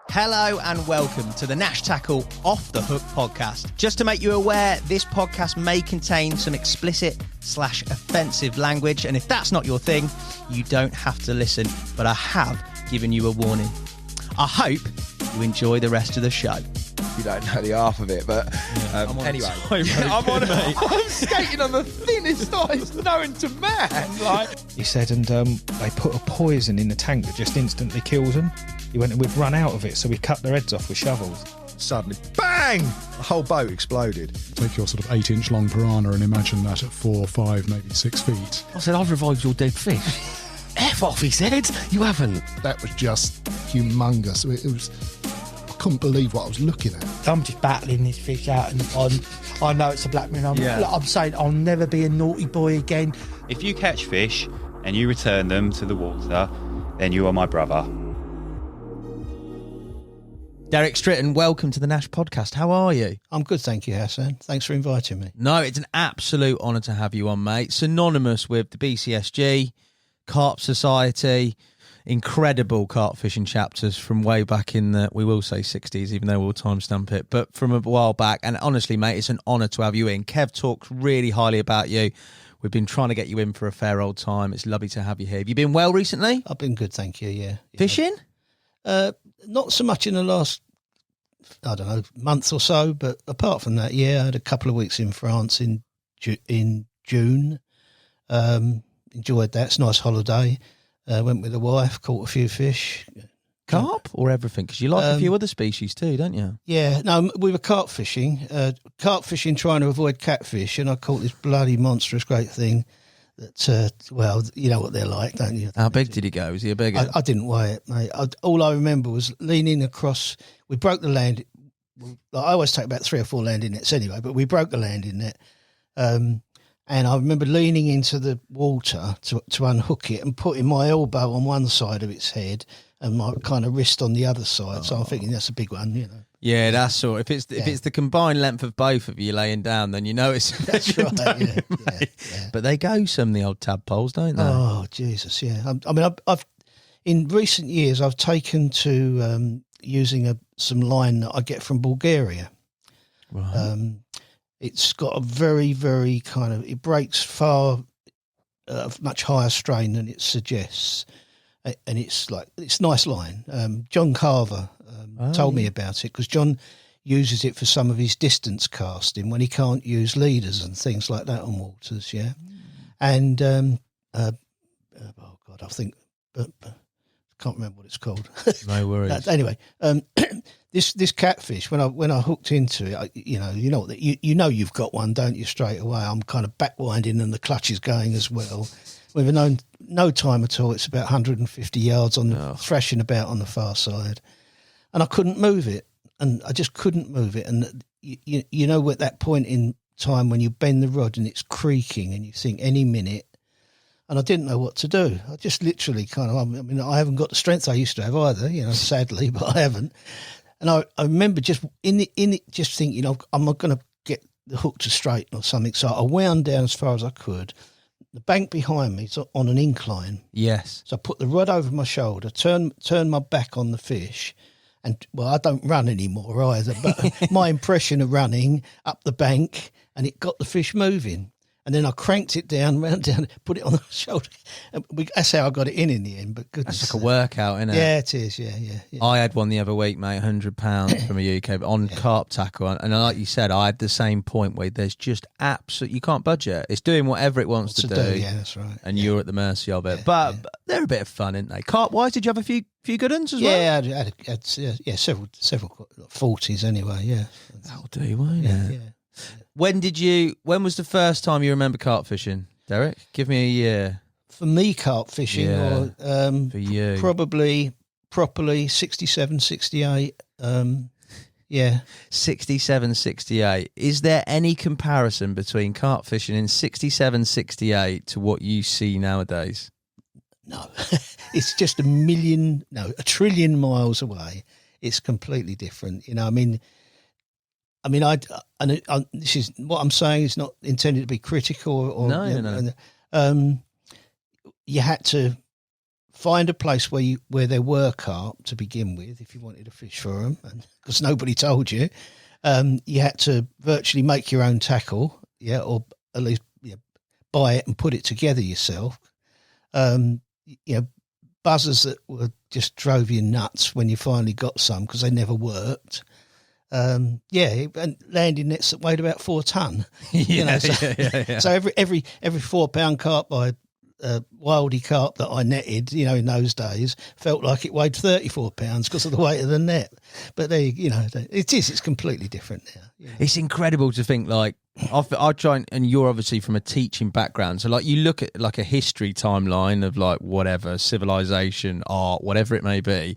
Hello and welcome to the Nash Tackle Off the Hook podcast. Just to make you aware, this podcast may contain some explicit/offensive language, and if that's not your thing, you don't have to listen, but I have given you a warning. I hope you enjoy the rest of the show. You don't know the half of it, but anyway. I'm skating on the thinnest ice known to man. He said, and they put a poison in the tank that just instantly kills them. He went and we'd run out of it, so we cut their heads off with shovels. Suddenly, bang! The whole boat exploded. Take your sort of 8-inch long piranha and imagine that at 4, 5, maybe 6 feet. I said, I've revived your dead fish. F off, he said. You haven't. That was just humongous. It was... I couldn't believe what I was looking at. I'm just battling this fish out in the pond. I know it's a black man. I'm saying I'll never be a naughty boy again. If you catch fish and you return them to the water, then you are my brother. Derek Stritton, welcome to the Nash podcast. How are you? I'm good, thank you, Hassan. Thanks for inviting me. No, it's an absolute honour to have you on, mate. Synonymous with the BCSG, Carp Society, incredible carp fishing chapters from way back in the, we will say 60s, even though we'll timestamp it, but from a while back. And honestly, mate, it's an honour to have you in. Kev talks really highly about you. We've been trying to get you in for a fair old time. It's lovely to have you here. Have you been well recently? I've been good, thank you, yeah. Fishing? Not so much in the last, I don't know, month or so, but apart from that, yeah, I had a couple of weeks in France in June. Enjoyed that. It's a nice holiday. Went with the wife, caught a few fish. Carp or everything? Because you like a few other species too, don't you? Yeah, no, we were carp fishing trying to avoid catfish, and I caught this bloody monstrous great thing that, well, you know what they're like, don't you? How big did he go? Was he a big one? I didn't weigh it, mate. All I remember was leaning across. We broke the land. I always take about 3 or 4 landing nets anyway, but we broke the landing net. And I remember leaning into the water to unhook it and putting my elbow on one side of its head and my kind of wrist on the other side. Oh. So I'm thinking that's a big one, you know. Yeah, that's all. If it's the combined length of both of you laying down, then you know it's that's right. Yeah. But they go some the old tadpoles, don't they? Oh Jesus, yeah. I mean, I've in recent years I've taken to using some line that I get from Bulgaria. Right. It's got a very, very kind of, it breaks far much higher strain than it suggests, and it's nice line. John Carver told me about it because John uses it for some of his distance casting when he can't use leaders and things like that on waters. Yeah, and oh God, I think can't remember what it's called. No worries. Anyway, this catfish when I hooked into it, you know you know you've got one, don't you? Straight away, I'm kind of backwinding and the clutch is going as well. We've known no time at all. It's about 150 yards on the thrashing about on the far side, and I couldn't move it, and I just couldn't move it. And you know at that point in time when you bend the rod and it's creaking and you think any minute. And I didn't know what to do. I just literally I haven't got the strength I used to have either, you know, sadly, but I haven't. And I remember just just thinking, I'm not going to get the hook to straighten or something. So I wound down as far as I could. The bank behind me is on an incline. Yes. So I put the rod over my shoulder, turn my back on the fish. And, well, I don't run anymore either, but my impression of running up the bank, and it got the fish moving. And then I cranked it down, round down, put it on the shoulder. That's how I got it in the end. But goodness, that's like a workout, isn't it? Yeah, it is. Yeah. I had one the other week, mate, £100 from a UK on carp tackle, and like you said, I had the same point where there's just absolutely you can't budget. It's doing whatever it wants to do. Yeah, that's right. And you're at the mercy of it. But they're a bit of fun, aren't they? Carp-wise, did you have a few good ones as well? Yeah, I had several 40s anyway. Yeah, that'll do, won't it? Yeah. When was the first time you remember carp fishing, Derek? Give me a year. For me, carp fishing, or for you, probably properly 67, 68. 67, 68. Is there any comparison between carp fishing in 67, 68 to what you see nowadays? No, it's just a trillion miles away. It's completely different. You know, I mean, this is what I'm saying is not intended to be critical or no. You had to find a place where there were carp to begin with, if you wanted to fish for them, because nobody told you. You had to virtually make your own tackle, or at least buy it and put it together yourself. Buzzers that just drove you nuts when you finally got some because they never worked. And landing nets that weighed about 4 ton. So every 4 pound carp by wildy carp that I netted, in those days, felt like it weighed 34 pounds because of the weight of the net. But it's completely different now. It's incredible to think, like, I try, and you're obviously from a teaching background, so like you look at like a history timeline of like whatever, civilization, art, whatever it may be,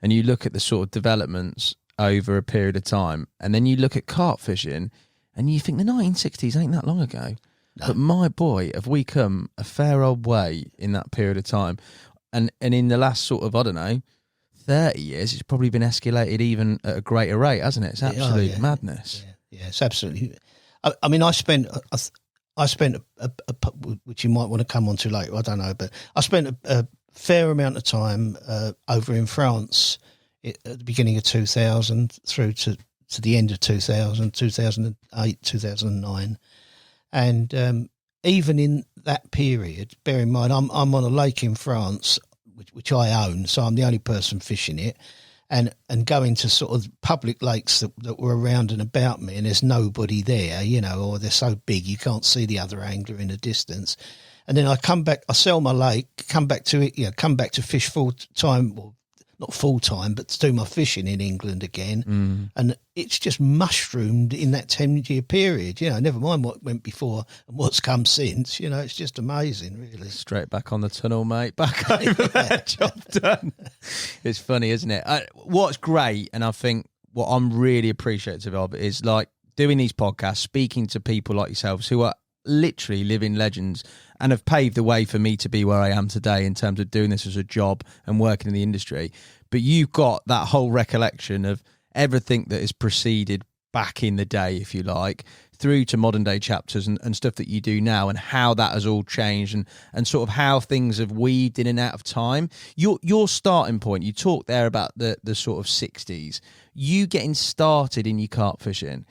and you look at the sort of developments over a period of time, and then you look at carp fishing and you think the 1960s ain't that long ago. No. But my boy, have we come a fair old way in that period of time. And in the last sort of, 30 years, it's probably been escalated even at a greater rate, hasn't it? It's absolute madness. Yeah, it's absolutely. I mean, I spent which you might want to come on to later, I don't know, but I spent a fair amount of time over in France at the beginning of 2000 through to the end of 2000, 2008, 2009. And even in that period, bear in mind, I'm on a lake in France, which I own, so I'm the only person fishing it, and going to sort of public lakes that were around and about me, and there's nobody there, or they're so big you can't see the other angler in the distance. And then I come back, I sell my lake, come back to it, come back to fish full time, well, not full time, but to do my fishing in England again. And it's just mushroomed in that 10-year period, never mind what went before and what's come since, it's just amazing, really. Straight back on the tunnel, mate, back over there, job done. It's funny, isn't it? What's great, and I think what I'm really appreciative of, is like doing these podcasts, speaking to people like yourselves who are literally living legends and have paved the way for me to be where I am today in terms of doing this as a job and working in the industry. But you've got that whole recollection of everything that has preceded back in the day, if you like, through to modern day chapters and stuff that you do now, and how that has all changed and sort of how things have weaved in and out of time. Your starting point, you talked there about the sort of 60s, you getting started in your carp fishing.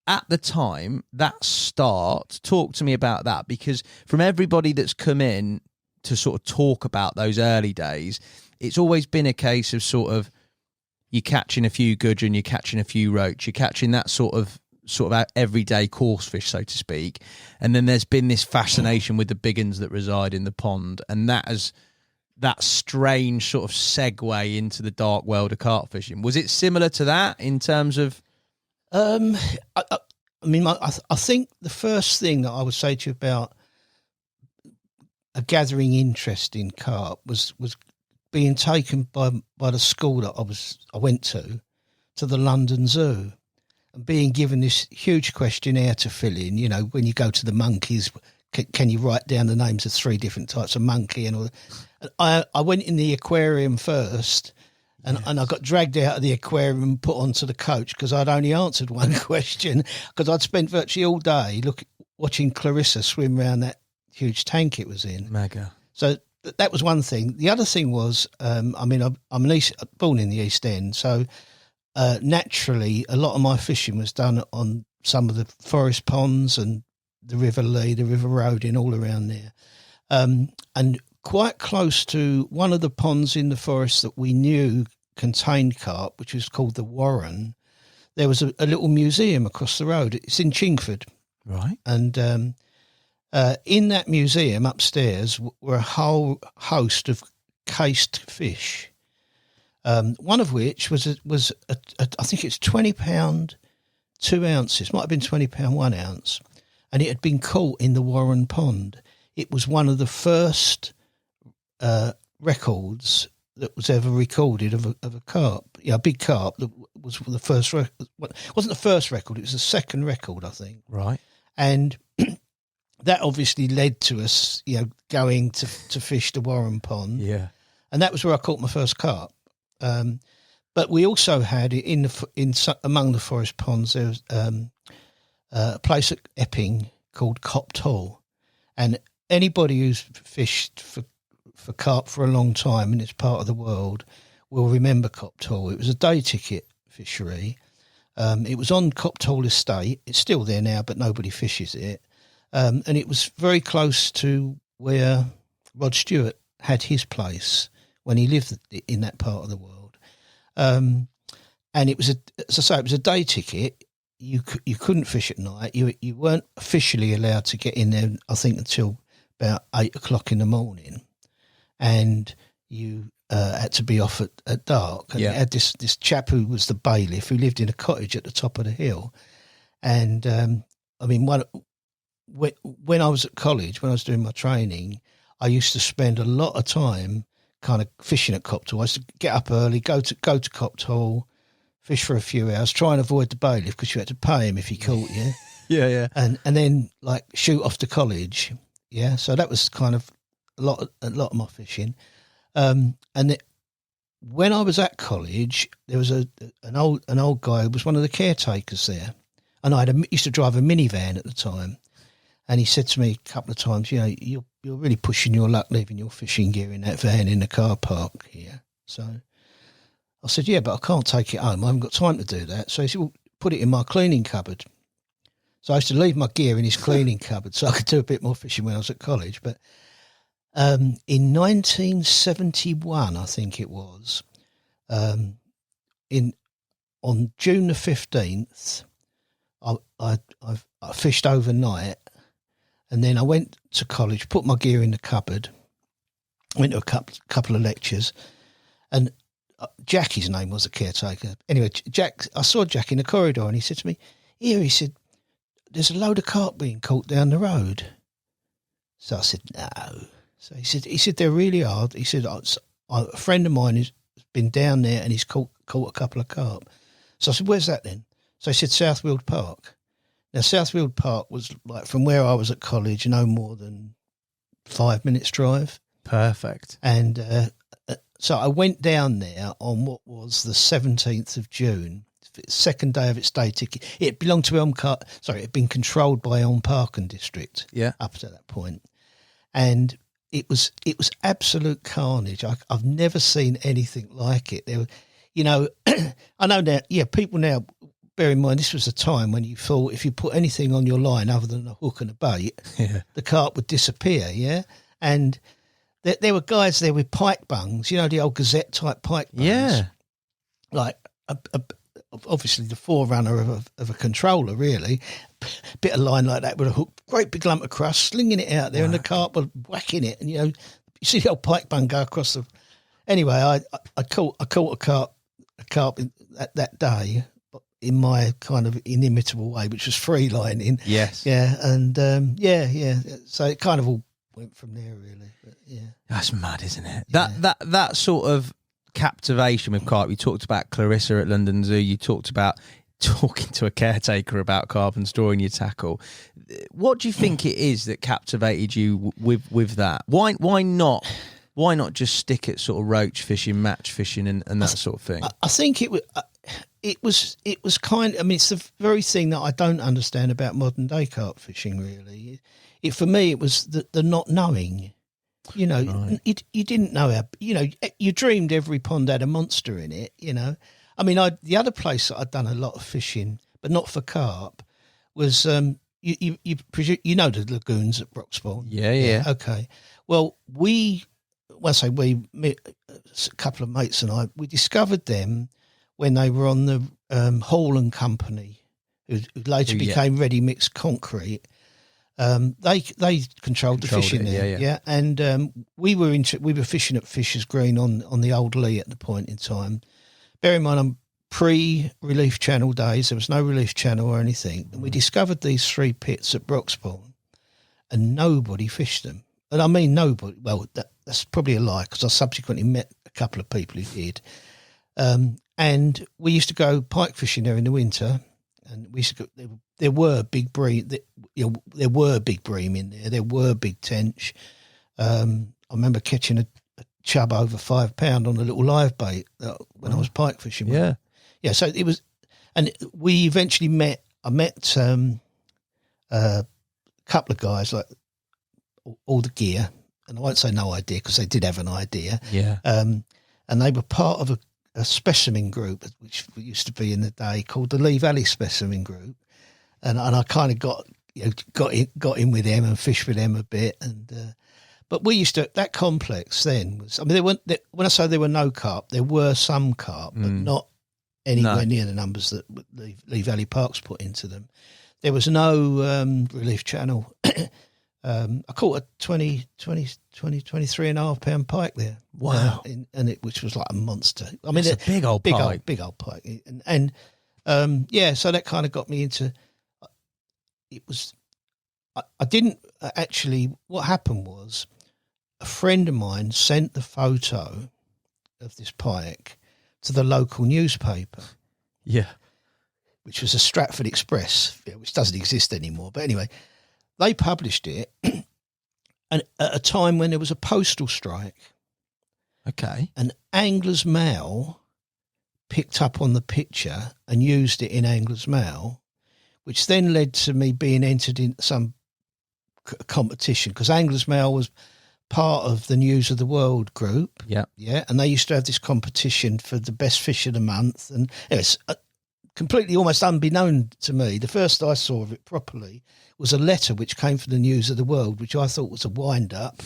At the time, that start, talk to me about that, because from everybody that's come in to sort of talk about those early days, it's always been a case of sort of you're catching a few gudgeon, you're catching a few roach, you're catching that sort of everyday coarse fish, so to speak. And then there's been this fascination with the big uns that reside in the pond, and that strange sort of segue into the dark world of carp fishing. Was it similar to that in terms of... I think the first thing that I would say to you about a gathering interest in carp was being taken by the school that I went to the London Zoo, and being given this huge questionnaire to fill in. When you go to the monkeys, can you write down the names of 3 different types of monkey and all that? I went in the aquarium first. And I got dragged out of the aquarium and put onto the coach because I'd only answered one question, because I'd spent virtually all day watching Clarissa swim around that huge tank it was in. Mega. So that was one thing. The other thing was, I'm born in the East End, so naturally a lot of my fishing was done on some of the forest ponds and the River Lee, the River Rodin, all around there. And quite close to one of the ponds in the forest that we knew contained carp, which was called the Warren, there was a little museum across the road. It's in Chingford. Right. And in that museum upstairs were a whole host of cased fish, one of which was I think it's £20, 2 ounces, might have been £20, 1 ounce, and it had been caught in the Warren Pond. It was one of the first records that was ever recorded of a carp, a big carp. That was the first record. Wasn't the first record, it was the second record, I think. Right. And that obviously led to us, going to fish the Warren Pond. Yeah. And that was where I caught my first carp. But we also had among the forest ponds, there was a place at Epping called Copt Hall, and anybody who's fished for for carp for a long time in this part of the world will remember Copthall. It was a day ticket fishery. It was on Copthall Estate. It's still there now, but nobody fishes it. And it was very close to where Rod Stewart had his place when he lived in that part of the world. And it was, as I say, it was a day ticket. You couldn't fish at night. You weren't officially allowed to get in there, I think, until about 8 o'clock in the morning. And you had to be off at dark. And you had this chap who was the bailiff who lived in a cottage at the top of the hill. And, I mean, when I was at college, when I was doing my training, I used to spend a lot of time kind of fishing at Copthall. I used to get up early, go to Copthall, fish for a few hours, try and avoid the bailiff because you had to pay him if he caught you. Yeah. And then like shoot off to college. Yeah. So that was kind of a lot of my fishing. When I was at college, there was an old guy who was one of the caretakers there, and I used to drive a minivan at the time. And he said to me a couple of times, you're really pushing your luck leaving your fishing gear in that van in the car park here. So I said, yeah, but I can't take it home. I haven't got time to do that. So he said, well, put it in my cleaning cupboard. So I used to leave my gear in his cleaning cupboard so I could do a bit more fishing when I was at college. But in 1971, I think it was, on June the 15th, I fished overnight. And then I went to college, put my gear in the cupboard, went to a couple of lectures, and Jackie's name was the caretaker. Anyway, I saw Jack in the corridor, and he said to me, he said, there's a load of carp being caught down the road. So I said, no. So he said, there really are. He said, a friend of mine has been down there and he's caught a couple of carp. So I said, where's that then? So he said, Southfield Park. Now, Southfield Park was like from where I was at college, no more than 5 minutes drive. Perfect. And so I went down there on what was the 17th of June, second day of its day ticket. It belonged to it had been controlled by Elm Parkin District up to that point. And it was absolute carnage. I've never seen anything like it. There were, I know that, people now, bear in mind, this was a time when you thought if you put anything on your line other than a hook and a bait, the carp would disappear, And there were guys there with pike bungs, the old Gazette-type pike bungs. Yeah. Like, obviously the forerunner of a controller, really. Bit of line like that with a hook, great big lump of crust, slinging it out there, and the carp were whacking it. And, you see the old pike bung go across the... Anyway, I caught a carp that day, in my kind of inimitable way, which was free lining. Yes. Yeah. And, so it kind of all went from there, really. But, yeah. That's mad, isn't it? That sort of captivation with carp. You talked about Clarissa at London Zoo. You talked about talking to a caretaker about carp and storing your tackle. What do you think it is that captivated you with that? Why not? Why not just stick at sort of roach fishing, match fishing, and that sort of thing? I think it was kind of, I mean, it's the very thing that I don't understand about modern day carp fishing, really. For me, it was the not knowing. Right. You didn't know how, you dreamed every pond had a monster in it, I mean, the other place that I'd done a lot of fishing, but not for carp, was, the lagoons at Broxbourne? Yeah. Okay. Well, me, a couple of mates and I, we discovered them when they were on the Hall and Company, who later became Ready Mixed Concrete. They controlled the fishing there, yeah. And we were fishing at Fisher's Green on the old Lee at the point in time. Bear in mind, I'm pre-Relief Channel days. There was no Relief Channel or anything. And we discovered these 3 pits at Broxbourne, and nobody fished them. And I mean nobody. Well, that's probably a lie, because I subsequently met a couple of people who did. And we used to go pike fishing there in the winter, and we used to go. There were big bream. There were big bream in there. There were big tench. I remember catching a chub over £5 on a little live bait when I was pike fishing. Yeah. So it was, and we eventually met. I met a couple of guys, like all the gear, and I won't say no idea because they did have an idea. Yeah. And they were part of a specimen group, which used to be in the day called the Lee Valley Specimen Group. And I kind of got in with them and fished with them a bit. And but we used to, that complex then was, I mean, when I say there were no carp, there were some carp, but not anywhere near the numbers that Lee Valley Parks put into them. There was no relief channel. I caught a 23 and a half pound pike there. Wow. Which was like a monster. I mean, it's a big old pike. Big old pike. And so that kind of got me into, it was, I didn't actually, what happened was a friend of mine sent the photo of this pike to the local newspaper. Yeah. Which was a Stratford Express, which doesn't exist anymore. But anyway, they published it and at a time when there was a postal strike. Okay. And Angler's Mail picked up on the picture and used it in Angler's Mail, which then led to me being entered in some competition because Angler's Mail was part of the News of the World group. Yeah. Yeah. And they used to have this competition for the best fish of the month. And it was completely almost unbeknown to me. The first I saw of it properly was a letter which came from the News of the World, which I thought was a wind-up,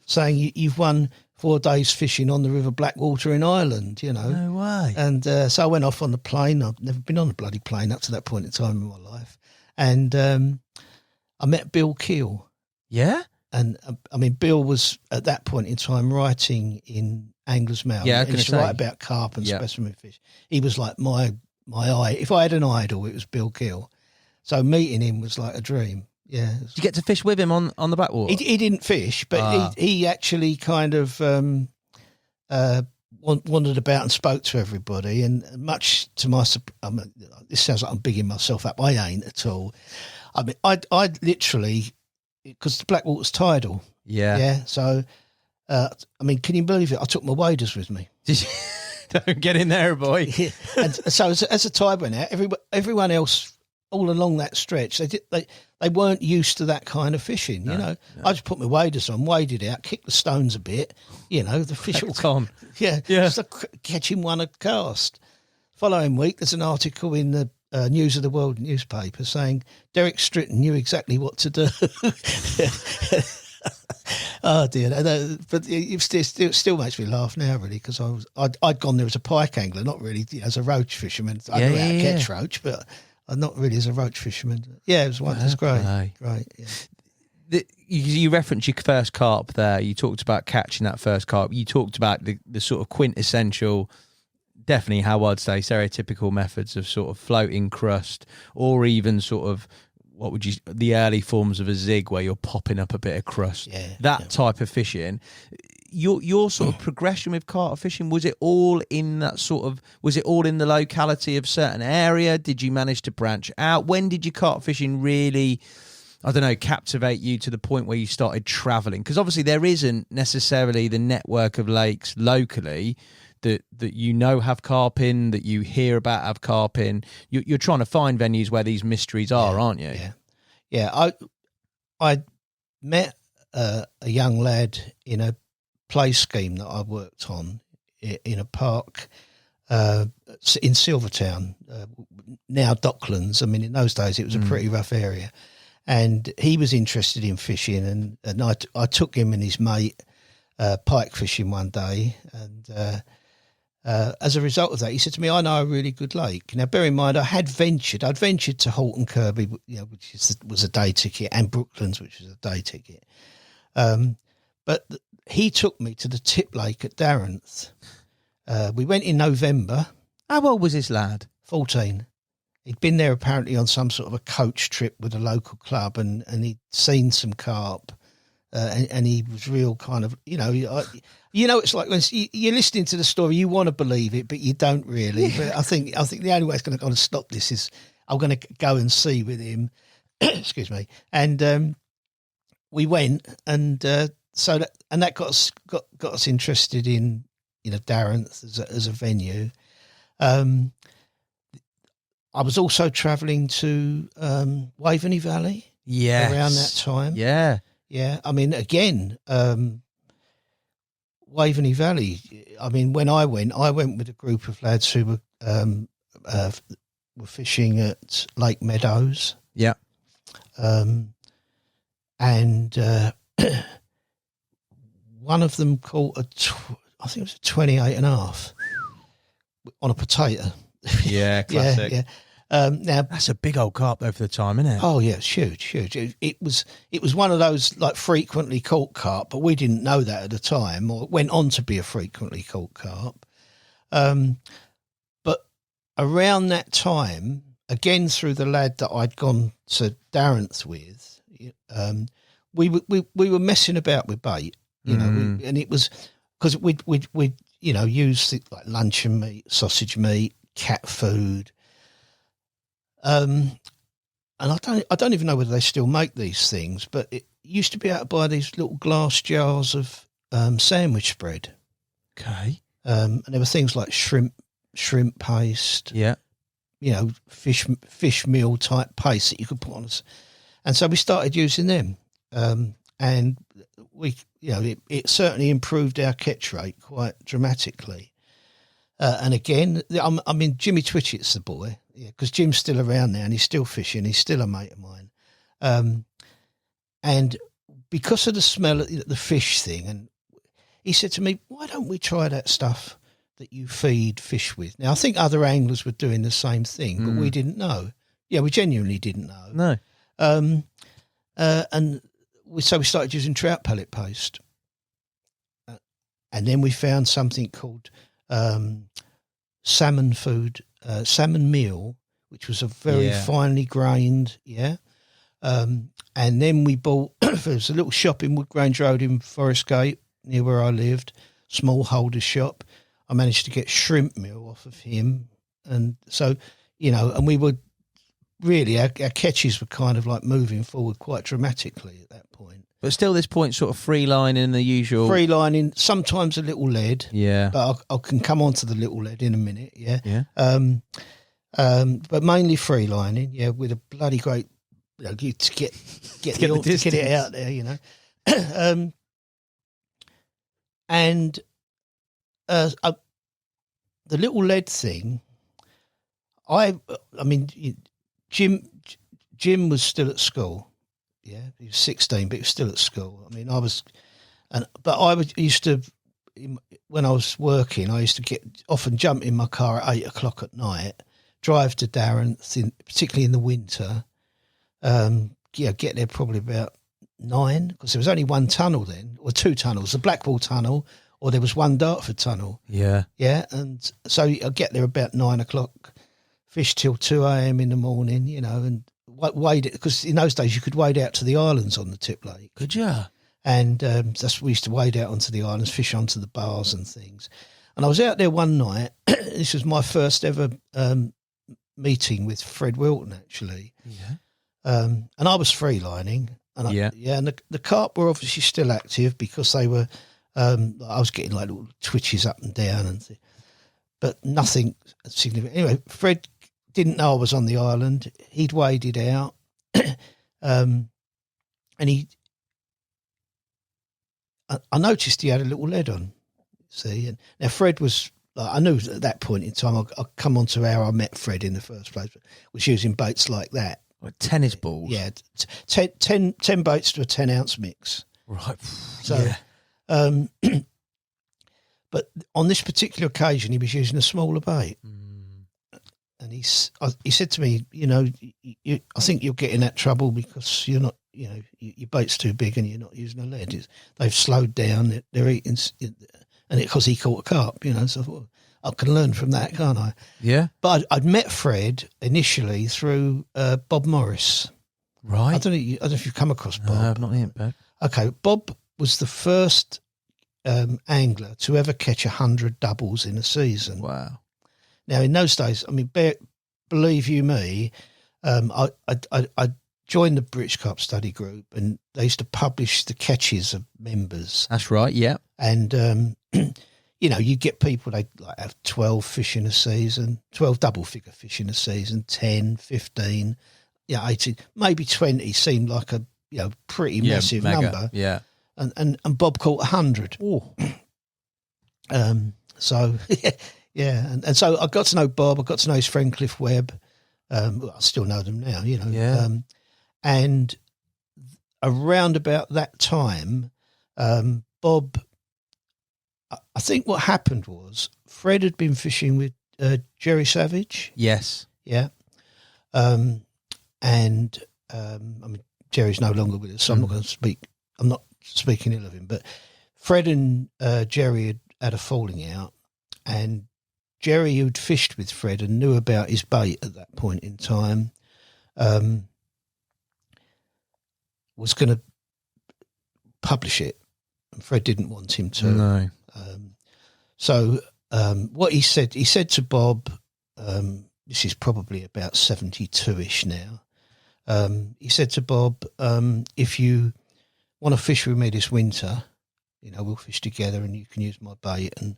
saying you've won 4 days fishing on the River Blackwater in Ireland, you know. No way. And so I went off on the plane. I've never been on a bloody plane up to that point in time in my life. And I met Bill Keel. Yeah? And, I mean, Bill was, at that point in time, writing in Angler's Mail. Yeah, I was he going used to to say. write about carp and specimen fish. He was like my eye. If I had an idol, it was Bill Keel. So meeting him was like a dream. Yeah. Did you get to fish with him on the Blackwater? He didn't fish, but he actually kind of wandered about and spoke to everybody. And much to my I mean, this sounds like I'm bigging myself up. I ain't at all. I mean, I literally, because the Blackwater's tidal. Yeah. Yeah. So, I mean, can you believe it? I took my waders with me. Did you? Don't get in there, boy. And so as the tide went out, everyone else all along that stretch, they weren't used to that kind of fishing. You know, I just put my waders on, waded out, kicked the stones a bit. You know, the fish will on. Yeah. Just like catching one a cast. Following week, there's an article in the News of the World newspaper saying Derek Stritton knew exactly what to do. Oh dear! But it still makes me laugh now, really, because I'd gone there as a pike angler, not really as a roach fisherman. I know how to catch roach, but not really as a roach fisherman. Yeah, it was great. Great. Yeah. You referenced your first carp there. You talked about catching that first carp. You talked about the sort of quintessential, definitely how I'd say stereotypical methods of sort of floating crust, or even sort of the early forms of a zig where you're popping up a bit of crust. That type of fishing. Your sort of progression with carp fishing, was it all in the locality of a certain area? Did you manage to branch out? When did your carp fishing really, I don't know, captivate you to the point where you started travelling? Because obviously there isn't necessarily the network of lakes locally that you know have carp in, that you hear about have carp in. You're trying to find venues where these mysteries are, aren't you? Yeah. I met a young lad in a play scheme that I worked on in a park in Silvertown, now Docklands. I mean, in those days it was a pretty rough area, and he was interested in fishing, and I took him and his mate pike fishing one day, and as a result of that, he said to me, "I know a really good lake." Now, bear in mind, I'd ventured to Halton Kirby, which was a day ticket, and Brooklands, which was a day ticket. But he took me to the tip lake at Darenth. We went in November. How old was this lad? 14. He'd been there apparently on some sort of a coach trip with a local club, and he'd seen some carp. And he was real kind of, it's like when you're listening to the story, you want to believe it, but you don't really. But I think the only way it's going to stop this is I'm going to go and see with him. Excuse me. And we went, and that got us interested in Darenth as a venue. I was also travelling to Waveney Valley. Yes. Around that time. Yeah. Yeah, I mean, again, Waveney Valley. I mean, when I went with a group of lads who were fishing at Lake Meadows. Yeah. And one of them caught I think it was a 28 and a half on a potato. Yeah, classic. Yeah. Now that's a big old carp though for the time, isn't it? Oh yeah, it's huge. It was one of those like frequently caught carp, but we didn't know that at the time, or it went on to be a frequently caught carp. But around that time, again through the lad that I'd gone to Darenth with, we were messing about with bait, you know, and it was because we'd use like luncheon meat, sausage meat, cat food. And I don't even know whether they still make these things, but it used to be able to buy these little glass jars of sandwich spread. Okay. And there were things like shrimp paste. Yeah. You know, fish meal type paste that you could put on us. And so we started using them. And we, you know, it certainly improved our catch rate quite dramatically. And again, I mean, Jimmy Twitchett's the boy. Yeah, because Jim's still around now and he's still fishing. He's still a mate of mine. And because of the smell of the fish thing, and he said to me, why don't we try that stuff that you feed fish with? Now, I think other anglers were doing the same thing, but we didn't know. Yeah, we genuinely didn't know. No. So we started using trout pellet paste. And then we found something called salmon meal, which was a very finely grained, and then we bought, there's a little shop in Wood Grange Road in Forest Gate, near where I lived, small holder shop. I managed to get shrimp meal off of him. And so, you know, and we were really, our catches were kind of like moving forward quite dramatically at that point. But still this point, sort of free lining the usual. Free lining, sometimes a little lead. Yeah. But I can come on to the little lead in a minute, yeah. Yeah. But mainly free lining, yeah, with a bloody great, you know, to get it out there, you know. And the little lead thing, I mean, Jim was still at school. Yeah, he was 16, but he was still at school. I mean, used to, when I was working, I used to often jump in my car at 8 o'clock at night, drive to Darenth, particularly in the winter. Get there probably about 9, because there was only one tunnel then, or 2 tunnels, the Blackwall Tunnel, or there was one Dartford Tunnel. Yeah. Yeah, and so I'd get there about 9 o'clock, fish till 2 a.m. in the morning, you know, and wade it, because in those days you could wade out to the islands on the Tip Lake. Could you? And that's we used to wade out onto the islands, fish onto the bars and things. And I was out there one night. This was my first ever meeting with Fred Wilton, actually. Yeah. And I was free lining. And and the carp were obviously still active because they were. I was getting like little twitches up and down, but nothing significant. Anyway, Fred didn't know I was on the island. He'd waded out, and I noticed he had a little lead on. See, and now Fred was. I knew at that point in time. I'll come on to how I met Fred in the first place. Was using baits like that, like tennis balls. Yeah, 10 baits to a 10-ounce mix. Right. So. Yeah. But on this particular occasion, he was using a smaller bait, and he said to me, "You know, I think you'll get in that trouble because you're not, you know, your bait's too big and you're not using a lead. They've slowed down. They're eating, and because he caught a carp, you know. So I thought, I can learn from that, can't I? Yeah. But I'd met Fred initially through Bob Morris. Right. I don't know if you've come across Bob. No, I've not yet, Bob. Okay, Bob was the first angler to ever catch 100 doubles in a season. Wow. Now, in those days, I mean, believe you me, I joined the British Carp Study Group, and they used to publish the catches of members. That's right, yeah. And, you know, you get people, they like have 12 fish in a season, 12 double-figure fish in a season, 10, 15, 18, maybe 20 seemed like a, you know, pretty massive number. Yeah. And Bob caught 100. Oh. So yeah, and so I got to know Bob. I got to know his friend Cliff Webb. I still know them now, you know. Yeah. And around about that time, Bob, I think what happened was Fred had been fishing with Jerry Savage. Yes. Yeah. I mean, Jerry's no longer with us, so I'm not speaking ill of him, but Fred and Jerry had a falling out, and Jerry, who'd fished with Fred and knew about his bait at that point in time, was going to publish it, and Fred didn't want him to. No. So what he said to Bob, this is probably about 72-ish now, he said to Bob, if you want to fish with me this winter, you know, we'll fish together and you can use my bait. And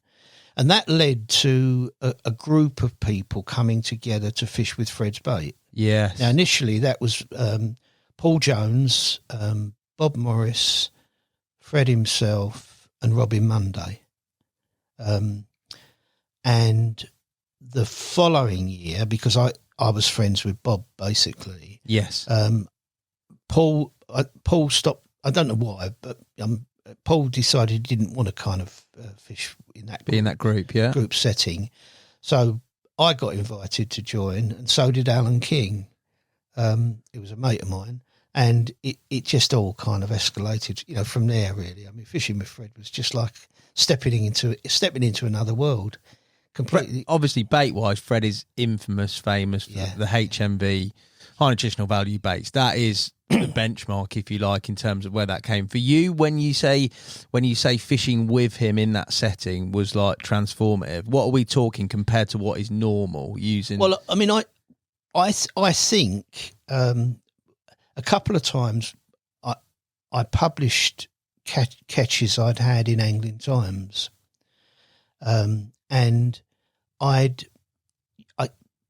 that led to a group of people coming together to fish with Fred's bait. Yes. Now, initially, that was Paul Jones, Bob Morris, Fred himself, and Robin Munday. And the following year, because I was friends with Bob, basically. Yes. Paul stopped. I don't know why, but Paul decided he didn't want to kind of fish in that group, yeah, group setting. So I got invited to join, and so did Alan King. It was a mate of mine, and it just all kind of escalated, you know, from there. Really, I mean, fishing with Fred was just like stepping into another world. Completely. Obviously, bait-wise, Fred is famous for the HMV, high nutritional value baits. That is the benchmark, if you like, in terms of where that came for you. When you say fishing with him in that setting was like transformative, what are we talking compared to what is normal using? Well, I mean, I think a couple of times I published catches I'd had in Angling Times, and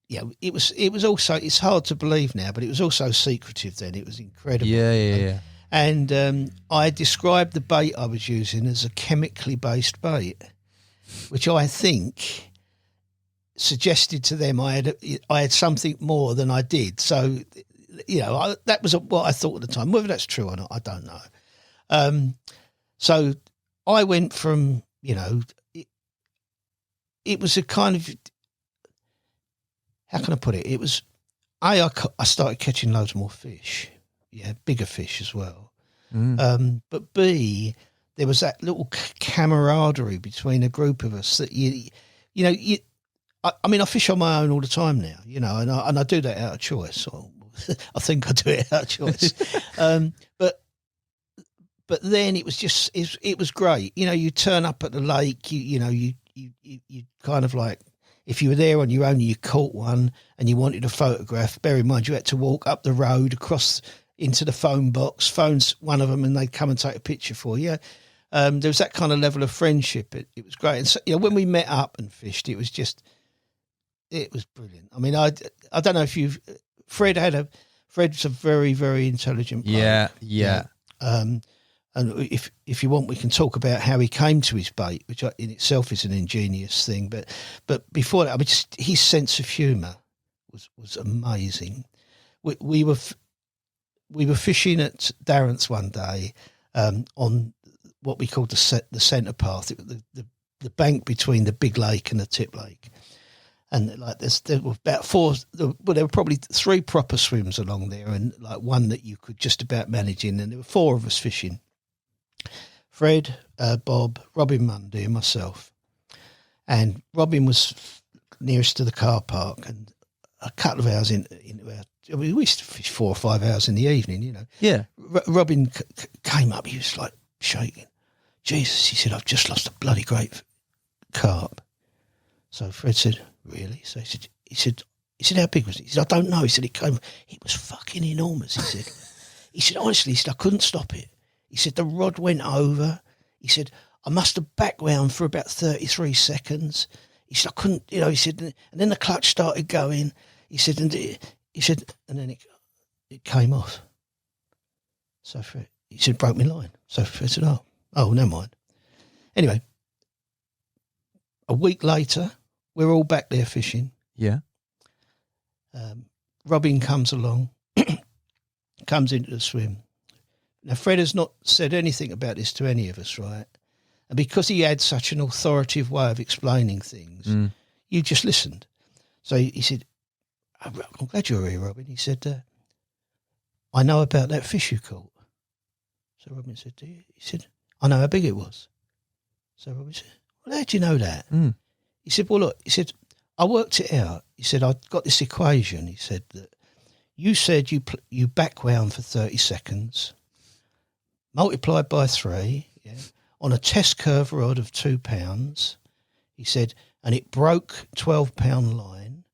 it was also, it's hard to believe now, but it was also secretive then. It was incredible. Yeah. And I described the bait I was using as a chemically based bait, which I think suggested to them I had something more than I did. So, you know, that was what I thought at the time. Whether that's true or not, I don't know. So I went from, you know, it was a kind of, how can I put it? It was, I started catching loads more fish, bigger fish as well. But B, there was that little camaraderie between a group of us that I mean, I fish on my own all the time now, you know, and I do that out of choice. Or I think I do it out of choice. But then it was just, it was great. You know, you turn up at the lake, you kind of like, if you were there on your own, you caught one and you wanted a photograph, bear in mind you had to walk up the road, across into the phone box, phone's one of them, and they'd come and take a picture for you. There was that kind of level of friendship. It was great. And so, you know, when we met up and fished, it was brilliant. I mean, I don't know if Fred's a very, very intelligent bloke. Yeah. And if you want, we can talk about how he came to his bait, which in itself is an ingenious thing. But before that, I mean, just his sense of humour was amazing. We were fishing at Darenth one day on what we called the centre path, the bank between the big lake and the tip lake. And like there were about there were probably 3 proper swims along there, and like one that you could just about manage in. And there were 4 of us fishing. Fred, Bob, Robin Munday and myself. And Robin was nearest to the car park, and a couple of hours we used to fish 4 or 5 hours in the evening, you know. Yeah. Robin came up, he was like shaking. Jesus, he said, I've just lost a bloody great carp. So Fred said, really? So he said, how big was it? He said, I don't know. He said, it was fucking enormous, he said, honestly, he said, I couldn't stop it. He said, the rod went over. He said, I must have backed round for about 33 seconds. He said, I couldn't, you know, he said, and then the clutch started going. He said, and then it came off. So he said, broke my line. So Fred said, oh, never mind. Anyway, a week later, we're all back there fishing. Yeah. Robin comes along, comes into the swim. Now, Fred has not said anything about this to any of us, right? And because he had such an authoritative way of explaining things, you just listened. So he said, I'm glad you're here, Robin. He said, I know about that fish you caught. So Robin said, do you? He said, I know how big it was. So Robin said, well, how do you know that? He said, well, look, he said, I worked it out. He said, I got this equation. He said that you said you back wound for 30 seconds, multiplied by 3, on a test curve rod of 2 pounds. He said, and it broke 12-pound line,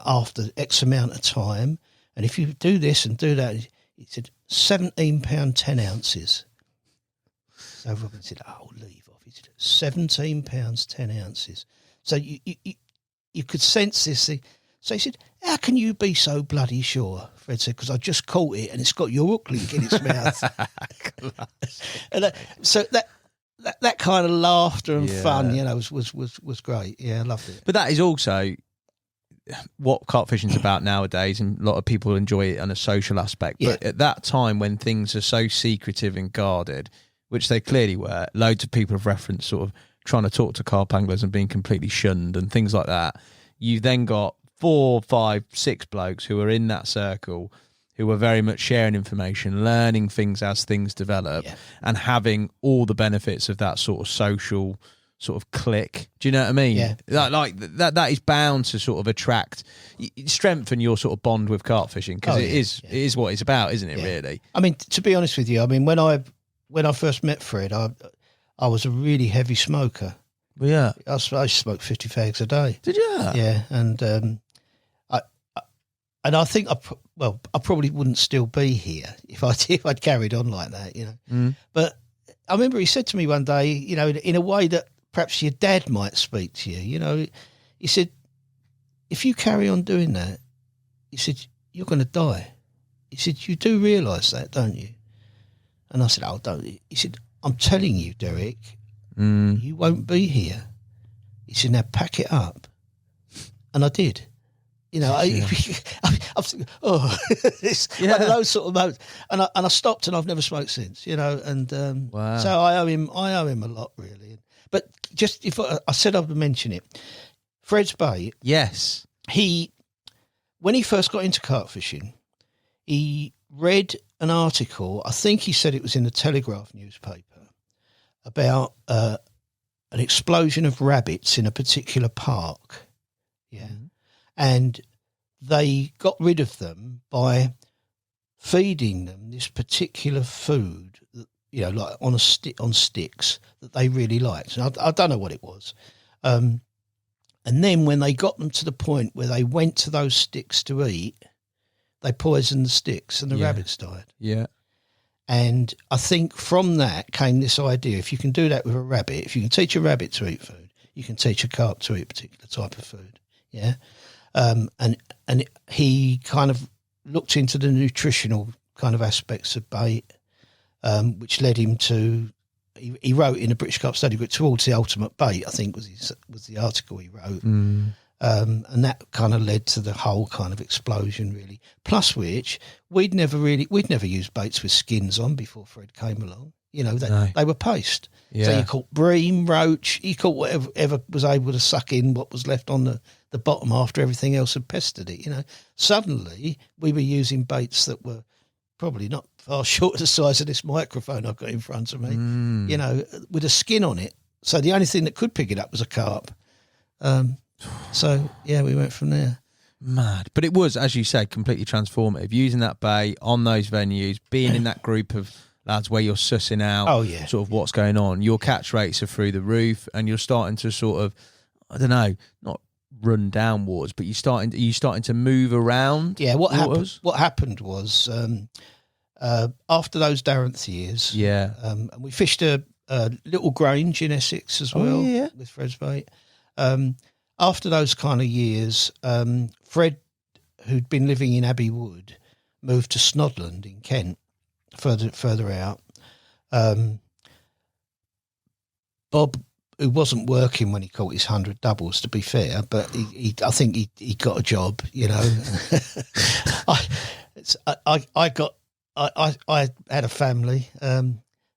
after X amount of time. And if you do this and do that, he said, 17 pound 10 ounces. So Robin said, oh, leave off. He said, 17 pounds 10 ounces. So you could sense this thing. So he said, how can you be so bloody sure? Fred said, because I just caught it and it's got your hook link in its mouth. And so that kind of laughter and fun, was great. Yeah, I loved it. But that is also what carp fishing's about nowadays, and a lot of people enjoy it on a social aspect. Yeah. But at that time, when things are so secretive and guarded, which they clearly were, loads of people have referenced sort of trying to talk to carp anglers and being completely shunned and things like that. You then got 4, 5, 6 blokes who are in that circle, who were very much sharing information, learning things as things develop, and having all the benefits of that sort of social sort of click. Do you know what I mean? Yeah. That is bound to sort of attract, strengthen your sort of bond with carp fishing, because it is what it's about, isn't it? Really. I mean, to be honest with you, I mean, when I first met Fred, I was a really heavy smoker. Well, yeah. I smoked 50 fags a day. Did you? Yeah, and I think I probably wouldn't still be here if I'd carried on like that, But I remember he said to me one day, in a way that perhaps your dad might speak to you, he said, if you carry on doing that, he said, you're going to die. He said, you do realise that, don't you? And I said, oh, don't. He said, I'm telling you, Derek, you won't be here. He said, now pack it up. And I did. It's one of those sort of moments. And I stopped, and I've never smoked since, and wow. So I owe him a lot, really. But just if I said I would mention it, Fred's bait. Yes. When he first got into carp fishing, he read an article, I think he said it was in the Telegraph newspaper, about an explosion of rabbits in a particular park. Yeah. Mm-hmm. And they got rid of them by feeding them this particular food, that, like on sticks that they really liked. And I don't know what it was. And then when they got them to the point where they went to those sticks to eat, they poisoned the sticks and the rabbits died. Yeah. And I think from that came this idea, if you can do that with a rabbit, if you can teach a rabbit to eat food, you can teach a carp to eat a particular type of food. Yeah. And he kind of looked into the nutritional kind of aspects of bait, which led him to, he wrote in the British Carp Study Group, Towards the Ultimate Bait, I think was the article he wrote. And that kind of led to the whole kind of explosion, really. Plus which, we'd never used baits with skins on before Fred came along. They were paste. Yeah. So you caught bream, roach, you caught whatever was able to suck in what was left on the bottom after everything else had pestered it. Suddenly we were using baits that were probably not far short of the size of this microphone I've got in front of me, with a skin on it. So the only thing that could pick it up was a carp. So, we went from there. Mad. But it was, as you said, completely transformative. Using that bait on those venues, being in that group of lads where you're sussing out sort of what's going on. Your catch rates are through the roof, and you're starting to sort of, I don't know, not run down waters, but are you starting to move around? Yeah, what happened was after those Darenth years, and we fished a little grange in Essex as well with Fred's bait. After those kind of years, Fred, who'd been living in Abbey Wood, moved to Snodland in Kent, further out. Bob, who wasn't working when he caught his 100 doubles, to be fair, but I think he got a job, you know. I had a family,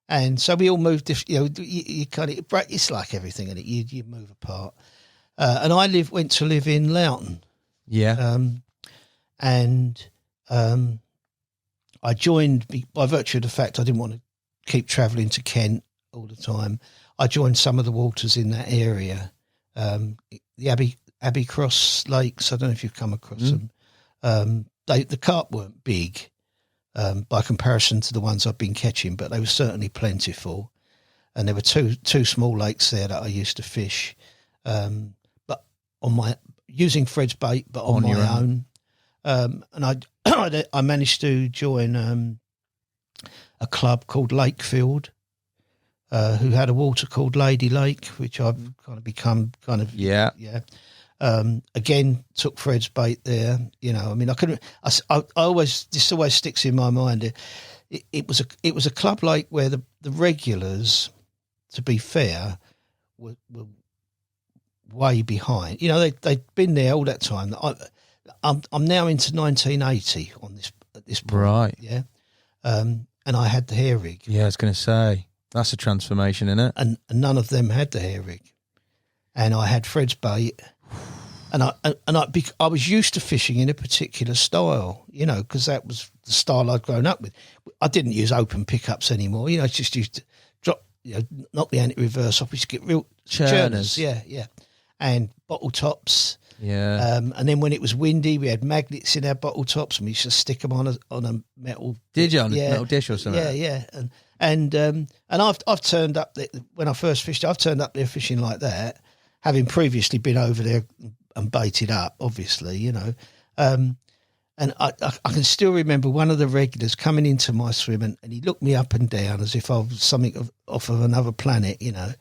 and so we all moved. You know, you kind of, it's like everything, and you move apart. And I went to live in Loughton. Yeah. I joined by virtue of the fact I didn't want to keep travelling to Kent all the time. I joined some of the waters in that area, the Abbey Cross Lakes. I don't know if you've come across them. The carp weren't big by comparison to the ones I've been catching, but they were certainly plentiful. And there were two small lakes there that I used to fish, but using Fred's bait, but on my own. And I managed to join a club called Lakefield, who had a water called Lady Lake, which I've kind of become again, took Fred's bait there. You know, I mean, I always, this always sticks in my mind. It was a club lake where the regulars, to be fair, were way behind. You know, they'd been there all that time. I'm now into 1980 at this point. Right. Yeah. And I had the hair rig. Yeah, I was going to say, that's a transformation, isn't it? And none of them had the hair rig. And I had Fred's bait. And I was used to fishing in a particular style, you know, because that was the style I'd grown up with. I didn't use open pickups anymore. You know, I just used to drop, you know, knock the anti-reverse off. We used to get real churners. Yeah. And bottle tops. Yeah. And then when it was windy, we had magnets in our bottle tops, and we used to stick them on a metal. Did you on a metal dish or something? Yeah. And I've turned up there, when I first fished. I've turned up there fishing like that, having previously been over there and baited up, obviously, you know. And I can still remember one of the regulars coming into my swim, and he looked me up and down as if I was something off of another planet, you know.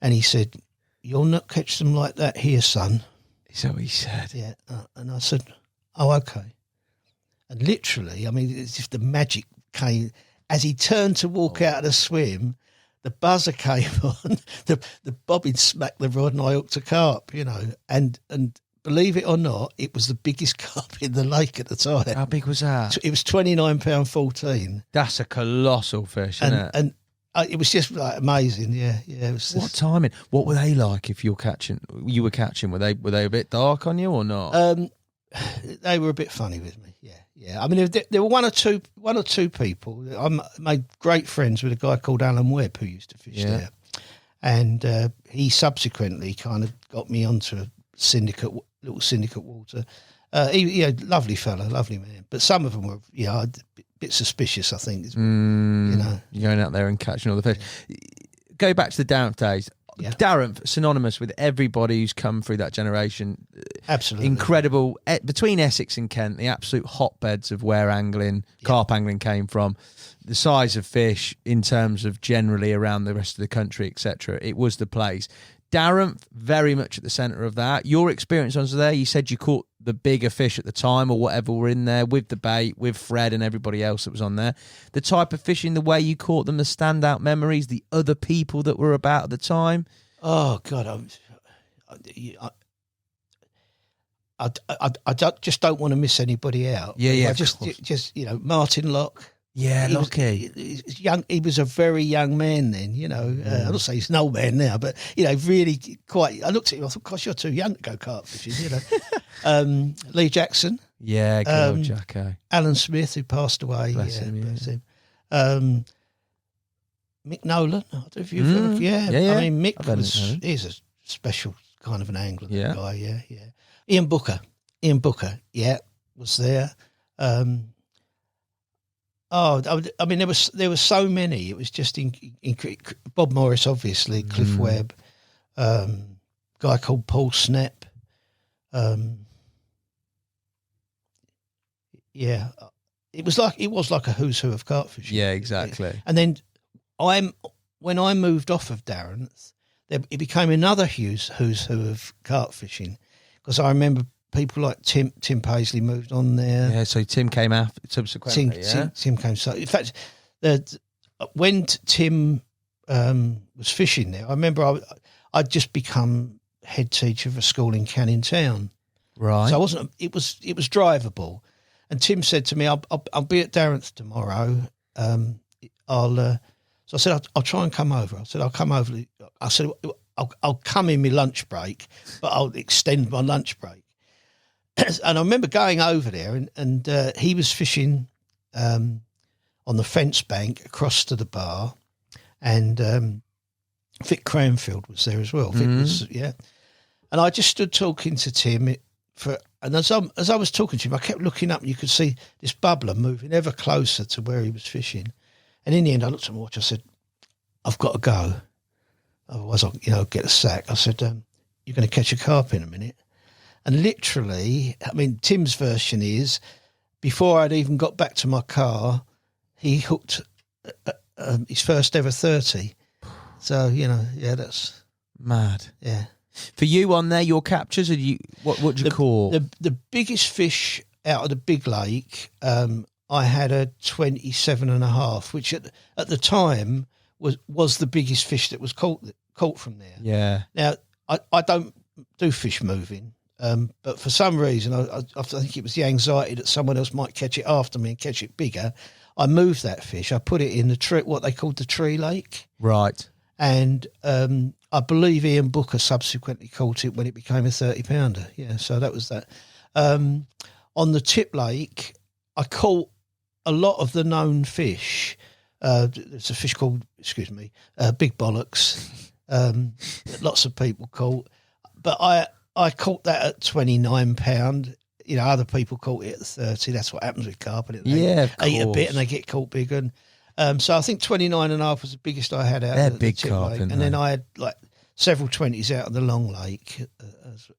And he said, "You'll not catch them like that here, son." Is that what he said? Yeah. And I said, "Oh, okay." And literally, I mean, it's if the magic came. As he turned to walk out of the swim, the buzzer came on, the bobbin smacked the rod, and I hooked a carp, you know. And believe it or not, it was the biggest carp in the lake at the time. How big was that? It was £29.14. That's a colossal fish, isn't it? And it was just like amazing, yeah. It was what timing? What were they like if you were catching? Were they a bit dark on you or not? They were a bit funny with me, yeah. I mean, there were one or two people. I made great friends with a guy called Alan Webb who used to fish there, and he subsequently kind of got me onto a little syndicate water. Lovely fella, lovely man. But some of them were, a bit suspicious, I think. You know, you're going out there and catching all the fish. Go back to the Darenth days. Yeah. Darenth, synonymous with everybody who's come through that generation. Absolutely. Incredible. Between Essex and Kent, the absolute hotbeds of where carp angling came from. The size of fish in terms of generally around the rest of the country, etc. It was the place. Darenth, very much at the centre of that. Your experience on there, you said you caught the bigger fish at the time or whatever were in there with the bait, with Fred and everybody else that was on there. The type of fishing, the way you caught them, the standout memories, the other people that were about at the time. Oh, God. I just don't want to miss anybody out. Yeah. I just Martin Locke. Yeah, Lockie. He's young. He was a very young man then, you know. I'm not saying he's an old man now, but, you know, really quite. I looked at him, I thought, gosh, you're too young to go carp fishing, you know. Lee Jackson. Yeah, good old Jacko. Alan Smith, who passed away. Bless him. Mick Nolan. I don't know if you've heard of Yeah. I mean, Mick he's a special kind of an angler guy, yeah. Ian Booker, was there. I mean, there were so many. It was just Bob Morris, obviously, Cliff Webb, guy called Paul Snap. It was like a who's who of carp fishing. Yeah, exactly. And then when I moved off of Darenth, it became another who's who of carp fishing, because I remember people like Tim Paisley moved on there. Yeah, so Tim came after subsequently. Tim came. So in fact, when Tim was fishing there, I remember I'd just become head teacher of a school in Canning Town. Right. So I wasn't. It was drivable. And Tim said to me, "I'll be at Darenth tomorrow. So I said, I'll try and come over. I said, I'll come over. I said, I'll come in my lunch break, but I'll extend my lunch break." And I remember going over there, and he was fishing on the fence bank across to the bar, and Vic Cranfield was there as well. Vic was, yeah. And I just stood talking to Tim and as I was talking to him, I kept looking up, and you could see this bubbler moving ever closer to where he was fishing. And in the end, I looked at my watch. I said, "I've got to go, otherwise I'll get a sack." I said, "You're going to catch a carp in a minute." And literally, I mean, Tim's version is, before I'd even got back to my car, he hooked his first ever 30. So, yeah, that's mad. Yeah. For you on there, your captures, what do you call? The biggest fish out of the big lake, I had a 27.5, which at the time was the biggest fish that was caught from there. Yeah. Now, I don't do fish moving. But for some reason, I think it was the anxiety that someone else might catch it after me and catch it bigger. I moved that fish. I put it in what they called the tree lake. Right. And I believe Ian Booker subsequently caught it when it became a 30-pounder. Yeah, so that was that. On the tip lake, I caught a lot of the known fish. There's a fish called, Big Bollocks, that lots of people caught. But I caught that at 29 pound. Other people caught it at 30. That's what happens with carp. They eat a bit and they get caught big. And so I think 29.5 was the biggest I had out They're of the big tip carp, lake. aren't And then they? I had like several 20s out of the long lake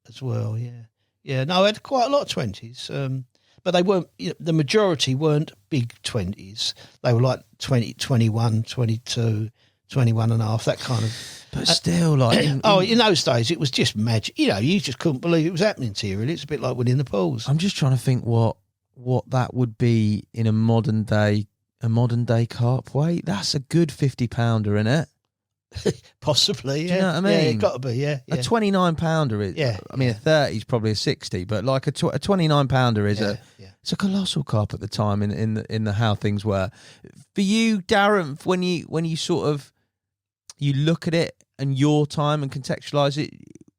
as well. Yeah. Yeah. No, I had quite a lot of 20s. But they weren't, the majority weren't big 20s. They were like 20, 21, 22, 21.5, that kind of. But still, like... in those days, it was just magic. You just couldn't believe it was happening to you, really. It's a bit like winning the pools. I'm just trying to think what that would be in a modern day carp weight. That's a good 50-pounder, isn't it? Possibly, yeah. Do you know what I mean? Yeah, it got to be, yeah. A 29-pounder is... Yeah. I mean, a 30 is probably a 60, but like a 29-pounder is it's a colossal carp at the time in the how things were. For you, Darren, when you sort of... You look at it and your time and contextualise it,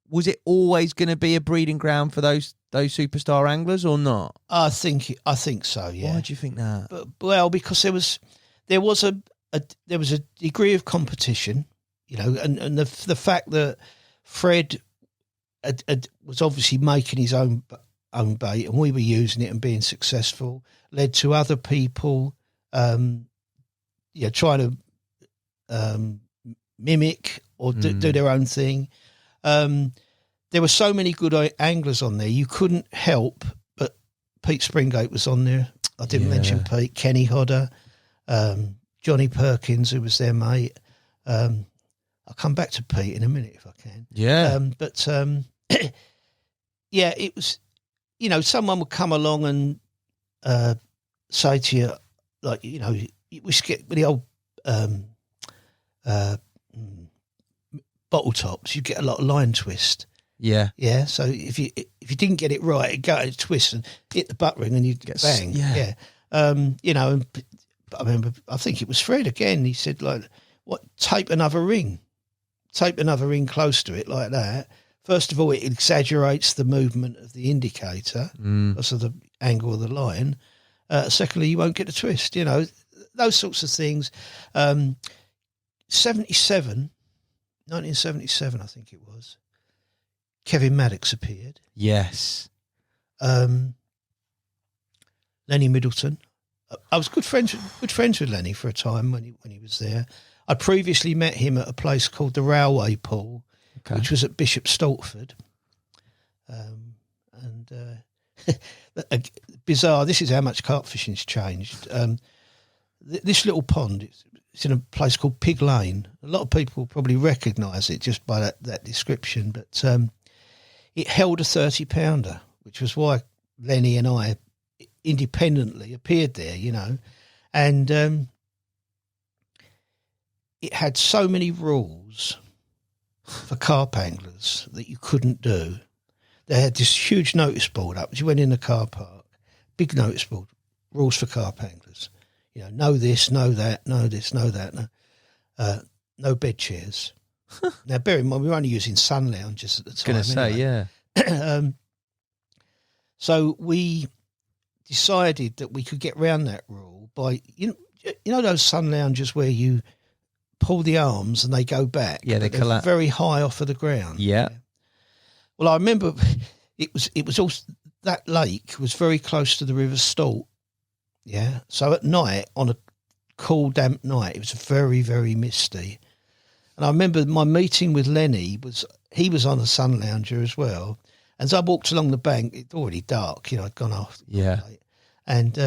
was it always going to be a breeding ground for those superstar anglers or not? I think so, yeah. Why do you think that? Because there was a degree of competition, and the fact that Fred was obviously making his own bait and we were using it and being successful led to other people trying to mimic or do their own thing. There were so many good anglers on there, you couldn't help but Pete Springate was on there. I didn't mention Pete, Kenny Hodder, Johnny Perkins, who was their mate. I'll come back to Pete in a minute if I can. Yeah. It was, someone would come along and say to you, like, we should get the old bottle tops, you get a lot of line twist. Yeah. Yeah. So if you didn't get it right, it'd go and twist and hit the butt ring and you'd get bang. Yeah. And I remember, I think it was Fred again. He said, like, tape another ring close to it like that. First of all, it exaggerates the movement of the indicator because of the angle of the line. Secondly, you won't get the twist, those sorts of things. 1977, I think it was, Kevin Maddocks appeared. Yes. Lenny Middleton. I was good friends with Lenny for a time when he was there. I previously met him at a place called the Railway Pool, which was at Bishop Stortford. Bizarre. This is how much carp fishing's changed. This little pond, it's in a place called Pig Lane. A lot of people probably recognise it just by that description, but it held a 30-pounder, which was why Lenny and I independently appeared there, and it had so many rules for carp anglers that you couldn't do. They had this huge notice board up. As you went in the car park, big notice board, rules for carp anglers. You know this, know that, know this, know that. No bed chairs. Now, bear in mind, we were only using sun lounges at the time. I was going to say, yeah. So we decided that we could get around that rule by, you know those sun lounges where you pull the arms and they go back? Yeah, they collapse. Very high off of the ground. Yeah. Well, I remember it was also, that lake was very close to the River Stort. Yeah. So at night, on a cool, damp night, it was very, very misty. And I remember my meeting with Lenny he was on a sun lounger as well. And as I walked along the bank, it's already dark, I'd gone off. Yeah. And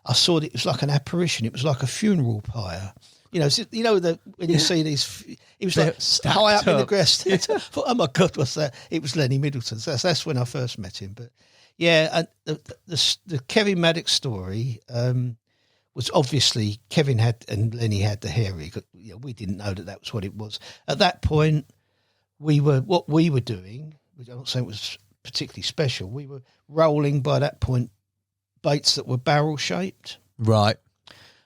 I saw it was like an apparition. It was like a funeral pyre. When you see these, it was like high up in the grass. I thought, oh my God, what's that? It was Lenny Middleton. So that's when I first met him. But yeah, and the Kevin Maddocks story was obviously Kevin and Lenny had the hairy. We didn't know that was what it was. At that point, what we were doing, which I'm not saying it was particularly special, we were rolling by that point baits that were barrel shaped. Right.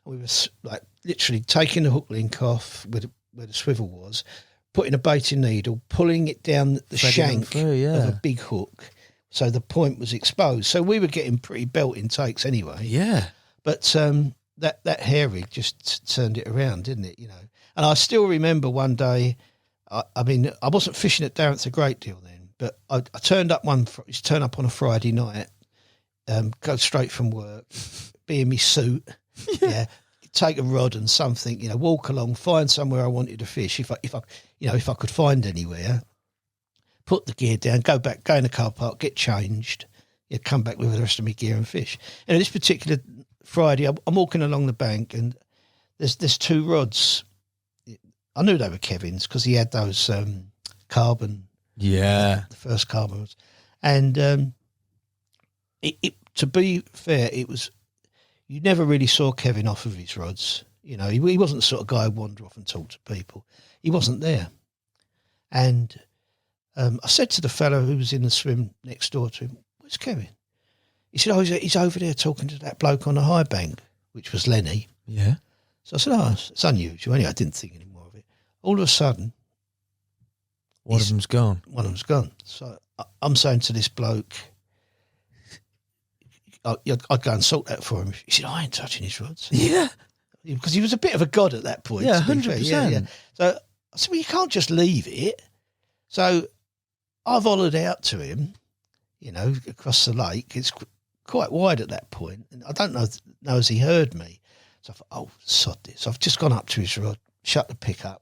We were like literally taking the hook link off where the swivel was, putting a baiting needle, pulling it down the shank of a big hook, so the point was exposed. So we were getting pretty belt-in takes anyway. Yeah. But that hair rig just turned it around, didn't it? And I still remember one day. I wasn't fishing at Darenth a great deal then, but I turned up on a Friday night, go straight from work, be in my suit, take a rod and something, walk along, find somewhere I wanted to fish. If I could find anywhere, put the gear down, go in the car park, get changed, come back with the rest of my gear and fish. And this particular Friday, I'm walking along the bank and there's two rods. I knew they were Kevin's because he had those carbon. Yeah. The first carbon rods. And to be fair, it was, you never really saw Kevin off of his rods. He wasn't the sort of guy who'd wander off and talk to people. He wasn't there. And I said to the fellow who was in the swim next door to him, "Where's Kevin?" He said, "Oh, he's over there talking to that bloke on the high bank," which was Lenny. Yeah. So I said, "Oh, it's unusual." Anyway, I didn't think any more of it. All of a sudden, one of them's gone. So I'm saying to this bloke, I'd go and sort that for him. He said, "I ain't touching his rods." Yeah. Because he was a bit of a god at that point. Yeah, 100%. Yeah. So I said, "Well, you can't just leave it." So I volunteered out to him, across the lake. It's quite wide at that point. And I don't know as he heard me. So I thought, oh, sod this. I've just gone up to his rod, shut the pick up.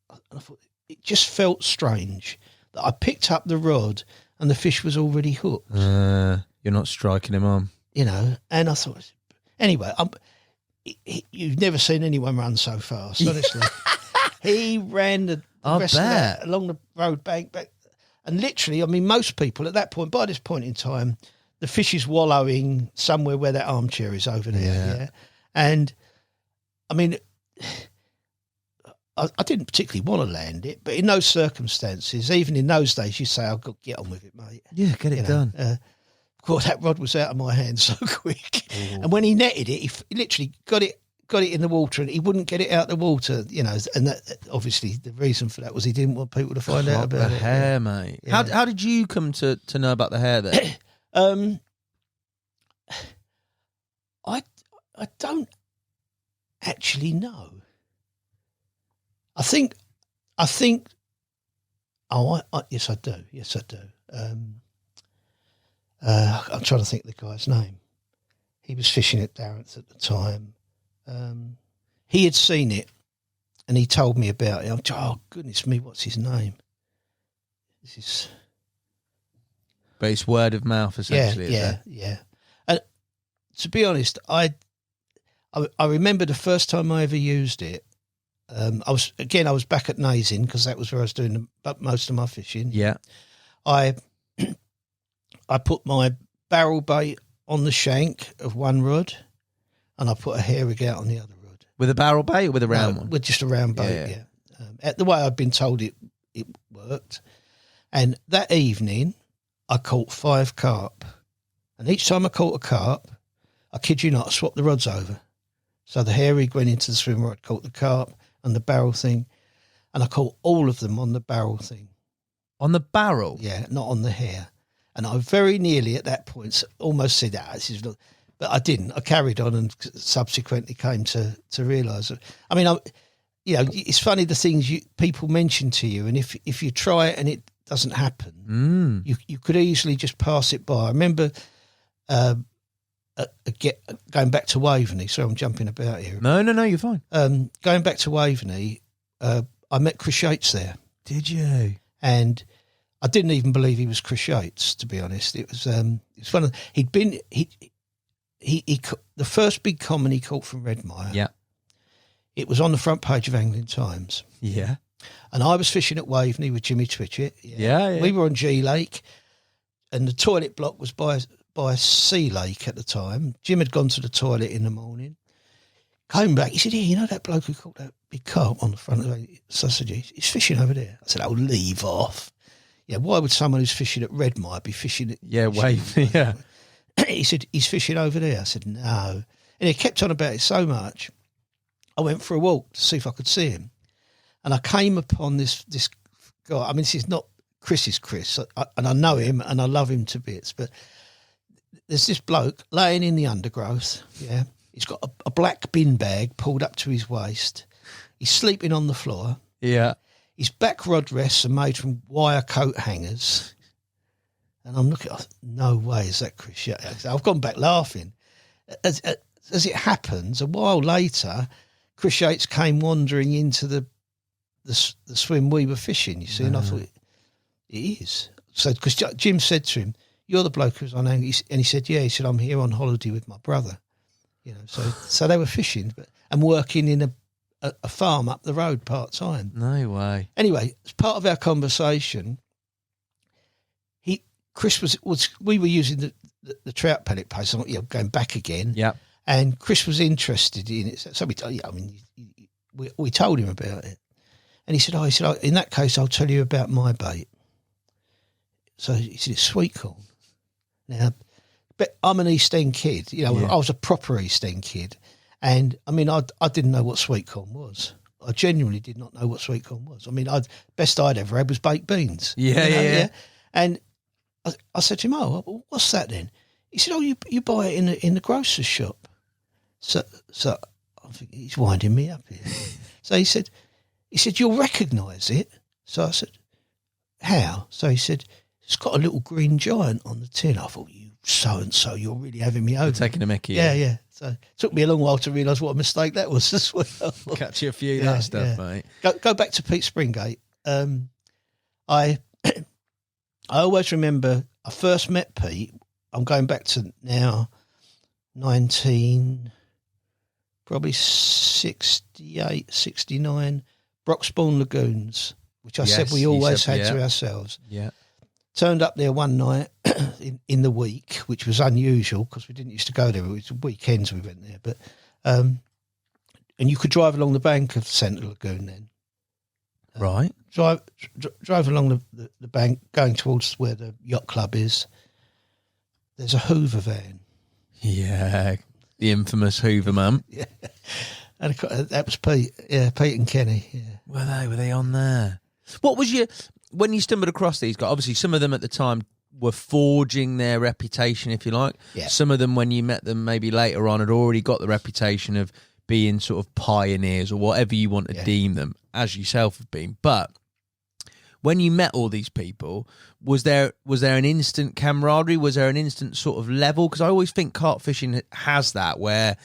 And I thought, it just felt strange that I picked up the rod and the fish was already hooked. You're not striking him on. And I thought, anyway, you've never seen anyone run so fast, honestly. He ran the rest of that along the road bank back. And literally, most people at that point, by this point in time, the fish is wallowing somewhere where that armchair is over there. Yeah. And, I didn't particularly want to land it, but in those circumstances, even in those days, you say, "I've got to get on with it, mate." Yeah, get it done. Of course, that rod was out of my hand so quick. Ooh. And when he netted it, he literally got it in the water and he wouldn't get it out the water, and that obviously the reason for that was he didn't want people to find out about the it. hair, mate. Yeah. How did you come to know about the hair then? I don't actually know. I think yes I do. I'm trying to think of the guy's name. He was fishing at Darenth at the time. He had seen it and he told me about it. Oh, goodness me, what's his name? But it's word of mouth, essentially. Yeah. And to be honest, I remember the first time I ever used it. I was back at Nazin because that was where I was doing most of my fishing. Yeah. I put my barrel bait on the shank of one rod, and I put a hair rig out on the other rod. With a barrel bait or with a round one? With just a round bait, yeah. the way I'd been told it worked. And that evening, I caught 5 carp. And each time I caught a carp, I kid you not, I swapped the rods over. So the hair rig went into the swim rod, caught the carp and the barrel thing. And I caught all of them on the barrel thing. On the barrel? Yeah, not on the hair. And I very nearly at that point almost said, this is not... But I didn't. I carried on and subsequently came to realise it. I mean, it's funny the things people mention to you, and if you try it and it doesn't happen, you could easily just pass it by. I remember going back to Waveney. Sorry, I'm jumping about here. No, you're fine. Going back to Waveney, I met Chris Yates there. Did you? And I didn't even believe he was Chris Yates, to be honest. It was one of the first big common he caught from Redmire. Yeah. It was on the front page of Angling Times. Yeah. And I was fishing at Waveney with Jimmy Twitchett. Yeah. We were on G Lake, and the toilet block was by Sea Lake at the time. Jim had gone to the toilet in the morning. Came back. He said, you know that bloke who caught that big carp on the front of the sausage? He's fishing over there. I said, oh, leave off. Yeah, why would someone who's fishing at Redmire be fishing at... Yeah, Waveney, yeah. He said, he's fishing over there. I said, no. And he kept on about it so much, I went for a walk to see if I could see him. And I came upon this guy. I mean, this is not Chris's Chris, and I know him and I love him to bits, but there's this bloke laying in the undergrowth, yeah. He's got a black bin bag pulled up to his waist. He's sleeping on the floor. Yeah. His back rod rests are made from wire coat hangers. And I'm looking, no way is that Chris Yates. I've gone back laughing. As it happens, a while later, Chris Yates came wandering into the swim we were fishing, you see, and I thought, it is. So, because Jim said to him, you're the bloke who's on angling, and he said, yeah. He said, I'm here on holiday with my brother. You know, so they were fishing and working in a farm up the road part time. No way. Anyway, as part of our conversation, Chris we were using the trout pellet paste, going back again. Yeah. And Chris was interested in it. So we told him about it. And he said, in that case, I'll tell you about my bait. So he said, it's sweet corn. Now, but I'm an East End kid. I was a proper East End kid. And, I mean, I didn't know what sweet corn was. I genuinely did not know what sweet corn was. I mean, best I'd ever had was baked beans. Yeah. And I said to him, oh, what's that then? He said, oh, you buy it in the grocer's shop. So I think he's winding me up here. So he said, you'll recognise it. So I said, how? So he said, it's got a little green giant on the tin. I thought, you so-and-so, you're really having me over. You're taking a mickey. Yeah. So it took me a long while to realise what a mistake that was as well. Catch you a few that stuff, mate. Go back to Pete Springate. I always remember I first met Pete. I'm going back to now 68, 69, Broxbourne Lagoons, which I said we always had to ourselves. Yeah. Turned up there one night in the week, which was unusual because we didn't used to go there. It was weekends we went there. But and you could drive along the bank of Centre Lagoon then. Right. Drive along the bank, going towards where the yacht club is. There's a Hoover van. Yeah, the infamous Hoover man. Yeah, and that was Pete. Yeah, Pete and Kenny. Yeah, were they on there? What was when you stumbled across these guys? Obviously, some of them at the time were forging their reputation, if you like. Yeah. Some of them, when you met them, maybe later on, had already got the reputation of being sort of pioneers or whatever you want to deem them, as yourself have been. But when you met all these people, was there an instant camaraderie? Was there an instant sort of level? Because I always think carp fishing has that, where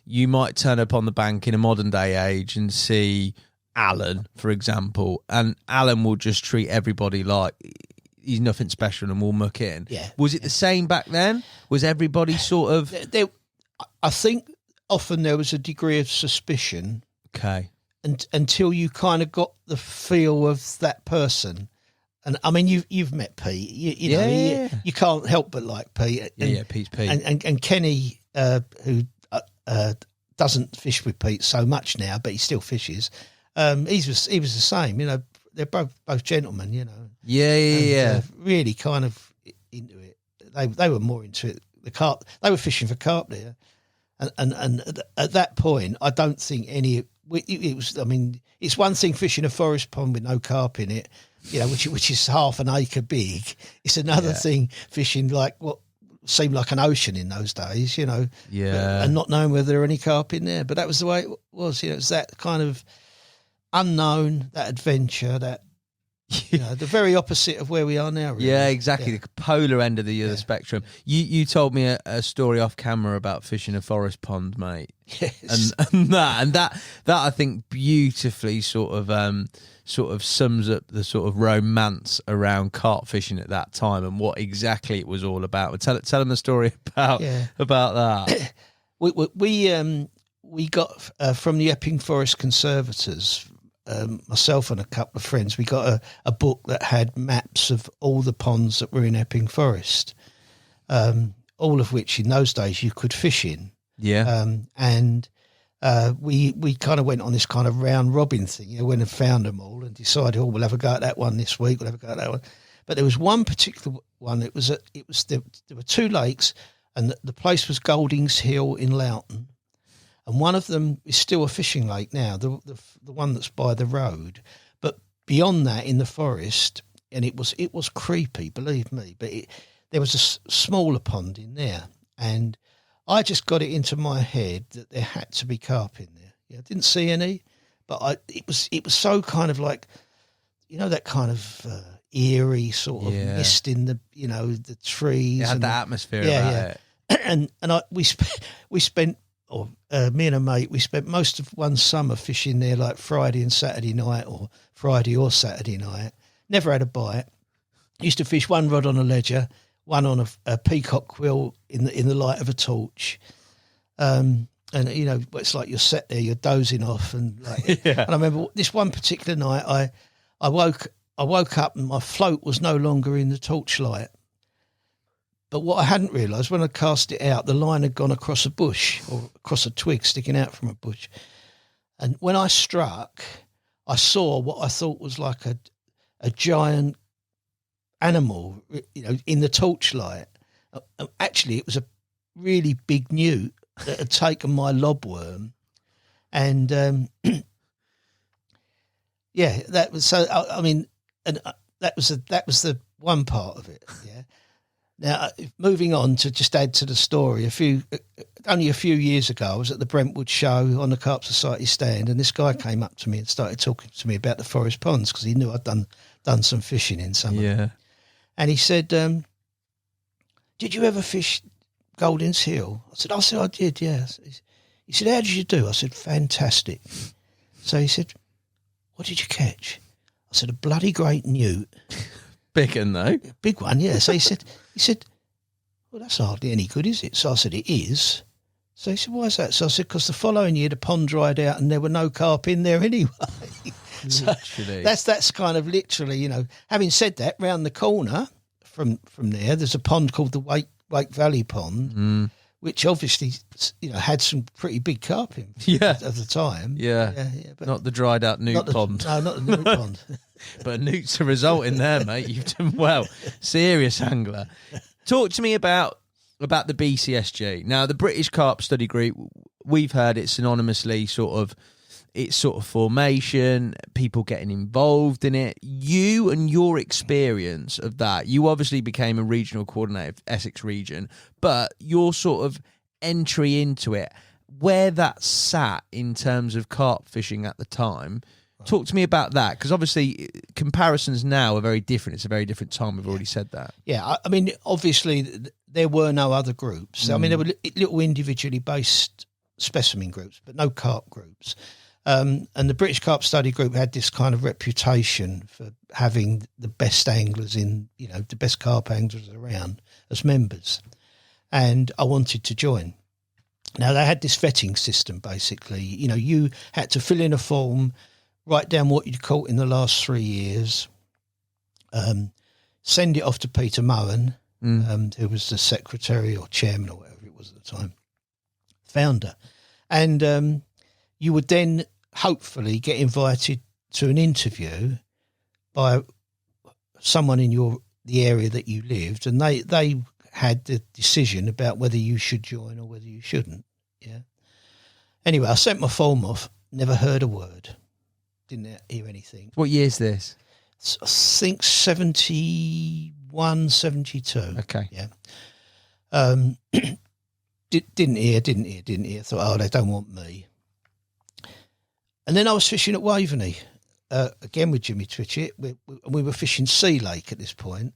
you might turn up on the bank in a modern day age and see Alan, for example, and Alan will just treat everybody like he's nothing special and will muck in. Yeah. Was it the same back then? Was everybody sort of... I think often there was a degree of suspicion. Okay. Until you kind of got the feel of that person. And I mean, you've met Pete. You know, you can't help but like Pete. And, Pete's Pete. And Kenny, who doesn't fish with Pete so much now, but he still fishes. He was the same. You know, they're both gentlemen. You know. Yeah. Really kind of into it. They were more into it. The carp. They were fishing for carp there, and at that point, I don't think it was. I mean, it's one thing fishing a forest pond with no carp in it, you know, which is half an acre big. It's another thing fishing like what seemed like an ocean in those days, you know. Yeah. And not knowing whether there were any carp in there, but that was the way it was. You know, it's that kind of unknown, that adventure, that. You know, the very opposite of where we are now. Really. Yeah, exactly. The polar end of the spectrum. You told me a story off camera about fishing a forest pond, mate. Yes. And that I think beautifully sort of sums up the sort of romance around carp fishing at that time and what exactly it was all about. Tell them the story about that. We got from the Epping Forest Conservators. Myself and a couple of friends, we got a book that had maps of all the ponds that were in Epping Forest, all of which in those days you could fish in. Yeah. And we kind of went on this kind of round robin thing, you know, went and found them all and decided, we'll have a go at that one this week, we'll have a go at that one. But there was one particular one, there were two lakes, and the place was Goldings Hill in Loughton. And one of them is still a fishing lake now, the one that's by the road. But beyond that, in the forest, and it was creepy, believe me. But there was a smaller pond in there, and I just got it into my head that there had to be carp in there. Yeah, I didn't see any, but it was so kind of like, you know, that kind of eerie sort of mist in the the trees. It had the atmosphere about it. And we spent. Or me and a mate, we spent most of one summer fishing there, like Friday and Saturday night, or Friday or Saturday night. Never had a bite. Used to fish one rod on a ledger, one on a peacock quill in the light of a torch. And you know, it's like you're sat there, you're dozing off, and like. And I remember this one particular night, I woke up and my float was no longer in the torchlight. But what I hadn't realised, when I cast it out, the line had gone across a bush or across a twig sticking out from a bush. And when I struck, I saw what I thought was like a giant animal, you know, in the torchlight. Actually, it was a really big newt that had taken my lobworm. And, that was so, I mean, and that was the one part of it, yeah. Now, moving on to just add to the story, only a few years ago, I was at the Brentwood show on the Carp Society stand, and this guy came up to me and started talking to me about the forest ponds because he knew I'd done some fishing in some of them. And he said, "Did you ever fish Goldings Hill?" I said, "I did, yeah." He said, "How did you do?" I said, "Fantastic." So he said, "What did you catch?" I said, "A bloody great newt." Big one, though. Big one, yeah. So he said, "Well, that's hardly any good, is it?" So I said, "It is." So he said, "Why is that?" So I said, "Because the following year the pond dried out and there were no carp in there anyway." So that's kind of literally, you know. Having said that, round the corner from there, there's a pond called the Wake Valley Pond, which obviously, you know, had some pretty big carp in at the time. Yeah, but not the dried out newt pond. No, not the newt pond. But a newt's a result in there, mate. You've done well. Serious angler. Talk to me about the BCSG. Now, the British Carp Study Group, we've heard it synonymously its sort of formation, people getting involved in it. You and your experience of that, you obviously became a regional coordinator of Essex region, but your sort of entry into it, where that sat in terms of carp fishing at the time. Talk to me about that, because obviously comparisons now are very different. It's a very different time. We've already said that. Yeah, I mean, obviously there were no other groups. I mean, there were little individually based specimen groups, but no carp groups. And the British Carp Study Group had this kind of reputation for having the best anglers the best carp anglers around as members. And I wanted to join. Now, they had this vetting system, basically. You know, you had to fill in a form, write down what you'd caught in the last 3 years, send it off to Peter Mowen, who was the secretary or chairman or whatever it was at the time, founder. And you would then hopefully get invited to an interview by someone in the area that you lived, and they had the decision about whether you should join or whether you shouldn't. Yeah. Anyway, I sent my form off, never heard a word, didn't hear anything. What year's this? I think 71, 72. Okay. Yeah. Didn't hear. Thought, oh, they don't want me. And then I was fishing at Waveney, again with Jimmy Twitchett. We were fishing Sea Lake at this point.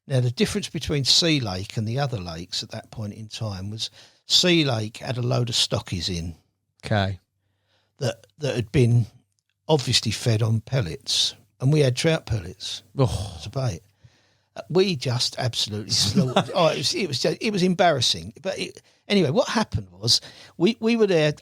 Now, the difference between Sea Lake and the other lakes at that point in time was Sea Lake had a load of stockies in. Okay. That had been obviously fed on pellets, and we had trout pellets as a bait. We just absolutely slaughtered. It was embarrassing. But anyway, what happened was we were there.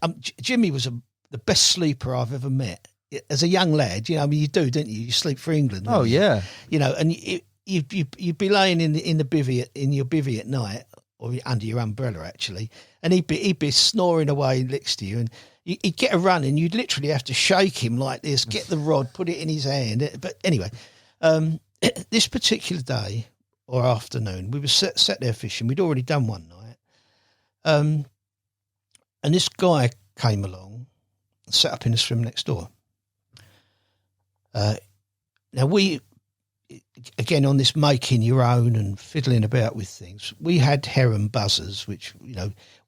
Jimmy was the best sleeper I've ever met. As a young lad, I mean, you do, don't you? You sleep for England. Oh, yeah. And you'd be laying in your bivvy at night, or under your umbrella actually, and he'd be snoring away next to you, and he'd get a run, and you'd literally have to shake him like this, get the rod, put it in his hand. But anyway, this particular day or afternoon, we were sat there fishing. We'd already done one night, and this guy came along and sat up in the swim next door. Now we, again, on this making your own and fiddling about with things, we had heron buzzers, which,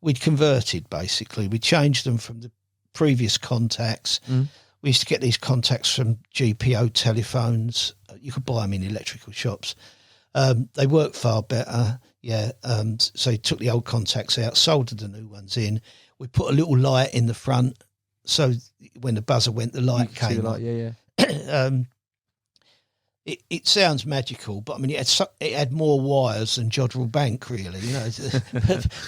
we'd converted basically. We changed them from the previous contacts. We used to get these contacts from GPO telephones. You could buy them in electrical shops. They work far better. Yeah. So he took the old contacts out, soldered the new ones in. We put a little light in the front, so when the buzzer went, the light came on. Yeah. It sounds magical, but I mean, it had more wires than Jodrell Bank, really.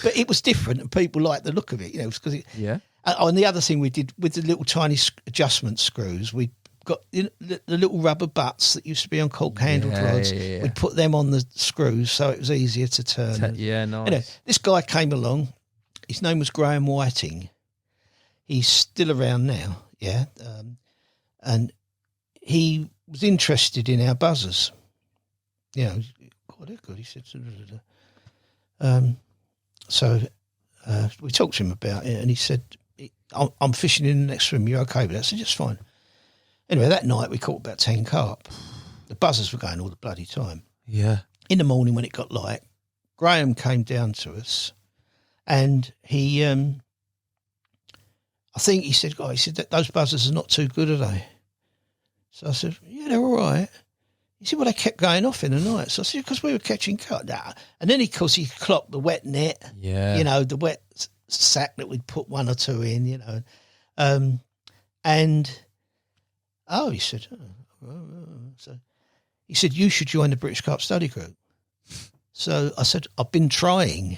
But it was different, and people liked the look of it. Because yeah. And the other thing we did with the little tiny adjustment screws, we got the little rubber butts that used to be on cork-handled rods. Yeah. We'd put them on the screws so it was easier to turn. Yeah, nice. This guy came along. His name was Graham Whiting. He's still around now, yeah. And he was interested in our buzzers. God, they're good. He said, so we talked to him about it, and he said, I'm fishing in the next swim. You're okay with that? I said, just fine. Anyway, that night we caught about 10 carp. The buzzers were going all the bloody time. Yeah. In the morning when it got light, Graham came down to us, and he, I think he said, those buzzers are not too good, are they? So I said, yeah, they're all right. He said, well, they kept going off in the night. So I said, because we were catching carp. Nah. And then he clocked the wet net, the wet sack that we'd put one or two in, he said, so he said, you should join the British Carp Study Group. So I said, I've been trying.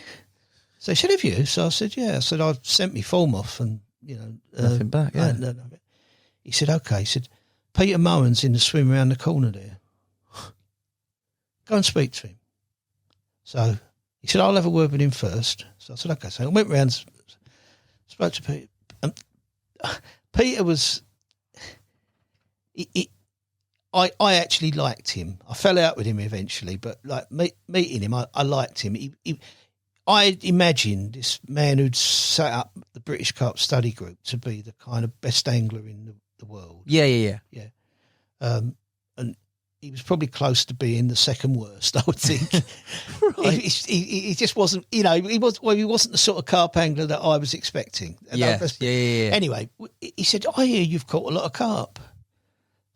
So he said, have you? So I said, yeah. I said, I've sent my form off and, nothing back, yeah. No. He said, okay. He said, Peter Mowen's in the swim around the corner there. Go and speak to him. So he said, I'll have a word with him first. So I said, okay. So I went round, spoke to Peter. Peter was... I actually liked him. I fell out with him eventually, but like meeting him, I liked him. I imagined this man who'd set up the British Carp Study Group to be the kind of best angler in the world. Yeah. And he was probably close to being the second worst, I would think. Right. He just wasn't, he wasn't the sort of carp angler that I was expecting. Yeah. Anyway, he said, I hear you've caught a lot of carp.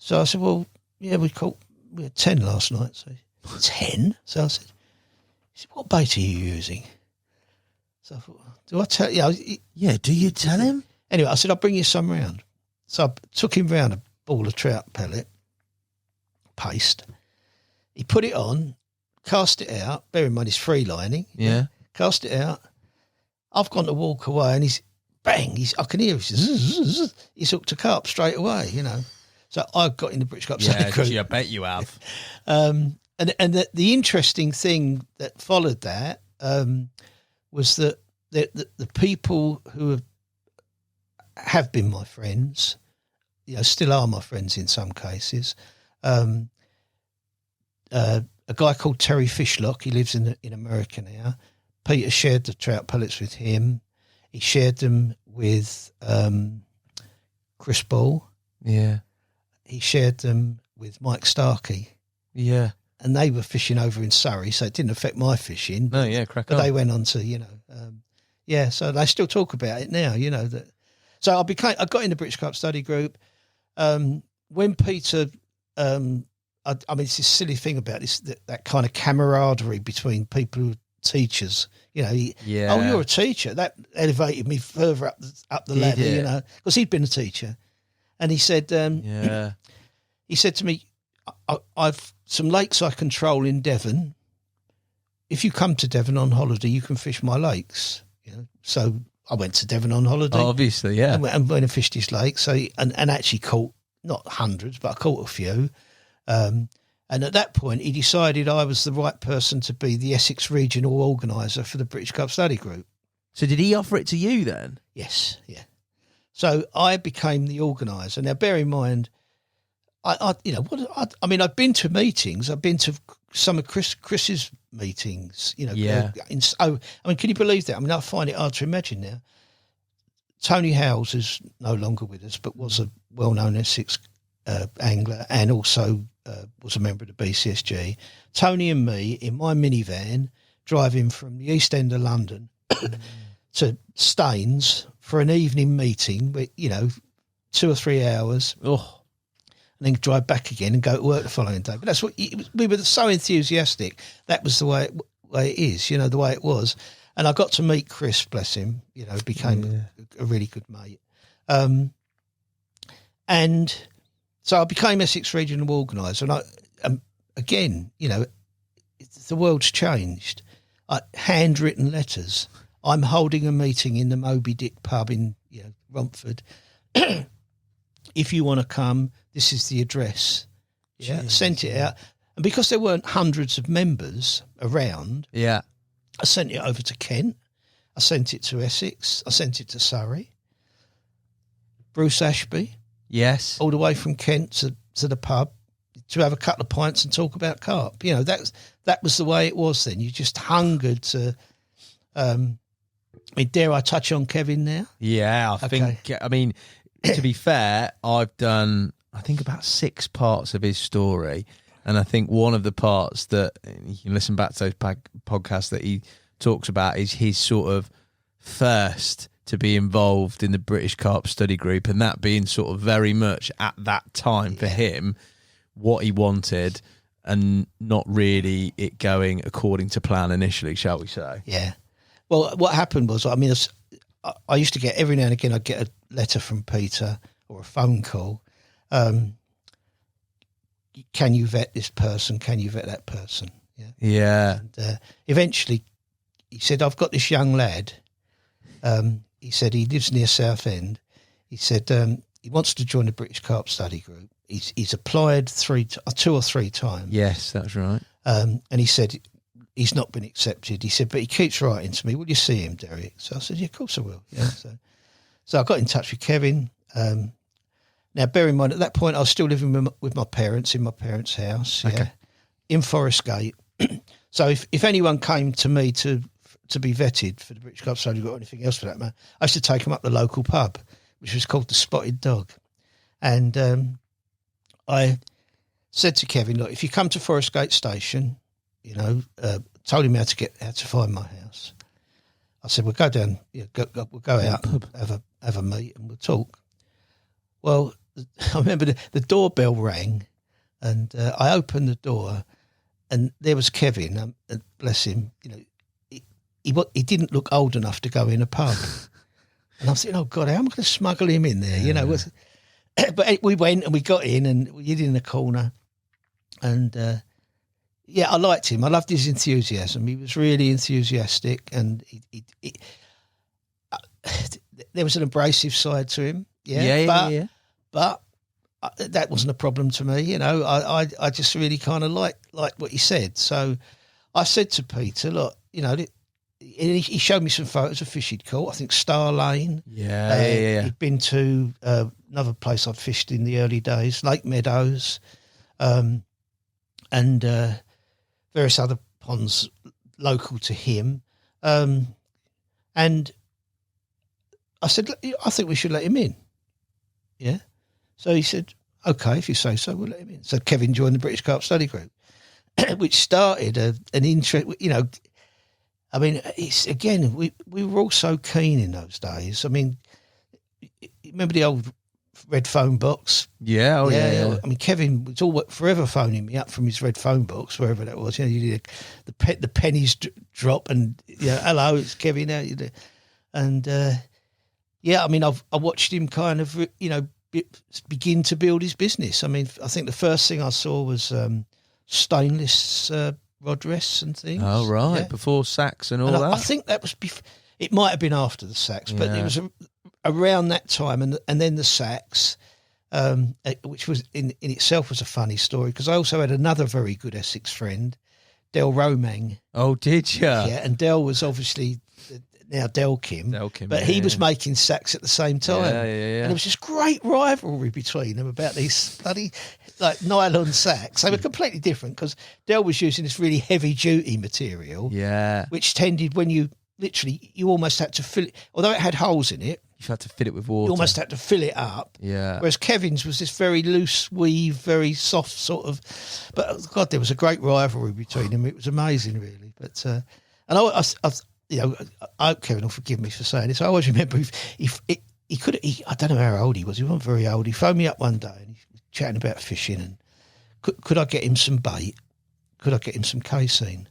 So I said, well, yeah, we had 10 last night. So 10? So I said, he said, what bait are you using? So I thought, do I tell you? Yeah, do you tell him? Anyway, I said, I'll bring you some round. So I took him round a ball of trout pellet paste. He put it on, cast it out. Bear in mind, he's free lining. Yeah. Cast it out. I've gone to walk away, and he's bang. I can hear he's hooked a carp straight away. So I got in the British Carp Study Group. Yeah, I bet you have. And the interesting thing that followed that was that the people who have been my friends still are my friends in some cases. A guy called Terry Fishlock, he lives in America now. Peter shared the trout pellets with him. He shared them with Chris Ball. Yeah. He shared them with Mike Starkey. Yeah. And they were fishing over in Surrey, so it didn't affect my fishing. No, yeah, crack but on. they went on to, so they still talk about it now, that. So I got in the British Carp Study Group. When Peter, it's this silly thing about this, that kind of camaraderie between people who are teachers, oh, you're a teacher. That elevated me further up the ladder, because he'd been a teacher. And he said, he said to me, I've some lakes I control in Devon. If you come to Devon on holiday, you can fish my lakes. So I went to Devon on holiday. Oh, obviously, yeah. And went and fished his lake. So and actually caught not hundreds, but I caught a few. And at that point, he decided I was the right person to be the Essex regional organiser for the British Carp Study Group. So did he offer it to you then? Yes, yeah. So I became the organiser. Now, bear in mind, I've been to meetings. I've been to some of Chris's meetings. Can you believe that? I find it hard to imagine now. Tony Howells is no longer with us, but was a well-known Essex angler and also was a member of the BCSG. Tony and me in my minivan driving from the East End of London to Staines for an evening meeting, 2 or 3 hours. Oh. And then drive back again and go to work the following day. But that's what we were so enthusiastic. That was the way it is, the way it was. And I got to meet Chris, bless him. Became a really good mate. And so I became Essex Regional Organiser. And again, the world's changed. Handwritten letters. I'm holding a meeting in the Moby Dick pub in Romford. If you want to come, this is the address. Yeah, sent it out. And because there weren't hundreds of members around, I sent it over to Kent. I sent it to Essex. I sent it to Surrey. Bruce Ashby. Yes. All the way from Kent to the pub to have a couple of pints and talk about carp. That was the way it was then. You just hungered to... dare I touch on Kevin now? Yeah, I think... to be fair, I've done, I think, about 6 parts of his story. And I think one of the parts that you can listen back to those podcasts that he talks about is his sort of first to be involved in the British Carp Study Group, and that being sort of very much at that time for him what he wanted and not really it going according to plan initially, shall we say. Yeah. Well, what happened was, I used to get, every now and again, I'd get a letter from Peter or a phone call. Can you vet this person? Can you vet that person? Yeah. And eventually he said, I've got this young lad. He said he lives near Southend. He said he wants to join the British Carp Study Group. He's applied 2 or 3 times. Yes, that's right. And he said he's not been accepted. He said, but he keeps writing to me. Will you see him, Derek? So I said, yeah, of course I will. Yeah. So I got in touch with Kevin. Now, bear in mind, at that point, I was still living with my parents in my parents' house. Yeah, okay. In Forest Gate. So if anyone came to me to be vetted for the British Carp Study Group or anything else for that matter, I used to take them up the local pub, which was called the Spotted Dog. And I said to Kevin, look, if you come to Forest Gate Station, told him how to find my house. I said, we'll go down, we'll go out, have a meet and we'll talk. Well, I remember the doorbell rang and I opened the door and there was Kevin, bless him, he didn't look old enough to go in a pub. And I was thinking, oh God, how am I going to smuggle him in there? But we went and we got in and we hid in the corner. And I liked him. I loved his enthusiasm. He was really enthusiastic and there was an abrasive side to him. Yeah. But that wasn't a problem to me. I just really kind of liked what he said. So I said to Peter, look, he showed me some photos of fish he'd caught. I think Star Lane. Yeah. He'd been to another place I'd fished in the early days, Lake Meadows, and various other ponds local to him. And I said, I think we should let him in. Yeah. So he said, okay, if you say so, we'll let him in. So Kevin joined the British Carp Study Group, which started an interest, I mean, it's again, we were all so keen in those days. I mean, remember the old red phone box? Yeah, yeah. I mean, Kevin was forever phoning me up from his red phone box, wherever that was. You did the pennies drop, and hello, it's Kevin. And I mean, I watched him kind of, begin to build his business. I mean, I think the first thing I saw was stainless rod rests and things. Oh, right. Yeah. Before sacks and all that? I think that was it might have been after the sacks, but it was around that time. And then the sacks, which was in itself was a funny story, because I also had another very good Essex friend, Del Romang. Oh, did you? Yeah, and Del was obviously now Delkim, but he was making sacks at the same time. Yeah. And there was this great rivalry between them about these bloody nylon sacks. They were completely different, because Del was using this really heavy duty material, which tended, when you almost had to fill it, although it had holes in it. You had to fill it with water. You almost had to fill it up. Yeah. Whereas Kevin's was this very loose weave, very soft sort of. But God, there was a great rivalry between them. It was amazing, really. But and I hope Kevin will forgive me for saying this. I always remember he could. I don't know how old he was. He wasn't very old. He phoned me up one day and he was chatting about fishing, and could I get him some bait? Could I get him some casein?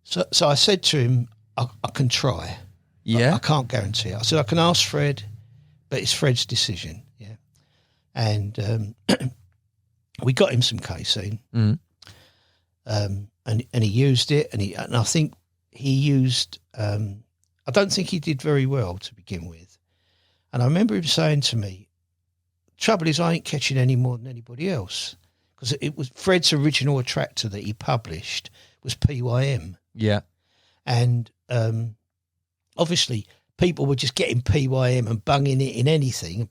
So I said to him, I can try. Yeah. I can't guarantee it. I said, I can ask Fred, but it's Fred's decision. Yeah. And we got him some casein. Mm. And he used it, and I think he used, I don't think he did very well to begin with. And I remember him saying to me, trouble is I ain't catching any more than anybody else. Because it was Fred's original attractor that he published was PYM. Yeah. And obviously people were just getting PYM and bunging it in anything.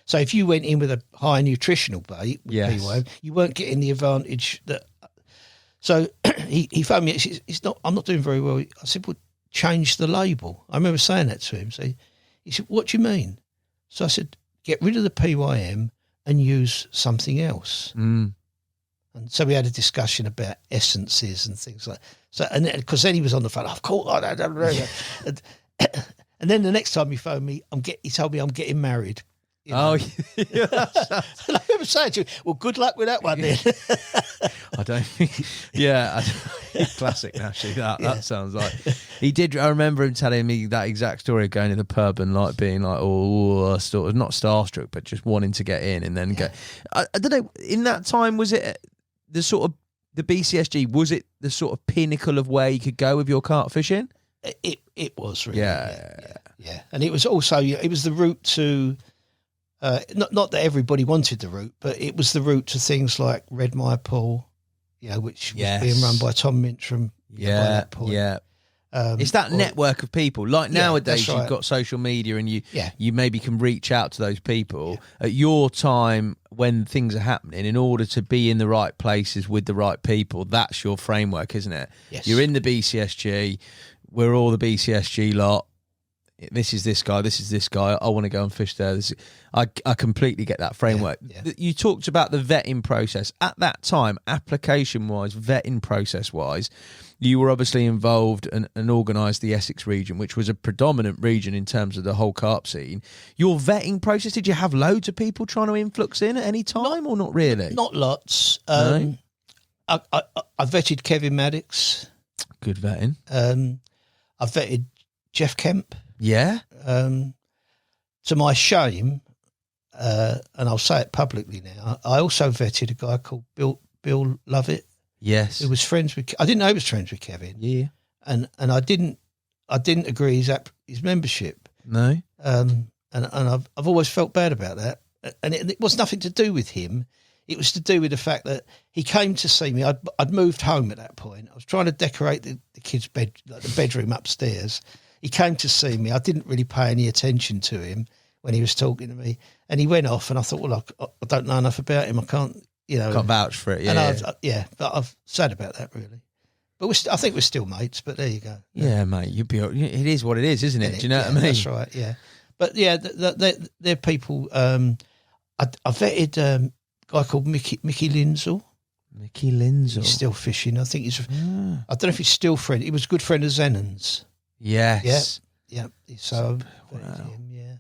So if you went in with a high nutritional bait with PYM, you weren't getting the advantage that. So he phoned me. I'm not doing very well. I said, well, change the label. I remember saying that to him. So he said, what do you mean? So I said, get rid of the PYM and use something else. Mm. And so we had a discussion about essences and things like that. So, and because then he was on the phone, I've caught that. And then the next time he phoned me, he told me I'm getting married. Oh, yeah. And I remember saying to him, well, good luck with that one then. I don't think, classic Nash. That sounds like he did. I remember him telling me that exact story of going to the pub and being not starstruck, but just wanting to get in and then go. I don't know. In that time, was it the sort of the BCSG? Was it the sort of pinnacle of where you could go with your carp fishing? It was really. Yeah. And it was also it was the route to. Not that everybody wanted the route, but it was the route to things like Redmire Pool, which was being run by Tom Mintram. It's that network of people. Like nowadays, you've got social media, and you maybe can reach out to those people. At your time, when things are happening, in order to be in the right places with the right people, that's your framework, isn't it? Yes. You're in the BCSG. We're all the BCSG lot. This is this guy, this is this guy, I want to go and fish there. I completely get that framework. Yeah. You talked about the vetting process. At that time, application-wise, vetting process-wise, you were obviously involved and organised the Essex region, which was a predominant region in terms of the whole carp scene. Your vetting process, did you have loads of people trying to influx in at any time or not really? Not lots. No? I vetted Kevin Maddocks. Good vetting. I vetted Jeff Kemp. Yeah. To my shame, and I'll say it publicly now, I also vetted a guy called Bill Lovett. Yes. Who was friends with. I didn't know he was friends with Kevin. Yeah. And I didn't agree his membership. No. And I've always felt bad about that. And it was nothing to do with him. it was to do with the fact that he came to see me. I'd moved home at that point. I was trying to decorate the kids' bed, like the bedroom upstairs. He came to see me. I didn't really pay any attention to him when he was talking to me, and he went off. And I thought, well, I don't know enough about him. I can't, can't vouch for it. Yeah, but I'm sad about that, really. But I think we're still mates. But there you go. Yeah, mate. It is what it is, isn't it? Do you know what I mean? That's right. Yeah, but yeah, they're people. I vetted a guy called Mickey Lindsell. Mickey Lindsell. He's still fishing. I think he's. I don't know if he's still friend. He was a good friend of Zennon's. Yes. Yeah. So him, yeah.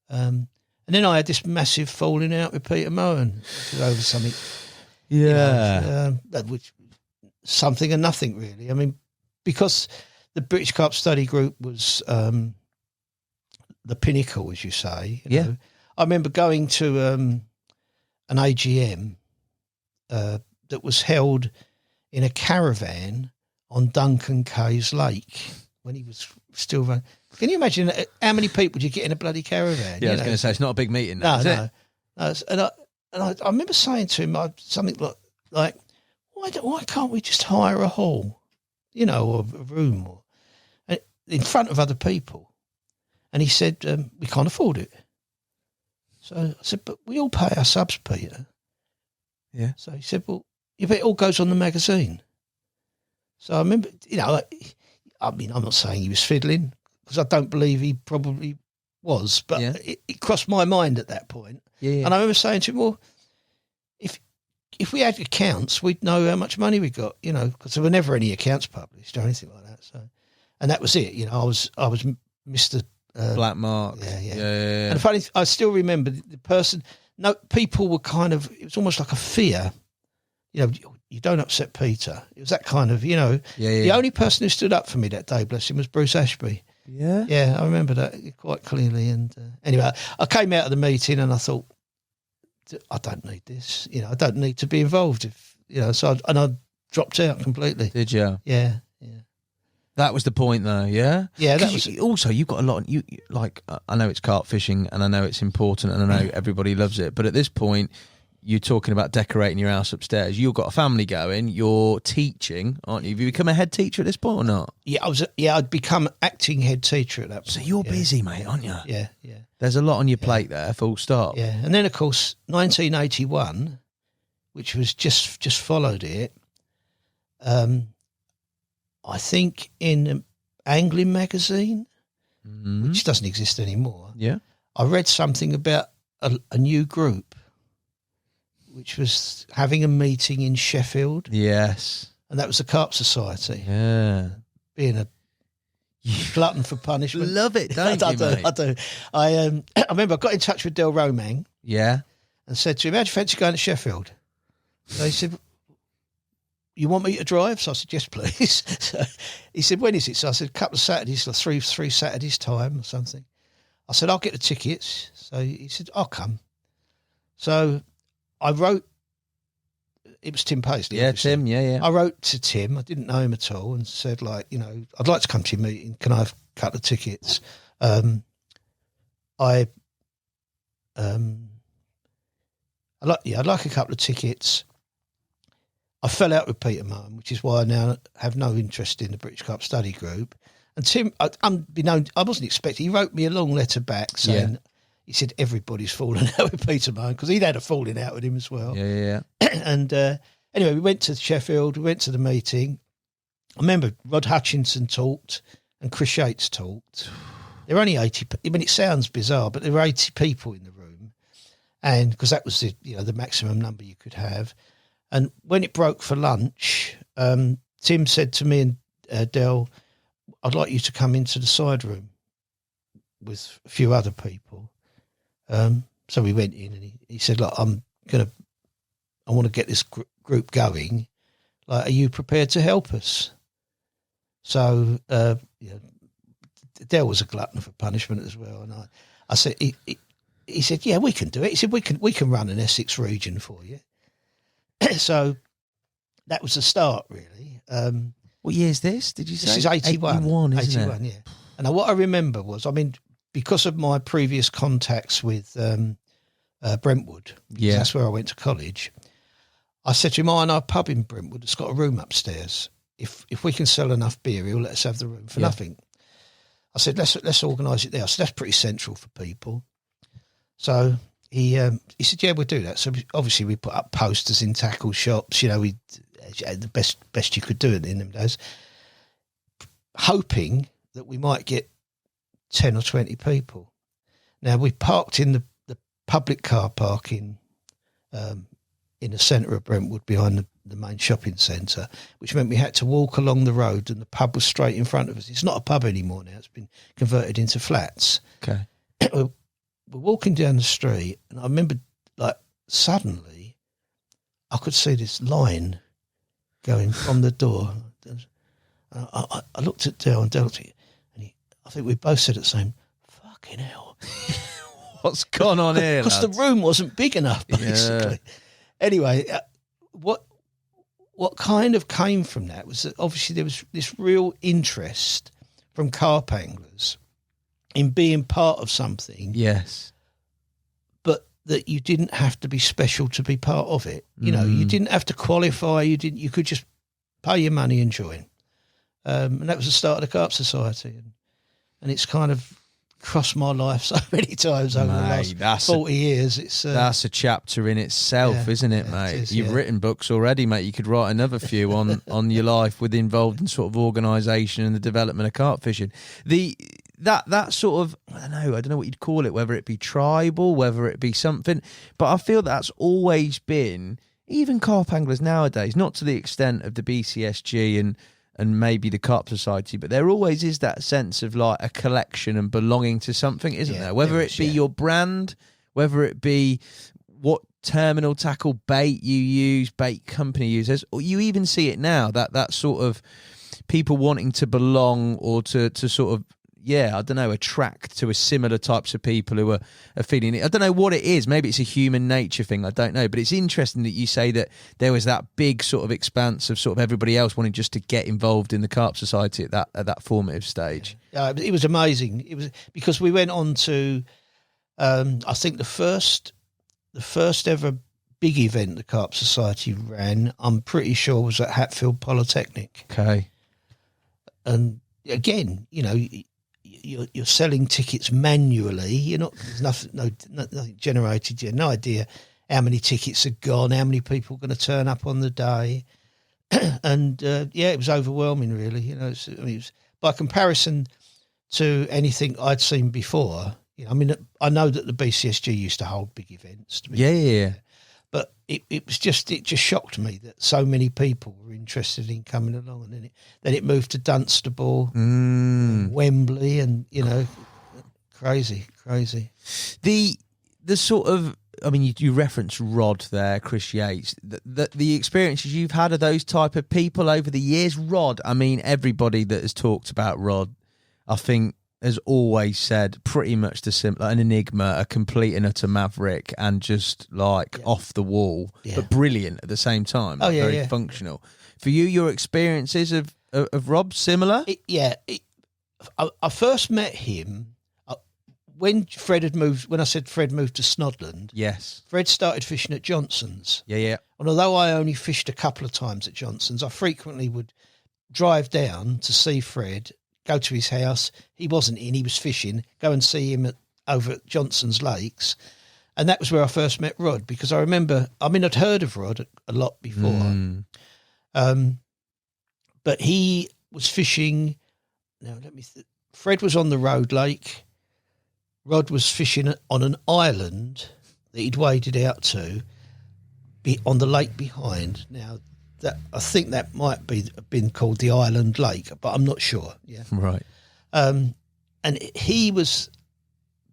And then I had this massive falling out with Peter Mohan over something. Yeah. Which something and nothing really. I mean, because the British Carp Study Group was the pinnacle, as you say. You know. I remember going to an AGM that was held in a caravan on Duncan Kay's Lake when he was still running. Can you imagine how many people you get in a bloody caravan? Yeah, I was going to say, it's not a big meeting now, is it? No. And I remember saying to him something like why can't we just hire a hall, or a room in front of other people? And he said, we can't afford it. So I said, but we all pay our subs, Peter. Yeah. So he said, well, yeah, but it all goes on the magazine. So I remember, I'm not saying he was fiddling, because I don't believe he probably was, but it crossed my mind at that point. Yeah. And I remember saying to him, well, if we had accounts, we'd know how much money we got, because there were never any accounts published or anything like that. So, and that was it. I was Mr. Black Mark. Yeah. And funny, I still remember the person. No, people were it was almost like a fear. You don't upset Peter. It was that kind of, The only person who stood up for me that day, bless him, was Bruce Ashby. Yeah. Yeah, I remember that quite clearly. And anyway, I came out of the meeting and I thought, I don't need this. I don't need to be involved. So I dropped out completely. Did you? Yeah. That was the point, though. Yeah. Yeah. That was also, you've got a lot. I know it's carp fishing, and I know it's important, and I know everybody loves it. But at this point, you're talking about decorating your house upstairs. You've got a family going. You're teaching, aren't you? Have you become a head teacher at this point or not? Yeah, I'd become acting head teacher at that point. So you're busy, mate, aren't you? Yeah. There's a lot on your plate there, full stop. Yeah, and then of course 1981, which was just followed it. I think in Angling magazine, which doesn't exist anymore. Yeah, I read something about a new group, which was having a meeting in Sheffield. Yes, and that was the Carp Society. Yeah, being a glutton for punishment. Love it, don't you, mate? I do. I remember I got in touch with Del Romang. Yeah, and said to him, "How'd you fancy going to Sheffield?" So he said, "You want me to drive?" So I said, "Yes, please." So he said, "When is it?" So I said, "A couple of Saturdays, like three Saturdays time or something." I said, "I'll get the tickets." So he said, "I'll come." So I wrote. It was Tim Paisley. Yeah, obviously. Tim. Yeah. I wrote to Tim. I didn't know him at all, and said, I'd like to come to your meeting. Can I have a couple of tickets? I'd like a couple of tickets. I fell out with Peter Mohan, which is why I now have no interest in the British Carp Study Group. And Tim, I wasn't expecting. He wrote me a long letter back saying, he said everybody's fallen out with Peter Mohan, because he'd had a falling out with him as well. Yeah. And anyway, we went to Sheffield. We went to the meeting. I remember Rod Hutchinson talked and Chris Yates talked. There were only 80. I mean, it sounds bizarre, but there were 80 people in the room, and because that was the maximum number you could have. And when it broke for lunch, Tim said to me and Del, "I'd like you to come into the side room with a few other people." So we went in, and he said, "Look, I want to get this group going. Are you prepared to help us?" So Del was a glutton for punishment as well, and I said, he said, "Yeah, we can do it." He said, "We can run an Essex region for you." So that was the start, really. What year is this? Did you say? This is 81. 81, isn't 81, it? Yeah. And what I remember was, because of my previous contacts with Brentwood. Yeah. That's where I went to college. I said to him, I know a pub in Brentwood that's got a room upstairs. If we can sell enough beer, he'll let us have the room for nothing. I said, let's organise it there. So that's pretty central for people. So he said, yeah, we'll do that. So obviously we put up posters in tackle shops. You know, we the best you could do it in them days, hoping that we might get 10 or 20 people. Now we parked in the public car park in the centre of Brentwood behind the main shopping centre, which meant we had to walk along the road and the pub was straight in front of us. It's not a pub anymore now. It's been converted into flats. Okay. We're walking down the street and I remember, like, suddenly I could see this line going from the door. I looked at Dale and Dale, and I think we both said at the same, fucking hell. What's gone on here, Because the room wasn't big enough, basically. Yeah. Anyway, what kind of came from that was that obviously there was this real interest from carp anglers in being part of something. Yes. But that you didn't have to be special to be part of it. You know, you didn't have to qualify. You could just pay your money and join. And that was the start of the Carp Society. And it's kind of crossed my life so many times over the last 40 years. That's a chapter in itself, isn't it, mate? It is, You've written books already, mate. You could write another few on your life with involved in sort of organisation and the development of carp fishing. That sort of, I don't know what you'd call it, whether it be tribal, whether it be something, but I feel that's always been, even carp anglers nowadays, not to the extent of the BCSG and maybe the Carp Society, but there always is that sense of like a collection and belonging to something, isn't there? Whether it be your brand, whether it be what terminal tackle bait you use, bait company uses, or you even see it now, that sort of people wanting to belong or to sort of, attract to a similar types of people who are feeling it. I don't know what it is. Maybe it's a human nature thing. I don't know. But it's interesting that you say that there was that big sort of expanse of sort of everybody else wanting just to get involved in the Carp Society at that formative stage. It was amazing. It was because we went on to, I think the first ever big event the Carp Society ran, I'm pretty sure was at Hatfield Polytechnic. Okay. And again, you know, you're selling tickets manually. You're not, there's nothing generated. You have no idea how many tickets are gone, how many people are going to turn up on the day. And it was overwhelming, really. You know, it was by comparison to anything I'd seen before. You know, I mean, I know that the BCSG used to hold big events. But it just shocked me that so many people were interested in coming along, and then it moved to Dunstable, and Wembley, and you know, crazy. The sort of, I mean, you reference Rod there, Chris Yates. The experiences you've had of those type of people over the years, Rod. I mean, everybody that has talked about Rod, I think, has always said pretty much an enigma, a complete and utter maverick, and just like off the wall, but brilliant at the same time. Very functional. For you, your experiences of Rob similar? I first met him when Fred had moved. When I said Fred moved to Snodland, yes, Fred started fishing at Johnson's. Yeah. And although I only fished a couple of times at Johnson's, I frequently would drive down to see Fred. Go to his house. He wasn't in, he was fishing. Go and see him over at Johnson's Lakes. And that was where I first met Rod, because I remember, I'd heard of Rod a lot before. But he was fishing. Now, Fred was on the Road Lake. Rod was fishing on an island that he'd waded out to on the lake behind. Now, I think that might been called the Island Lake, but I'm not sure. Yeah, right. And he was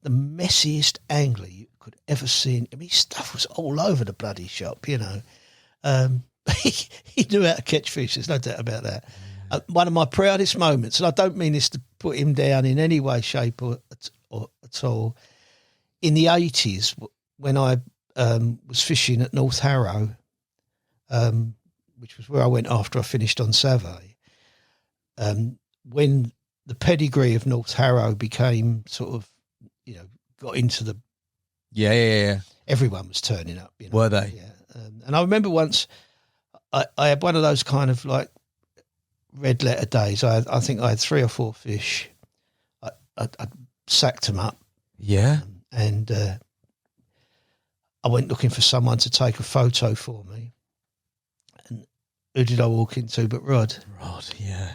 the messiest angler you could ever see. I mean, his stuff was all over the bloody shop, you know. He knew how to catch fish. There's no doubt about that. One of my proudest moments, and I don't mean this to put him down in any way, shape, or at all. In the 80s, when I was fishing at North Harrow. Which was where I went after I finished on Savay. When the pedigree of North Harrow became sort of, you know, got into the everyone was turning up. You know? Were they? Yeah. And I remember once I had one of those kind of like red letter days. I think I had 3 or 4 fish. I sacked them up. Yeah. And I went looking for someone to take a photo for me. And who did I walk into but Rod? Rod, yeah.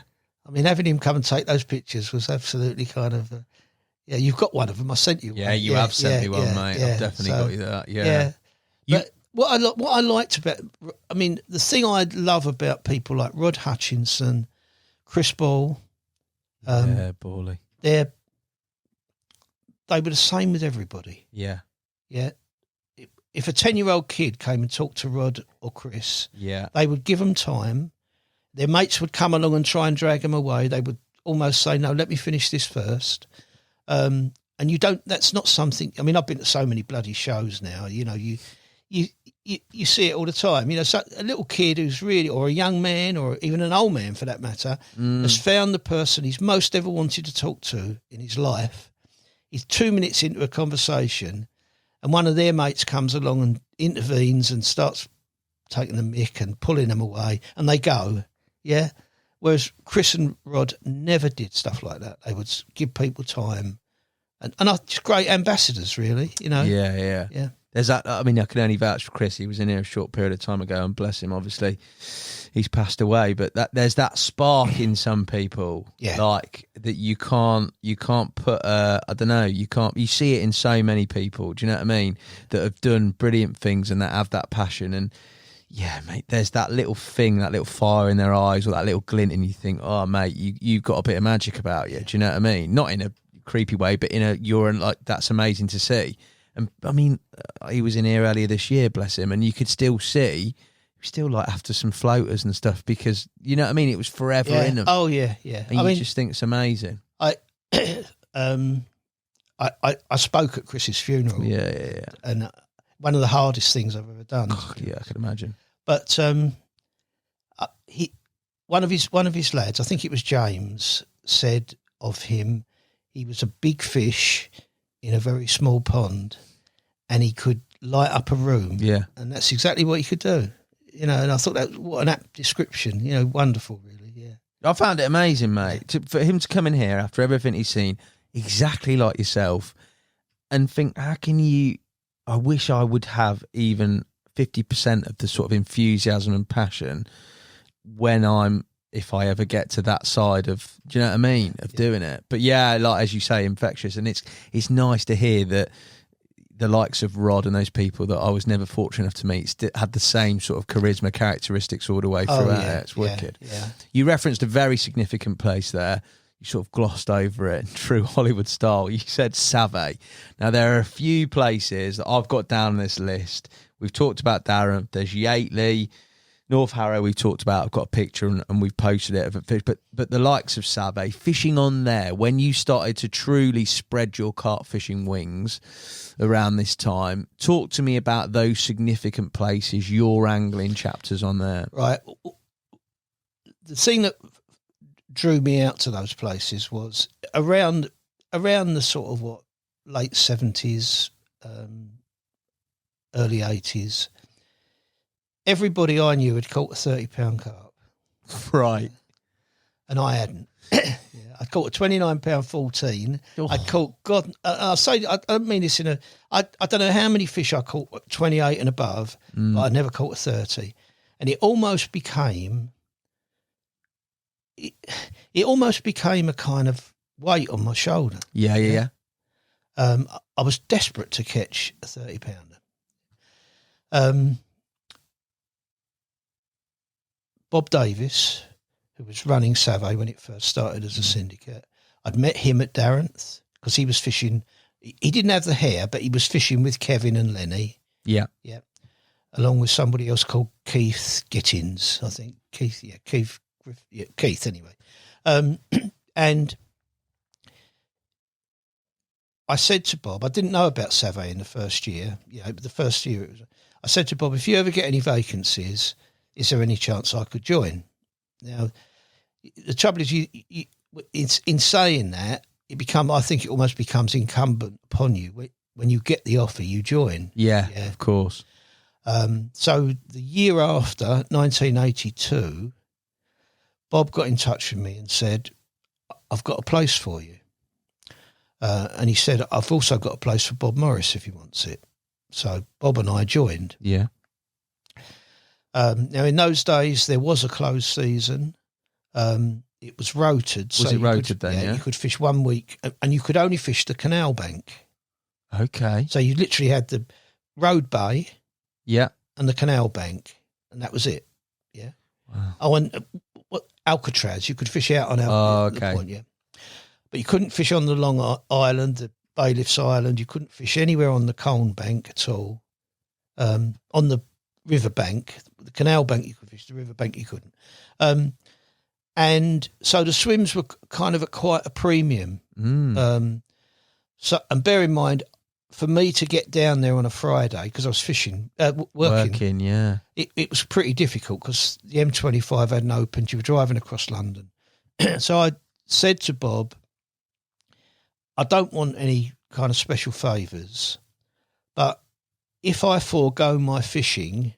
I mean, having him come and take those pictures was absolutely kind of... yeah, you've got one of them. I sent you one. Yeah, you have sent me one, mate. I've definitely got you that. Yeah. But what I liked about... I mean, the thing I love about people like Rod Hutchinson, Chris Ball... Bally. They were the same with everybody. Yeah. Yeah. If a 10-year-old kid came and talked to Rod or Chris, yeah, they would give them time. Their mates would come along and try and drag them away. They would almost say, no, let me finish this first. And you don't, that's not something, I mean, I've been to so many bloody shows now, you know, you see it all the time. You know, so a little kid who's really, or a young man, or even an old man for that matter, has found the person he's most ever wanted to talk to in his life. He's 2 minutes into a conversation and one of their mates comes along and intervenes and starts taking the mick and pulling them away, and they go, yeah? Whereas Chris and Rod never did stuff like that. They would give people time. And just great ambassadors, really, you know? Yeah. There's that, I mean, I can only vouch for Chris. He was in here a short period of time ago, and bless him, obviously, he's passed away. But there's that spark in some people, like that you can't put. I don't know. You see it in so many people. Do you know what I mean? That have done brilliant things and that have that passion. And yeah, mate, there's that little thing, that little fire in their eyes, or that little glint, and you think, oh, mate, you've got a bit of magic about you. Do you know what I mean? Not in a creepy way, but you're like, that's amazing to see. And I mean, he was in here earlier this year, bless him, and you could still see, still like after some floaters and stuff, because you know what I mean. It was forever in them. Oh yeah. And you just think it's amazing. I spoke at Chris's funeral. Yeah. And one of the hardest things I've ever done. Yeah, I can imagine. But one of his lads, I think it was James, said of him, he was a big fish in a very small pond, and he could light up a room. Yeah. And that's exactly what he could do. You know, and I thought that, what an apt description, you know, wonderful, really, yeah. I found it amazing, mate, for him to come in here after everything he's seen, exactly like yourself, and think, how can you, I wish I would have even 50% of the sort of enthusiasm and passion if I ever get to that side of, do you know what I mean, of doing it. But yeah, like as you say, infectious, and it's nice to hear that the likes of Rod and those people that I was never fortunate enough to meet had the same sort of charisma characteristics all the way throughout. It's wicked. Yeah. You referenced a very significant place there. You sort of glossed over it in true Hollywood style. You said Savay. Now, there are a few places that I've got down on this list. We've talked about Darenth. There's Yateley, North Harrow we've talked about. I've got a picture and we've posted it of a fish. But the likes of Savay, fishing on there, when you started to truly spread your carp fishing wings around this time, talk to me about those significant places, your angling chapters on there. Right. The thing that drew me out to those places was around the sort of late 70s, early 80s. Everybody I knew had caught a 30-pound carp. Right. And I hadn't. I caught a 29-pound 14. Oh. I caught, God, I don't mean this I don't know how many fish I caught 28 and above, but I never caught a 30. And it almost became a kind of weight on my shoulder. Yeah. I was desperate to catch a 30-pounder. Bob Davis, who was running Savay when it first started as a syndicate, I'd met him at Darenth because he was fishing. He didn't have the hair, but he was fishing with Kevin and Lenny. Yeah. Along with somebody else called Keith Gittins, I think. Keith anyway. And I said to Bob, I didn't know about Savay in the first year. But the first year I said to Bob, if you ever get any vacancies, is there any chance I could join? Now, the trouble is, it's in saying that, I think it almost becomes incumbent upon you when you get the offer, you join. Yeah, of course. So the year after, 1982, Bob got in touch with me and said, I've got a place for you. And he said, I've also got a place for Bob Morris if he wants it. So Bob and I joined. Yeah. Now, in those days, there was a closed season. It was rotated. Was it rotated then, yeah? You could fish 1 week, and you could only fish the canal bank. Okay. So you literally had the road bay and the canal bank, and that was it. Yeah. Wow. Oh, and Alcatraz, you could fish out on Alcatraz. Point, yeah. But you couldn't fish on the Long Island, the Bailiff's Island. You couldn't fish anywhere on the Colne bank at all. On the river bank, the canal bank you could fish, the river bank you couldn't. And so the swims were kind of at quite a premium. So, and bear in mind, for me to get down there on a Friday, because I was fishing, working, yeah, it was pretty difficult because the M25 hadn't opened. You were driving across London. So I said to Bob, I don't want any kind of special favours, but if I forego my fishing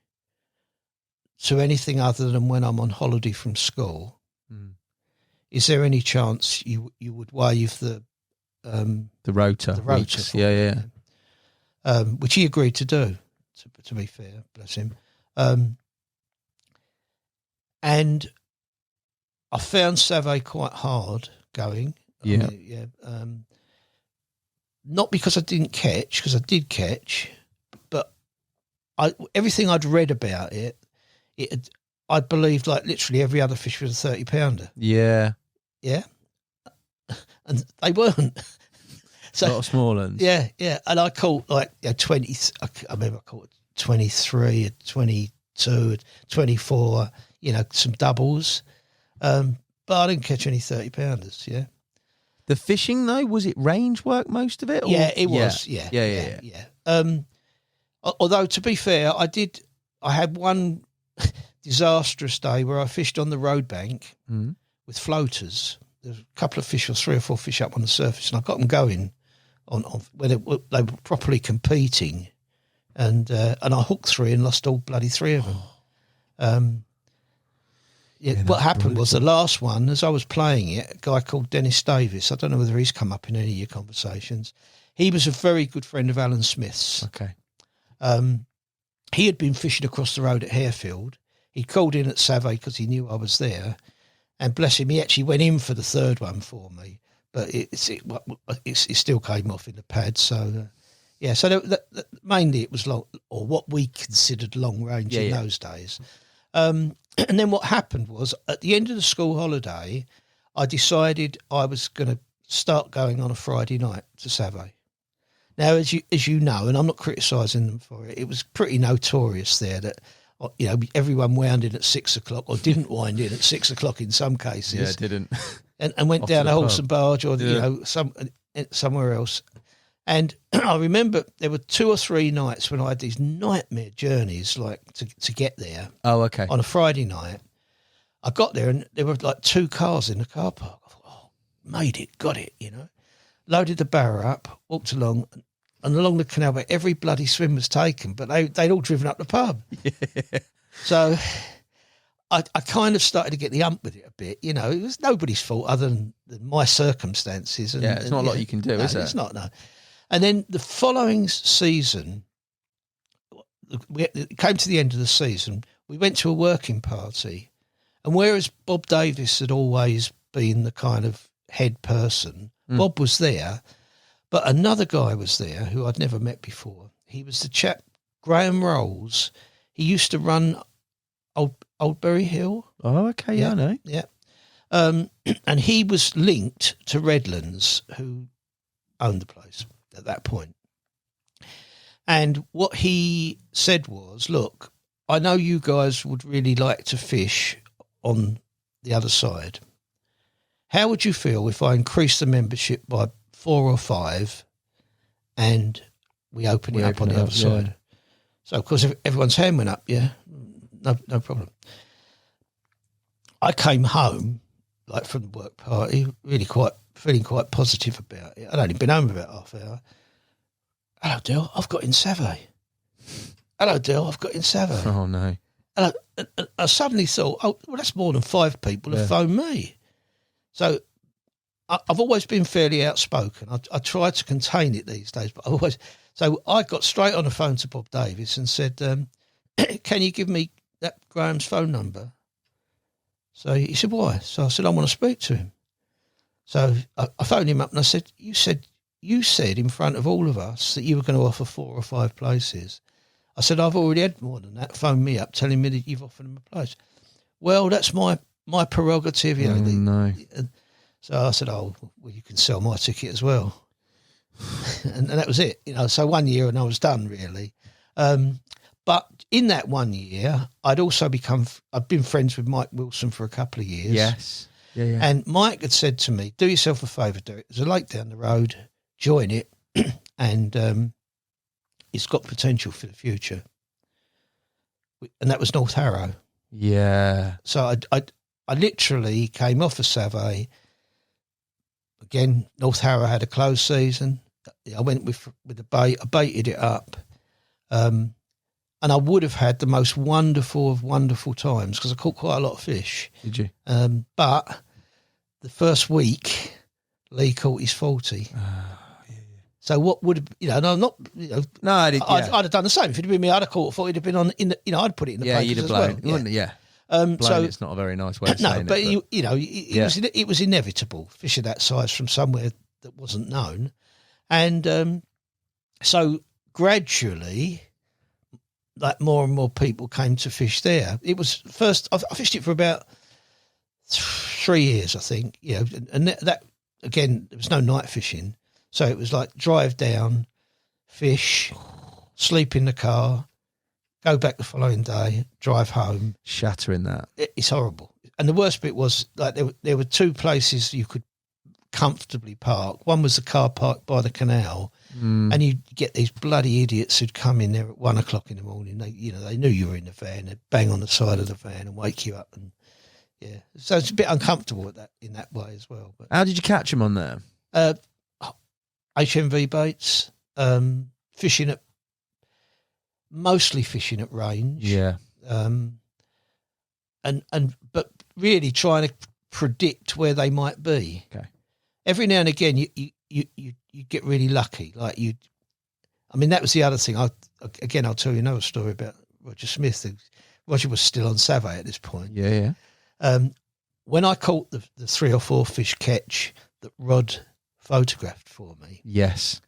to anything other than when I'm on holiday from school, is there any chance you would waive the rota? The rota, yeah. Which he agreed to do. To be fair, bless him. And I found Savay quite hard going. Not because I didn't catch, because I did catch, but everything I'd read about I believed like literally every other fish was a 30-pounder. Yeah. Yeah. And they weren't. So, a lot of small ones. Yeah. And I caught like 20, I remember I caught 23, 22, 24, some doubles. But I didn't catch any 30-pounders, yeah. The fishing, though, was it range work, most of it? Or? Yeah, it was. Yeah. Although, to be fair, I had one disastrous day where I fished on the road bank with floaters. There was a couple of fish, or 3 or 4 fish up on the surface, and I got them going on where they were properly competing. And I hooked 3 and lost all bloody 3 of them. What happened was the last one, as I was playing it, a guy called Dennis Davis, I don't know whether he's come up in any of your conversations. He was a very good friend of Alan Smith's. Okay. He had been fishing across the road at Harefield. He called in at Savay because he knew I was there. And bless him, he actually went in for the 3rd one for me. But it still came off in the pad. So, so mainly it was long, or what we considered long range in those days. And then what happened was, at the end of the school holiday, I decided I was going to start going on a Friday night to Savay. Now, as you know, and I'm not criticising them for it, it was pretty notorious there that, everyone wound in at 6 o'clock, or didn't wind in at 6 o'clock in some cases. Yeah, didn't. And went down a horse and barge, or somewhere else. And I remember there were 2 or 3 nights when I had these nightmare journeys, like to get there. Oh, okay. On a Friday night, I got there and there were like 2 cars in the car park. I thought, made it, got it, Loaded the barrow up, walked along, and along the canal, but every bloody swim was taken, but they'd all driven up the pub. Yeah. So I kind of started to get the ump with it a bit. It was nobody's fault other than my circumstances. And, it's not a lot you can do, is it? It's not, no. And then the following season, it came to the end of the season, we went to a working party. And whereas Bob Davis had always been the kind of head person, Bob was there, but another guy was there who I'd never met before. He was the chap, Graham Rolls. He used to run Oldbury Hill. Oh, okay, yeah, I know. Yeah. And he was linked to Redlands, who owned the place at that point. And what he said was, look, I know you guys would really like to fish on the other side. How would you feel if I increase the membership by 4 or 5 and we open it up on the other side? So, of course, everyone's hand went up, no problem. I came home, like from the work party, feeling quite positive about it. I'd only been home about half an hour. hello, Dill, I've got in Savay. Hello, Dill, I've got in Savay. Oh, no. And I suddenly thought, oh, well, that's more than 5 people have phoned me. So I've always been fairly outspoken. I try to contain it these days, but so I got straight on the phone to Bob Davis and said, can you give me that Graham's phone number? So he said, why? So I said, I want to speak to him. So I phoned him up and I said, you said in front of all of us that you were going to offer 4 or 5 places. I said, I've already had more than that. Phone me up telling me that you've offered him a place. Well, that's my prerogative. You know, no. So I said, oh, well, you can sell my ticket as well. and that was it. You know, so 1 year and I was done, really. But in that 1 year, I'd been friends with Mike Wilson for a couple of years. Yes. Yeah. And Mike had said to me, do yourself a favour, Derek. There's a lake down the road, join it, and it's got potential for the future. And that was North Harrow. Yeah. So I literally came off of Savay. Again, North Harrow had a closed season. I went with the bait. I baited it up. And I would have had the most wonderful of wonderful times because I caught quite a lot of fish. Did you? But the first week, Lee caught his 40. So what would have, I'm not, no, I'd have done the same. If it'd been me, I'd have caught 40. It'd have been on I'd put it in the papers you'd have as blown. well. Wouldn't it? Yeah. So it's not a very nice way of saying but it. It was inevitable. Fish of that size from somewhere that wasn't known. And so gradually, like more and more people came to fish there. It was first, I fished it for about 3 years, I think. And that again, there was no night fishing. So it was like drive down, fish, sleep in the car, go back the following day, drive home. Shattering that. It's horrible. And the worst bit was like there were 2 places you could comfortably park. One was the car park by the canal, and you'd get these bloody idiots who'd come in there at 1 o'clock in the morning. They knew you were in the van. They'd bang on the side of the van and wake you up. And so it's a bit uncomfortable in that way as well. But how did you catch them on there? HMV baits, mostly fishing at range. Yeah. But really trying to predict where they might be. Okay. Every now and again, you get really lucky. That was the other thing. I'll tell you another story about Roger Smith. Roger was still on Savay at this point. Yeah. When I caught the 3 or 4 fish catch that Rod photographed for me. Yes.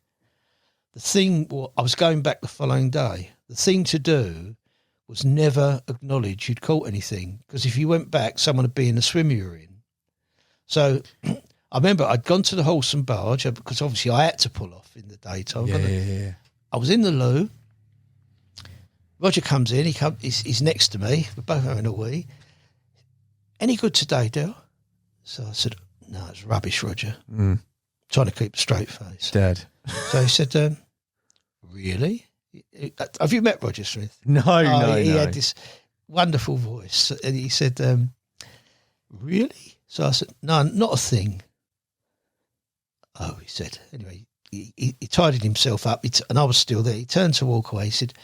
I was going back the following day. The thing to do was never acknowledge you'd caught anything, because if you went back, someone would be in the swim you were in. So I remember I'd gone to the horse and barge because obviously I had to pull off in the daytime. Yeah. I was in the loo. Roger comes in. He's next to me. We're both having a wee. Any good today, Del? So I said, no, it's rubbish, Roger. Trying to keep a straight face. Dead. So he said, really? Have you met Roger Smith? No. He had this wonderful voice. And he said, really? So I said, no, not a thing. Oh, he said. Anyway, he tidied himself up, and I was still there. He turned to walk away. He said,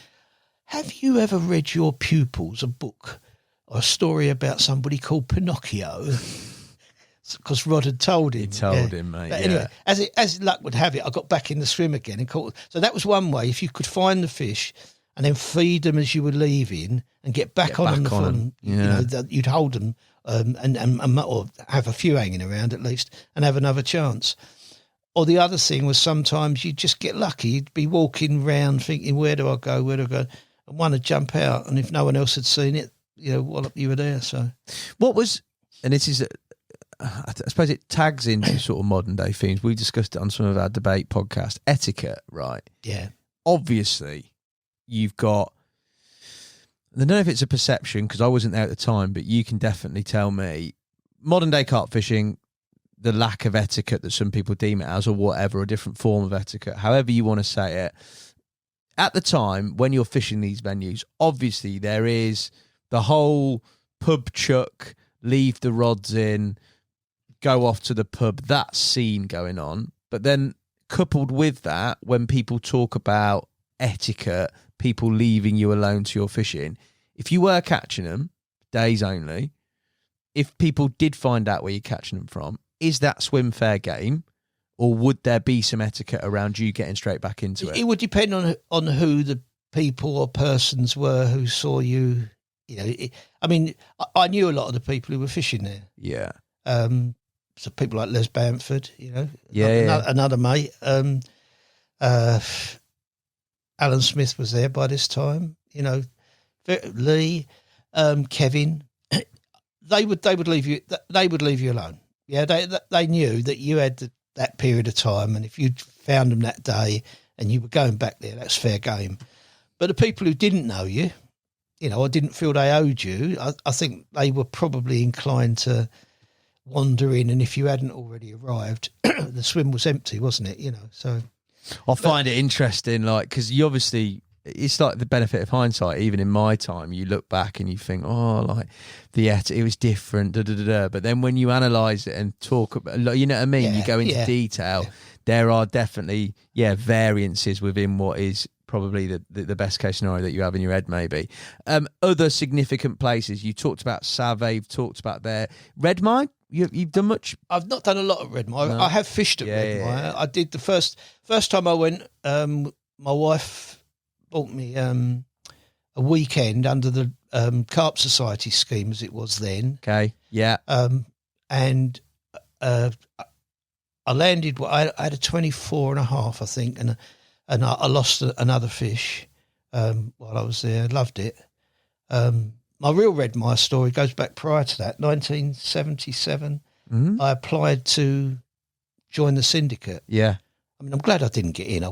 have you ever read your pupils a book or a story about somebody called Pinocchio? Because Rod had told him. He told him, mate. But anyway, as luck would have it, I got back in the swim again and caught. So that was one way. If you could find the fish and then feed them as you were leaving and get back on them, you'd hold them and or have a few hanging around at least and have another chance. Or the other thing was sometimes you'd just get lucky. You'd be walking round thinking, where do I go? And one would jump out, and if no one else had seen it, wallop, you were there. So what was, and this is, I suppose it tags into sort of modern day themes. We discussed it on some of our debate podcasts. Etiquette, right? Yeah. Obviously, you've got, I don't know if it's a perception because I wasn't there at the time, but you can definitely tell me, modern day carp fishing, the lack of etiquette that some people deem it as, or whatever, a different form of etiquette, however you want to say it. At the time, when you're fishing these venues, obviously there is the whole pub chuck, leave the rods in, go off to the pub, that scene going on. But then coupled with that, when people talk about etiquette, people leaving you alone to your fishing, if you were catching them, days only, if people did find out where you're catching them from, is that swim fair game? Or would there be some etiquette around you getting straight back into it? It would depend on who the people or persons were who saw you. You know, I knew a lot of the people who were fishing there. Yeah. So people like Les Bamford, you know, yeah. Another mate. Alan Smith was there by this time. You know, Lee, Kevin. They would leave you. They would leave you alone. Yeah, they knew that you had that period of time, and if you'd found them that day and you were going back there, that's fair game. But the people who didn't know you, you know, or didn't feel they owed you, I think they were probably inclined to wander in, and if you hadn't already arrived, the swim was empty, wasn't it? You know, so I find it interesting, like, because you obviously, it's like the benefit of hindsight. Even in my time, you look back and you think, oh, like it was different, but then when you analyse it and talk about, you know what I mean, you go into detail. Yeah. There are definitely variances within what is probably the best case scenario that you have in your head, maybe. Other significant places, you talked about Savay, you've talked about there. Red Mine, you've done much? I've not done a lot of Red Mine. No. I have fished at Red Mine. Yeah. I did the first time I went, my wife bought me a weekend under the Carp Society scheme, as it was then. Okay, yeah. And I landed, I had a 24.5, I think, and I lost another fish while I was there. I loved it. My real Red Mire story goes back prior to that, 1977. Mm-hmm. I applied to join the syndicate. Yeah. I mean, I'm glad I didn't get in.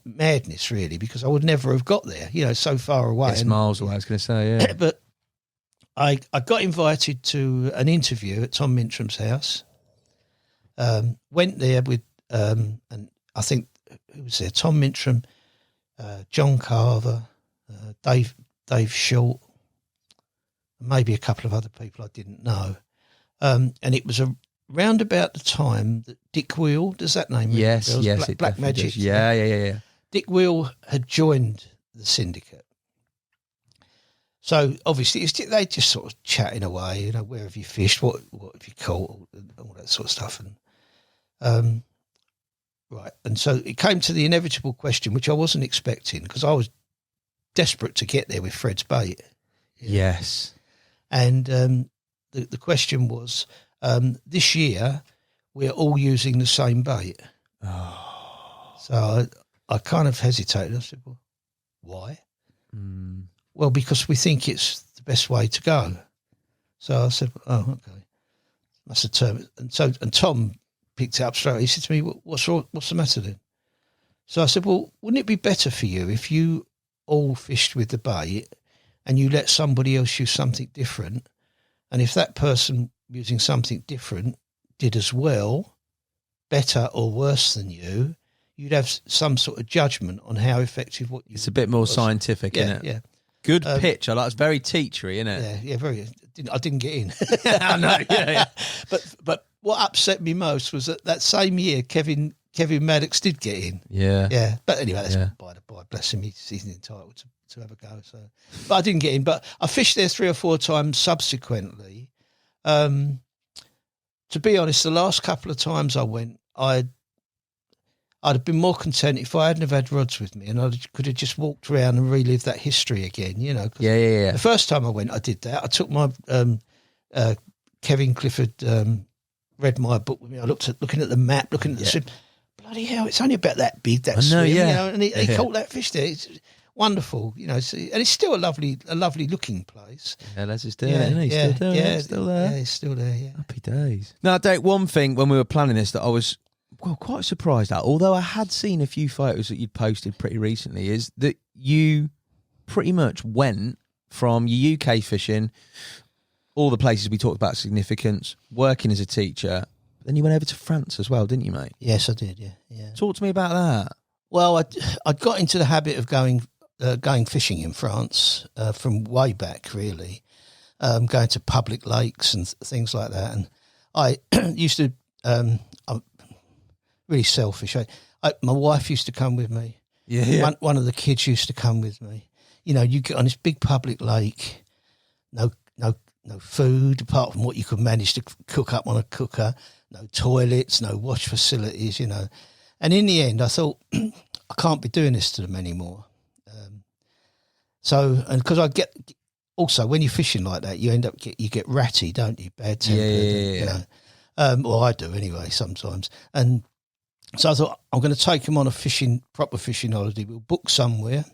Madness, really, because I would never have got there, you know, so far away. It's miles away, I was going to say, yeah. But I got invited to an interview at Tom Mintram's house. Went there with, and I think, who was there? Tom Mintram, John Carver, Dave Short, maybe a couple of other people I didn't know. And it was around about the time that Dick Wheel, does that name ring? Yes, Black Magic. Does. Yeah. Dick Wheel had joined the syndicate. So obviously they just sort of chatting away, you know, where have you fished, what have you caught, all that sort of stuff. And right. And so it came to the inevitable question, which I wasn't expecting, because I was desperate to get there with Fred's bait. Yes. And the question was, this year we're all using the same bait. Oh. So I kind of hesitated. I said, well, why? Mm. Well, because we think it's the best way to go. So I said, oh, okay. That's a term. And Tom picked it up straight away. He said to me, what's the matter then? So I said, well, wouldn't it be better for you if you all fished with the bait and you let somebody else use something different? And if that person using something different did as well, better or worse than you, you'd have some sort of judgment on how effective what you. It's a bit more scientific, isn't it? Yeah. Good pitch. I like. It's very teachery, isn't it? Yeah, very. I didn't get in. I know. Yeah. But what upset me most was that same year Kevin Maddocks did get in. Yeah. But anyway, that's by the by. Bless him, he's entitled to have a go. So, but I didn't get in. But I fished there 3 or 4 times subsequently. To be honest, the last couple of times I went, I'd have been more content if I hadn't have had rods with me, and I could have just walked around and relived that history again, you know. Yeah. The first time I went, I did that. I took my Kevin Clifford Red Mire book with me. I looking at the map, looking at the swim. Bloody hell, it's only about that big, that swim. You know, and he caught that fish there. It's wonderful, you know. And it's still a lovely looking place. Yeah, Les is doing it, isn't he? Still there. Yeah, he's still there. Yeah. Happy days. Now, Derek, one thing when we were planning this that I was quite surprised at, although I had seen a few photos that you'd posted pretty recently, is that you pretty much went from your UK fishing, all the places we talked about significance, working as a teacher, then you went over to France as well, didn't you, mate? Yes, I did. Yeah. Talk to me about that. Well, I got into the habit of going fishing in France from way back, really, going to public lakes and things like that. And I used to. I'm really selfish. My wife used to come with me. Yeah. One of the kids used to come with me. You know, you get on this big public lake, no food apart from what you could manage to cook up on a cooker, no toilets, no wash facilities, you know. And in the end, I thought, I can't be doing this to them anymore. And because I get, also when you're fishing like that, you get ratty, don't you? Bad tempered. Yeah. You know? Well, I do anyway sometimes. And so I thought, I'm going to take them on a proper fishing holiday. We'll book somewhere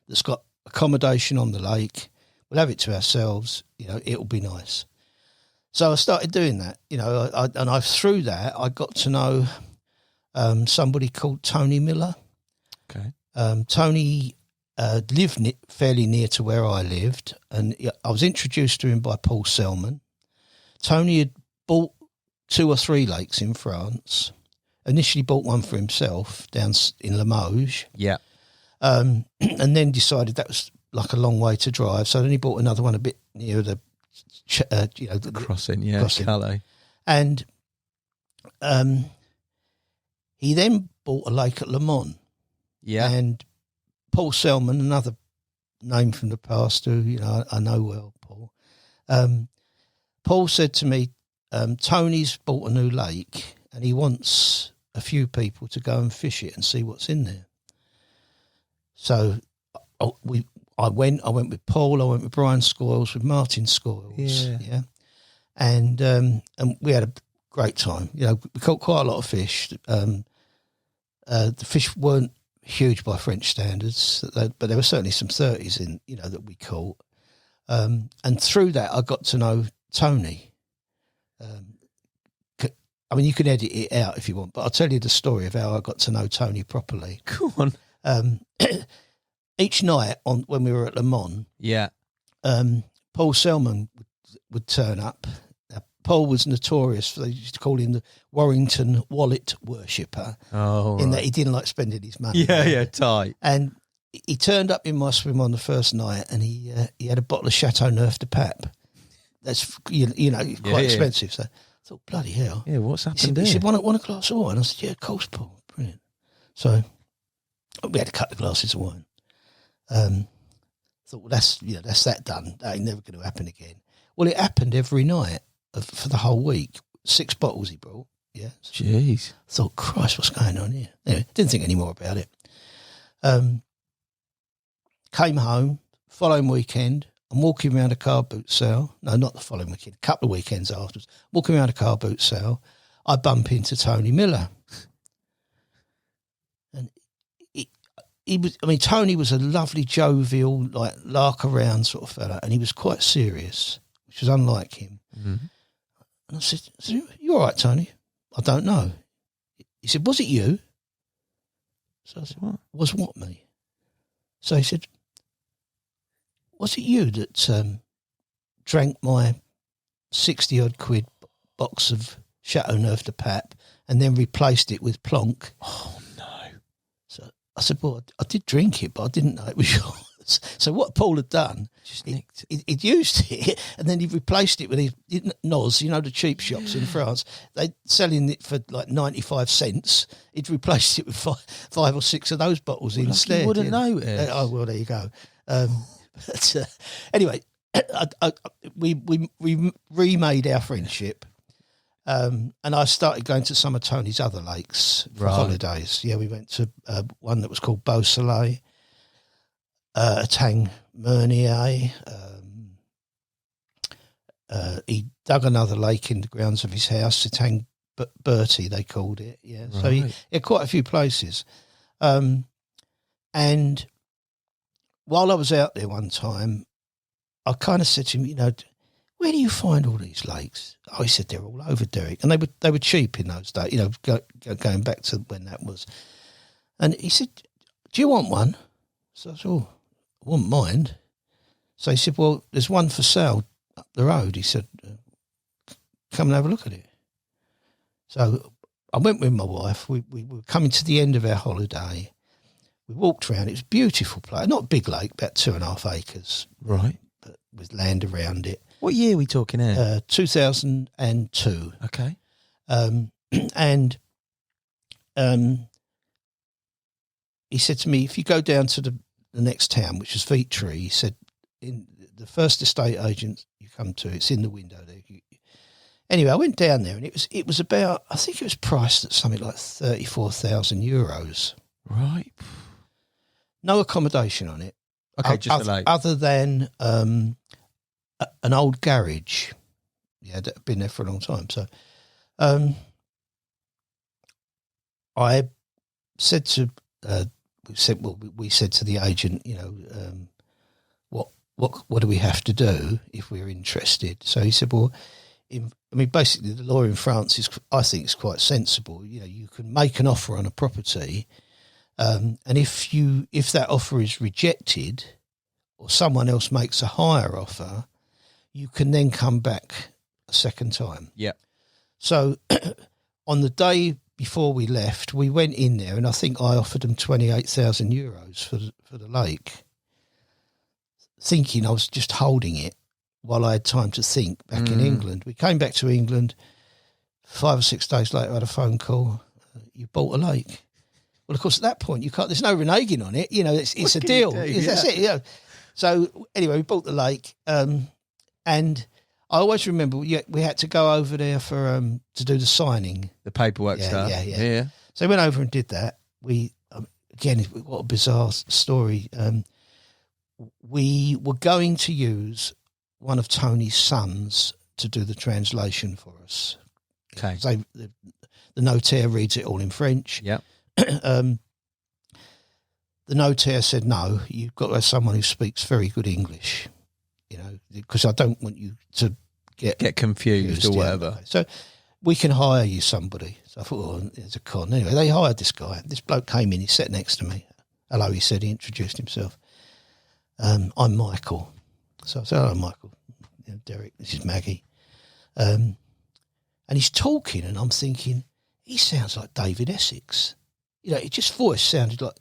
that's got accommodation on the lake. We'll have it to ourselves. You know, it'll be nice. So I started doing that. You know, through that I got to know somebody called Tony Miller. Okay. Tony lived fairly near to where I lived, and I was introduced to him by Paul Selman. Tony had bought 2 or 3 lakes in France. Initially bought one for himself down in Limoges. Yeah. And then decided that was like a long way to drive. So then he bought another one a bit near the crossing, crossing. Calais. And he then bought a lake at Le Mans. Yeah. And Paul Selman, another name from the past who, you know, I know well, Paul. Paul said to me, Tony's bought a new lake and he wants a few people to go and fish it and see what's in there. So I went with Paul, I went with Brian Scoyles, with Martin Scoyles. Yeah. And we had a great time. You know, we caught quite a lot of fish. The fish weren't huge by French standards, but there were certainly some 30s in, you know, that we caught. And through that, I got to know Tony. I mean, you can edit it out if you want, but I'll tell you the story of how I got to know Tony properly. Go on. Each night when we were at Le Mans, Paul Selman would turn up. Paul was notorious for, they used to call him the Warrington wallet worshipper. Oh, in that he didn't like spending his money. Yeah, tight. And he turned up in my swim on the first night, and he had a bottle of Chateau Neuf de Pape. That's quite expensive. So I thought, bloody hell. Yeah, what's happened there? He said, want a glass of wine? I said, yeah, of course, Paul. Brilliant. So we had to cut the glasses of wine. Thought, well, that's that done. That ain't never going to happen again. Well, it happened every night for the whole week. 6 bottles he brought. Yeah. Jeez. I thought, Christ, what's going on here? Anyway, didn't think any more about it. Came home, following weekend, I'm walking around a car boot sale. No, not the following weekend, a couple of weekends afterwards. Walking around a car boot sale, I bump into Tony Miller. And Tony was a lovely, jovial, like, lark around sort of fella, and he was quite serious, which was unlike him. Mm-hmm. And I said, you all right, Tony? I don't know. He said, was it you? So I said, was what, me? So he said, was it you that drank my 60-odd quid box of Chateau Neuf de Pape and then replaced it with Plonk? Oh, no. So I said, well, I did drink it, but I didn't know it was yours. So what Paul had done, he'd used it and then he replaced it with his Noz, you know, the cheap shops in France. They're selling it for like 95 cents. He'd replaced it with five or six of those bottles instead. You wouldn't notice. Oh, well, there you go. Anyway, we remade our friendship. And I started going to some of Tony's other lakes for holidays. Yeah, we went to one that was called Beausoleil, Tang Mernier. He dug another lake in the grounds of his house, Tang Bertie, they called it. Yeah, so he had quite a few places. And while I was out there one time, I kind of said to him, you know, where do you find all these lakes? Oh, he said, they're all over, Derek. And they were cheap in those days, you know, going back to when that was. And he said, do you want one? So I said, oh, I wouldn't mind. So he said, well, there's one for sale up the road. He said, come and have a look at it. So I went with my wife. We were coming to the end of our holiday. We walked around. It was a beautiful place. Not a big lake, about 2.5 acres. Right. But with land around it. What year are we talking here? 2002. Okay. And he said to me, if you go down to the next town, which was Feettree, he said, in the first estate agent you come to, it's in the window there. Anyway, I went down there, and it was about, I think it was priced at something like €34,000. Right. No accommodation on it. Okay, just the lake. Other than an old garage. Yeah, that had been there for a long time. So I said to we said to the agent, what do we have to do if we're interested? So he said, well, basically the law in France I think is quite sensible. You can make an offer on a property, and if that offer is rejected, or someone else makes a higher offer, you can then come back a second time. Yeah. So on the day before we left, we went in there, and I think I offered them €28,000 for the lake, thinking I was just holding it while I had time to think back in England. We came back to England. 5 or 6 days later, I had a phone call. You bought a lake. Well, of course, at that point, you can't. There's no reneging on it. It's a deal. That's it. So anyway, we bought the lake, and I always remember we had to go over there for to do the signing, the paperwork stuff. Yeah. So we went over and did that. We again, what a bizarre story. We were going to use one of Tony's sons to do the translation for us. Okay. The notaire reads it all in French. Yeah. The notaire said, no, you've got to have someone who speaks very good English, because I don't want you to get confused or whatever. Okay. So we can hire you somebody. So I thought, there's a con. Anyway, they hired this guy. This bloke came in, he sat next to me. Hello, he said, he introduced himself. I'm Michael. So I said, hello, Michael. Derek, this is Maggie. And he's talking, and I'm thinking, he sounds like David Essex. His voice sounded like...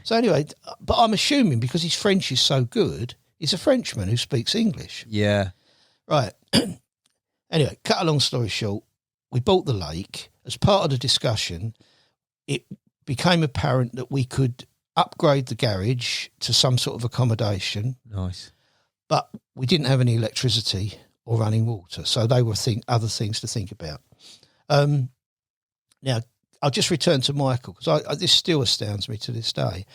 So anyway, but I'm assuming because his French is so good, he's a Frenchman who speaks English. Yeah. Right. Anyway, cut a long story short, we bought the lake. As part of the discussion, it became apparent that we could upgrade the garage to some sort of accommodation. Nice. But we didn't have any electricity or running water, so they were other things to think about. Now, I'll just return to Michael, because this still astounds me to this day.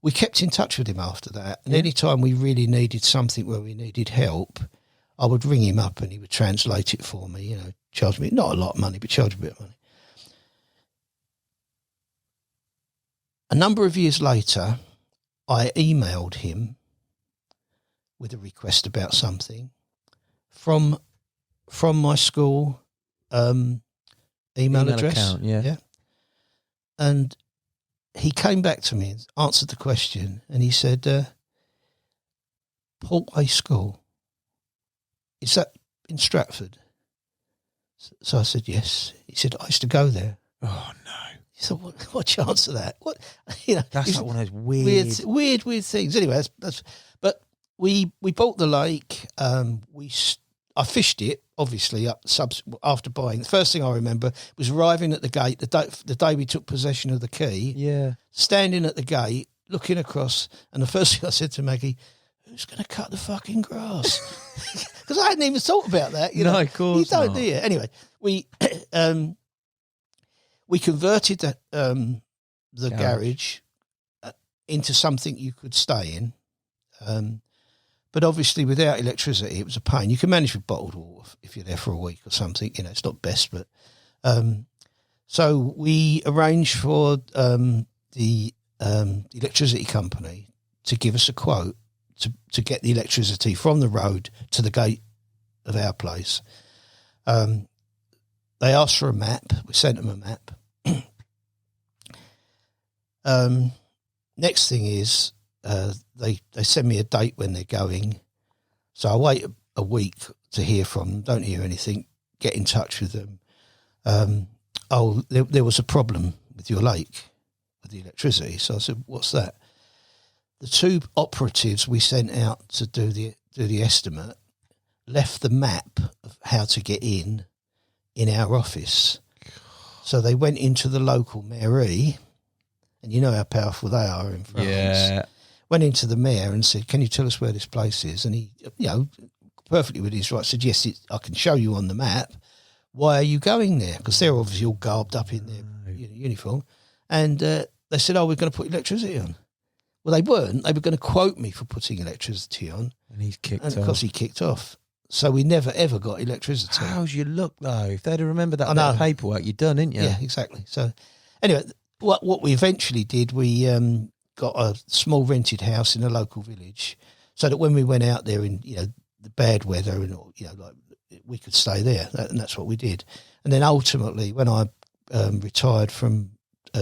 We kept in touch with him after that, and any time we really needed something where we needed help, I would ring him up and he would translate it for me, charge me, not a lot of money, but charge me a bit of money. A number of years later, I emailed him with a request about something from my school email address. Account, yeah. And he came back to me and answered the question, and he said, Portway School, is that in Stratford? So I said, yes. He said, I used to go there. Oh, no. He said, what chance of that? What, that's like one of those weird things. Anyway, but we bought the lake. I fished it, obviously, after buying. The first thing I remember was arriving at the gate the day we took possession of the key. Yeah. Standing at the gate, looking across, and the first thing I said to Maggie, who's going to cut the fucking grass? Because I hadn't even thought about that. No, of course you don't, not. do you? Anyway, we converted the garage into something you could stay in. But obviously without electricity, it was a pain. You can manage with bottled water if you're there for a week or something. It's not best, but... so we arranged for the electricity company to give us a quote to get the electricity from the road to the gate of our place. They asked for a map. We sent them a map. Next thing is... they send me a date when they're going. So I wait a week to hear from them, don't hear anything, get in touch with them. There was a problem with your lake, with the electricity. So I said, what's that? The two operatives we sent out to do the estimate left the map of how to get in our office. So they went into the local mairie and you know how powerful they are in France. Yeah. Went into the mayor and said, "Can you tell us where this place is?" And he, perfectly with his right, said, "Yes, I can show you on the map. Why are you going there?" Because they're obviously all garbed up in their uniform. And they said, "Oh, we're going to put electricity on." Well, they weren't. They were going to quote me for putting electricity on. And he's kicked off. And of course he kicked off. So we never, ever got electricity. How's your look, though? If they'd have remembered that bit of paperwork, you'd done, didn't you? Yeah, exactly. So anyway, what we eventually did, we got a small rented house in a local village so that when we went out there in, the bad weather and, we could stay there. And that's what we did. And then ultimately, when I retired from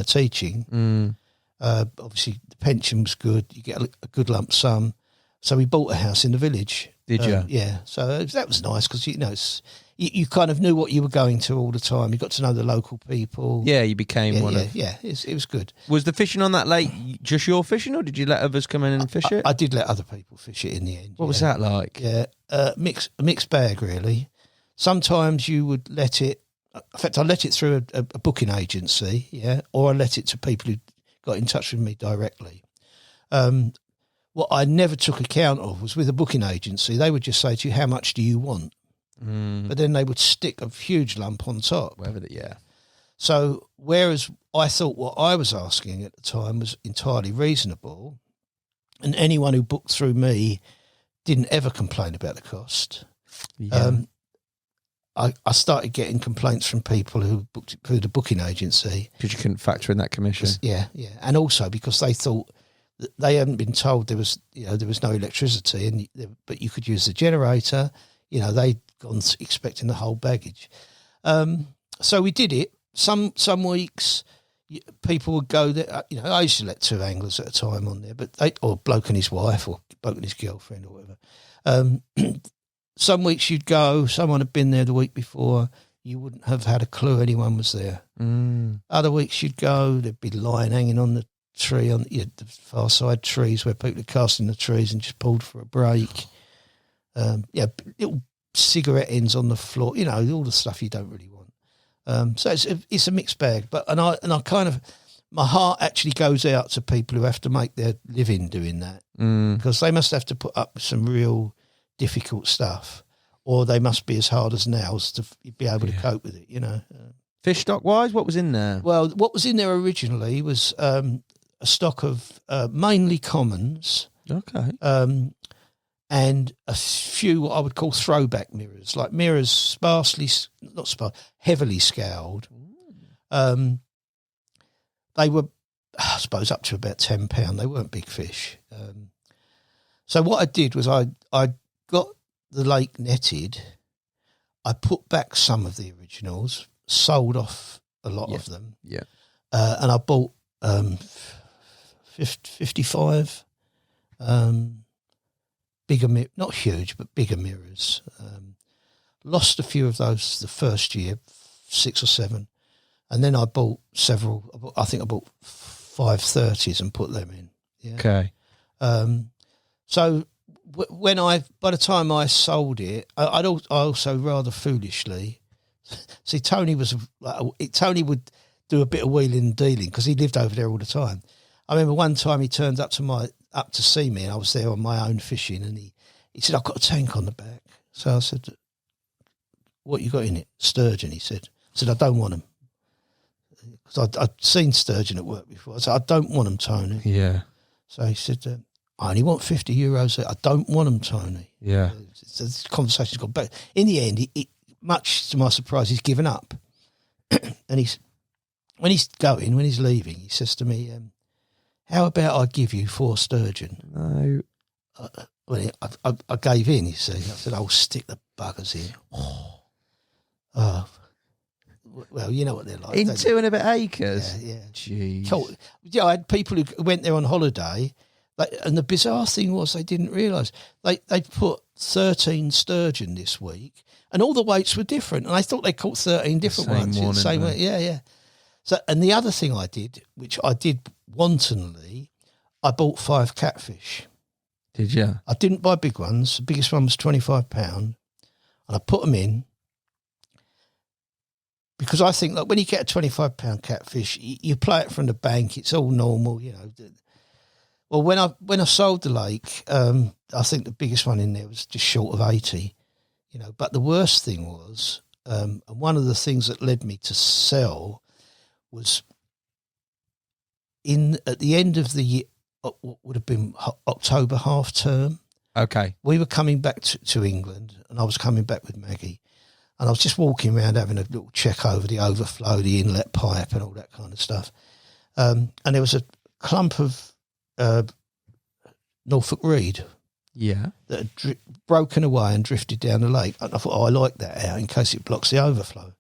teaching, obviously the pension was good. You get a good lump sum. So we bought a house in the village. Did you? Yeah. So that was nice because, you kind of knew what you were going to all the time. You got to know the local people. Yeah, you became one of... Yeah, it was good. Was the fishing on that lake just your fishing, or did you let others come in and fish it? I did let other people fish it in the end. What was that like? Yeah, a mixed bag, really. Sometimes you would let it... In fact, I let it through a booking agency, or I let it to people who got in touch with me directly. What I never took account of was with a booking agency, they would just say to you, "How much do you want?" But then they would stick a huge lump on top. So whereas I thought what I was asking at the time was entirely reasonable, and anyone who booked through me didn't ever complain about the cost, I started getting complaints from people who booked through the booking agency. Because you couldn't factor in that commission. Yeah. And also because they thought that they hadn't been told there was no electricity, but you could use the generator. They'd gone expecting the whole baggage. So we did it. Some weeks people would go there. I used to let 2 anglers at a time on there, or bloke and his wife, or bloke and his girlfriend, or whatever. Some weeks you'd go, someone had been there the week before, you wouldn't have had a clue anyone was there. Other weeks you'd go, there'd be line hanging on the tree, on the far side trees where people are casting the trees and just pulled for a break. Little cigarette ends on the floor, all the stuff you don't really want. So it's a mixed bag, and I kind of, my heart actually goes out to people who have to make their living doing that, because they must have to put up with some real difficult stuff, or they must be as hard as nails to be able to cope with it. Fish stock wise, what was in there? Well, what was in there originally was a stock of mainly commons. Okay. And a few what I would call throwback mirrors, like mirrors heavily scaled. They were, I suppose, up to about £10. They weren't big fish. So what I did was I got the lake netted. I put back some of the originals, sold off a lot of them. Yeah. And I bought 55 bigger, not huge, but bigger mirrors. Lost a few of those the first year, 6 or 7. And then I bought several. I think I bought 530s and put them in. Yeah. Okay. So by the time I sold it, I also rather foolishly, see, Tony would do a bit of wheeling and dealing because he lived over there all the time. I remember one time he turned up to see me, and I was there on my own fishing, and he said, "I've got a tank on the back." So I said, "What you got in it?" "Sturgeon," he said. I said, "I don't want them." Because I'd seen sturgeon at work before. I said, "I don't want them, Tony." Yeah. So he said, "I only want €50." I don't want them, Tony. Yeah. So this conversation's gone back. In the end, much to my surprise, he's given up. And when he's leaving, he says to me, "How about I give you 4 sturgeon?" No. I gave in, you see. I said, "I'll stick the buggers in." Well, you know what they're like. In 2 and a bit acres? Yeah. Jeez. Yeah, I had people who went there on holiday, and the bizarre thing was they didn't realise. They put 13 sturgeon this week, and all the weights were different. And I thought they caught 13 different ones. Same way. Yeah. So, and the other thing I did, which I did wantonly, I bought 5 catfish. Did you? I didn't buy big ones. The biggest one was £25, and I put them in. because I think, like, when you get a £25 catfish, you play it from the bank. It's all normal, you know. Well, when I sold the lake, I think the biggest one in there was just short of 80, you know. But the worst thing was, and one of the things that led me to sell was at the end of the year, what would have been October half term. Okay. We were coming back to England, and I was coming back with Maggie, and I was just walking around having a little check over the overflow, the inlet pipe and all that kind of stuff. And there was a clump of Norfolk reed that had broken away and drifted down the lake. And I thought, I like that out in case it blocks the overflow.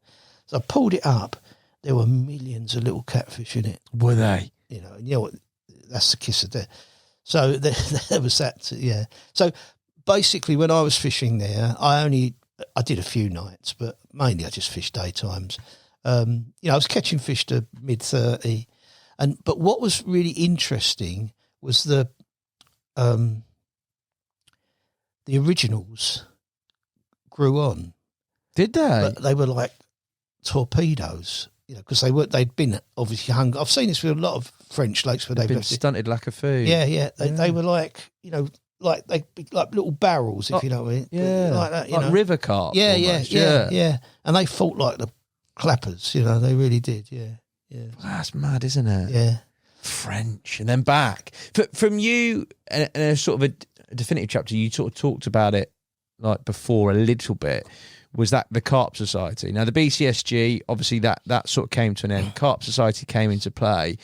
So I pulled it up. There were millions of little catfish in it. Were they? You know, and you know what? That's the kiss of death. So there was that, yeah. So basically, when I was fishing there, I did a few nights, but mainly I just fished daytimes. You know, I was catching fish to mid-30, but what was really interesting was the originals grew on. Did they? But they were like torpedoes. You know, because they'd been obviously hungry. I've seen this with a lot of French lakes where they've been stunted lack of food. Yeah. They were like, you know, like little barrels, if you know what I mean. Yeah, like that, you like know. river carp. Yeah. And they fought like the clappers, you know. They really did. Yeah. That's mad, isn't it? Yeah. French and then back from you, and a sort of a definitive chapter. You sort of talked about it like before a little bit. Was that the Carp Society? Now, the BCSG, obviously that sort of came to an end. Carp Society came into play,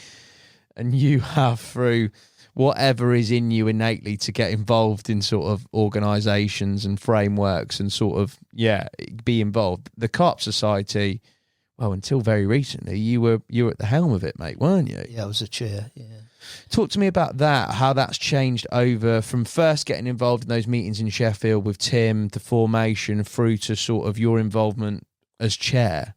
and you have, through whatever is in you innately, to get involved in sort of organisations and frameworks and sort of, be involved. The Carp Society, well, until very recently, you were at the helm of it, mate, weren't you? Yeah, I was a chair, yeah. Talk to me about that, how that's changed over from first getting involved in those meetings in Sheffield with Tim, the formation, through to sort of your involvement as chair.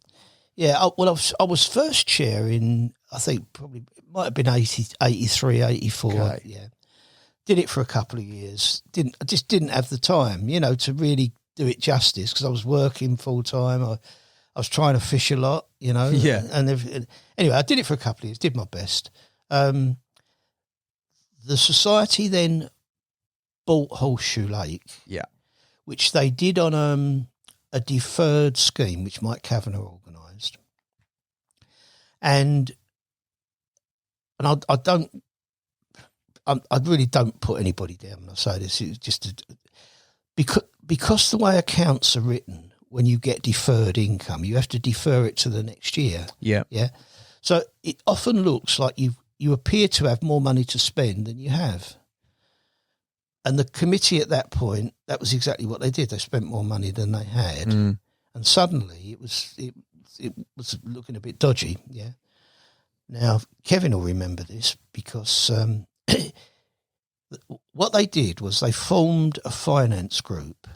Yeah, I was first chair in, I think probably, it might have been 83, 84. Okay. Yeah. Did it for a couple of years. I just didn't have the time, you know, to really do it justice, because I was working full time. I was trying to fish a lot, you know. Yeah. And anyway, I did it for a couple of years, did my best. The society then bought Horseshoe Lake, which they did on a deferred scheme, which Mike Kavanagh organised. And I really don't put anybody down when I say this. It's just because the way accounts are written, when you get deferred income, you have to defer it to the next year. Yeah. Yeah. So it often looks like you appear to have more money to spend than you have. And the committee at that point, that was exactly what they did. They spent more money than they had. And suddenly it was looking a bit dodgy, yeah. Now, Kevin will remember this, because what they did was they formed a finance group.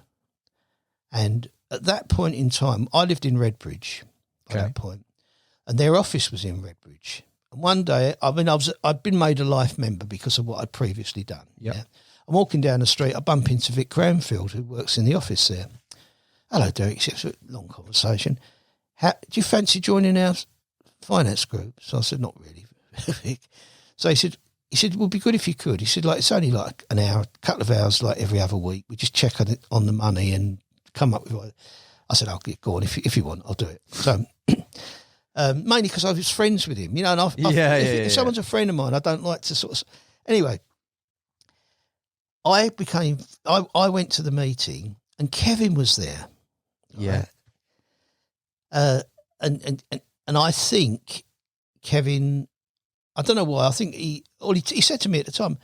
And at that point in time, I lived in Redbridge by that point, and their office was in Redbridge. And one day, I'd been made a life member because of what I'd previously done. Yep. Yeah. I'm walking down the street, I bump into Vic Cranfield, who works in the office there. Hello, Derek. It's a long conversation. Do you fancy joining our finance group? So I said, not really, Vic. So he said, it would be good if you could. He said, like, it's only like an hour, a couple of hours, like every other week. We just check on the money and come up with what. I said, I'll go on. If you want, I'll do it. So mainly because I was friends with him, you know, and if someone's a friend of mine, I don't like to sort of. Anyway, I went to the meeting and Kevin was there. Yeah. Right? And I think Kevin, I don't know why, I think he said to me at the time,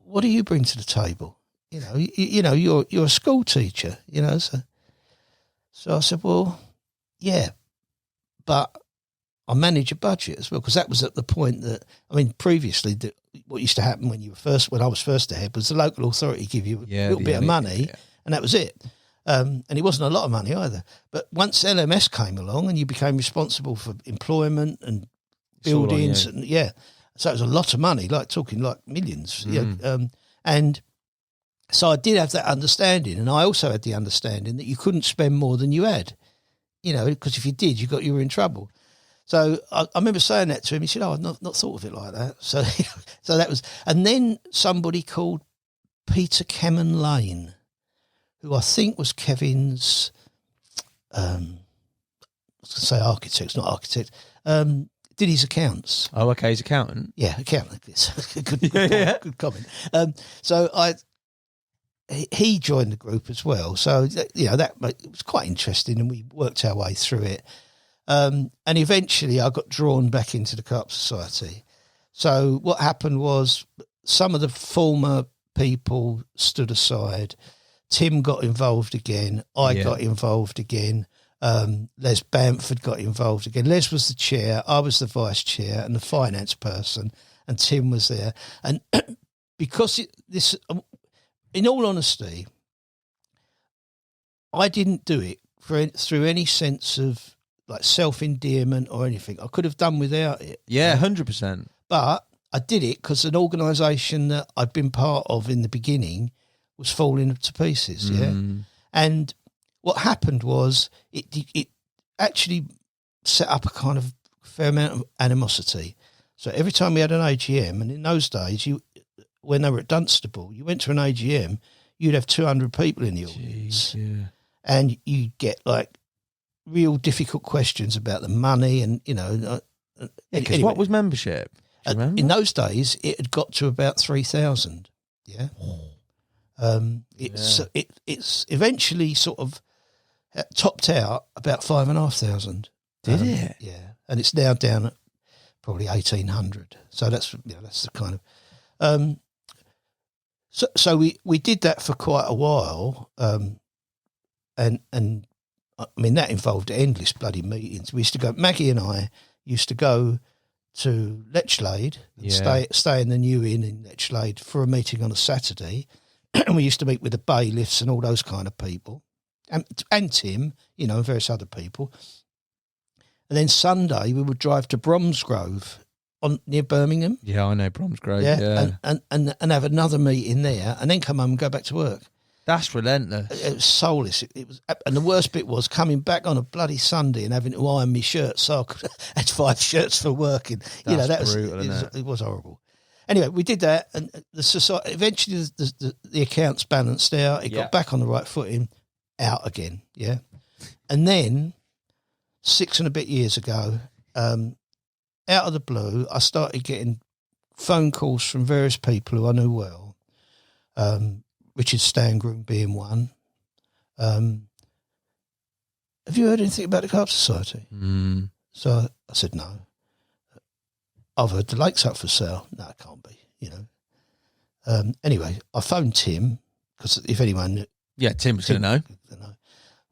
what do you bring to the table? You know, you're a school teacher, you know, so I said, well, yeah, but I manage a budget as well, because that was at the point that, I mean, previously what used to happen when I was first ahead was the local authority give you a little bit of money and that was it. And it wasn't a lot of money either. But once LMS came along and you became responsible for employment and buildings, and so it was a lot of money, like talking like millions. And so I did have that understanding, and I also had the understanding that you couldn't spend more than you had. because if you did, you were in trouble. So I remember saying that to him. He said, "Oh, I've not thought of it like that." So, so that was, and then somebody called Peter Cameron Lane, who I think was Kevin's, I was going to say architect, not architect, did his accounts. Oh, okay, he's accountant. Yeah, accountant. Good comment. So he joined the group as well. So, that was quite interesting, and we worked our way through it. And eventually I got drawn back into the Carp Society. So what happened was some of the former people stood aside. Tim got involved again. I got involved again. Les Bamford got involved again. Les was the chair. I was the vice chair and the finance person, and Tim was there. And because in all honesty, I didn't do it through any sense of like self-endearment or anything. I could have done without it. Yeah, 100%. But I did it because an organisation that I'd been part of in the beginning was falling to pieces, And what happened was it actually set up a kind of fair amount of animosity. So every time we had an AGM, and in those days, when they were at Dunstable, you went to an AGM, you'd have 200 people in the audience. Jeez, and you'd get like real difficult questions about the money and, anyway, what was membership? Do you remember? In those days, it had got to about 3,000. Yeah. It's eventually sort of topped out about 5,500. Did it? Yeah. And it's now down at probably 1,800. So that's the kind of, so we did that for quite a while. And I mean, that involved endless bloody meetings. We used to go, Maggie and I used to go to Lechlade and stay in the New Inn in Lechlade for a meeting on a Saturday. And we used to meet with the bailiffs and all those kind of people. And Tim, and various other people. And then Sunday we would drive to Bromsgrove near Birmingham. Yeah, I know Bromsgrove. Yeah. And have another meeting there and then come home and go back to work. That's relentless. It was soulless. It was, and the worst bit was coming back on a bloody Sunday and having to iron my shirts. So I could had 5 shirts for working. That's brutal, isn't it? It was horrible. Anyway, we did that, and the society eventually the accounts balanced out. It got back on the right footing, out again. Yeah, and then 6 and a bit years ago, out of the blue, I started getting phone calls from various people who I knew well. Richard Stangroom being one. Have you heard anything about the Carp Society? So I said, no. I've heard the lake's up for sale. No, it can't be, Anyway, I phoned Tim, because if anyone knew. Yeah, Tim was going to know. I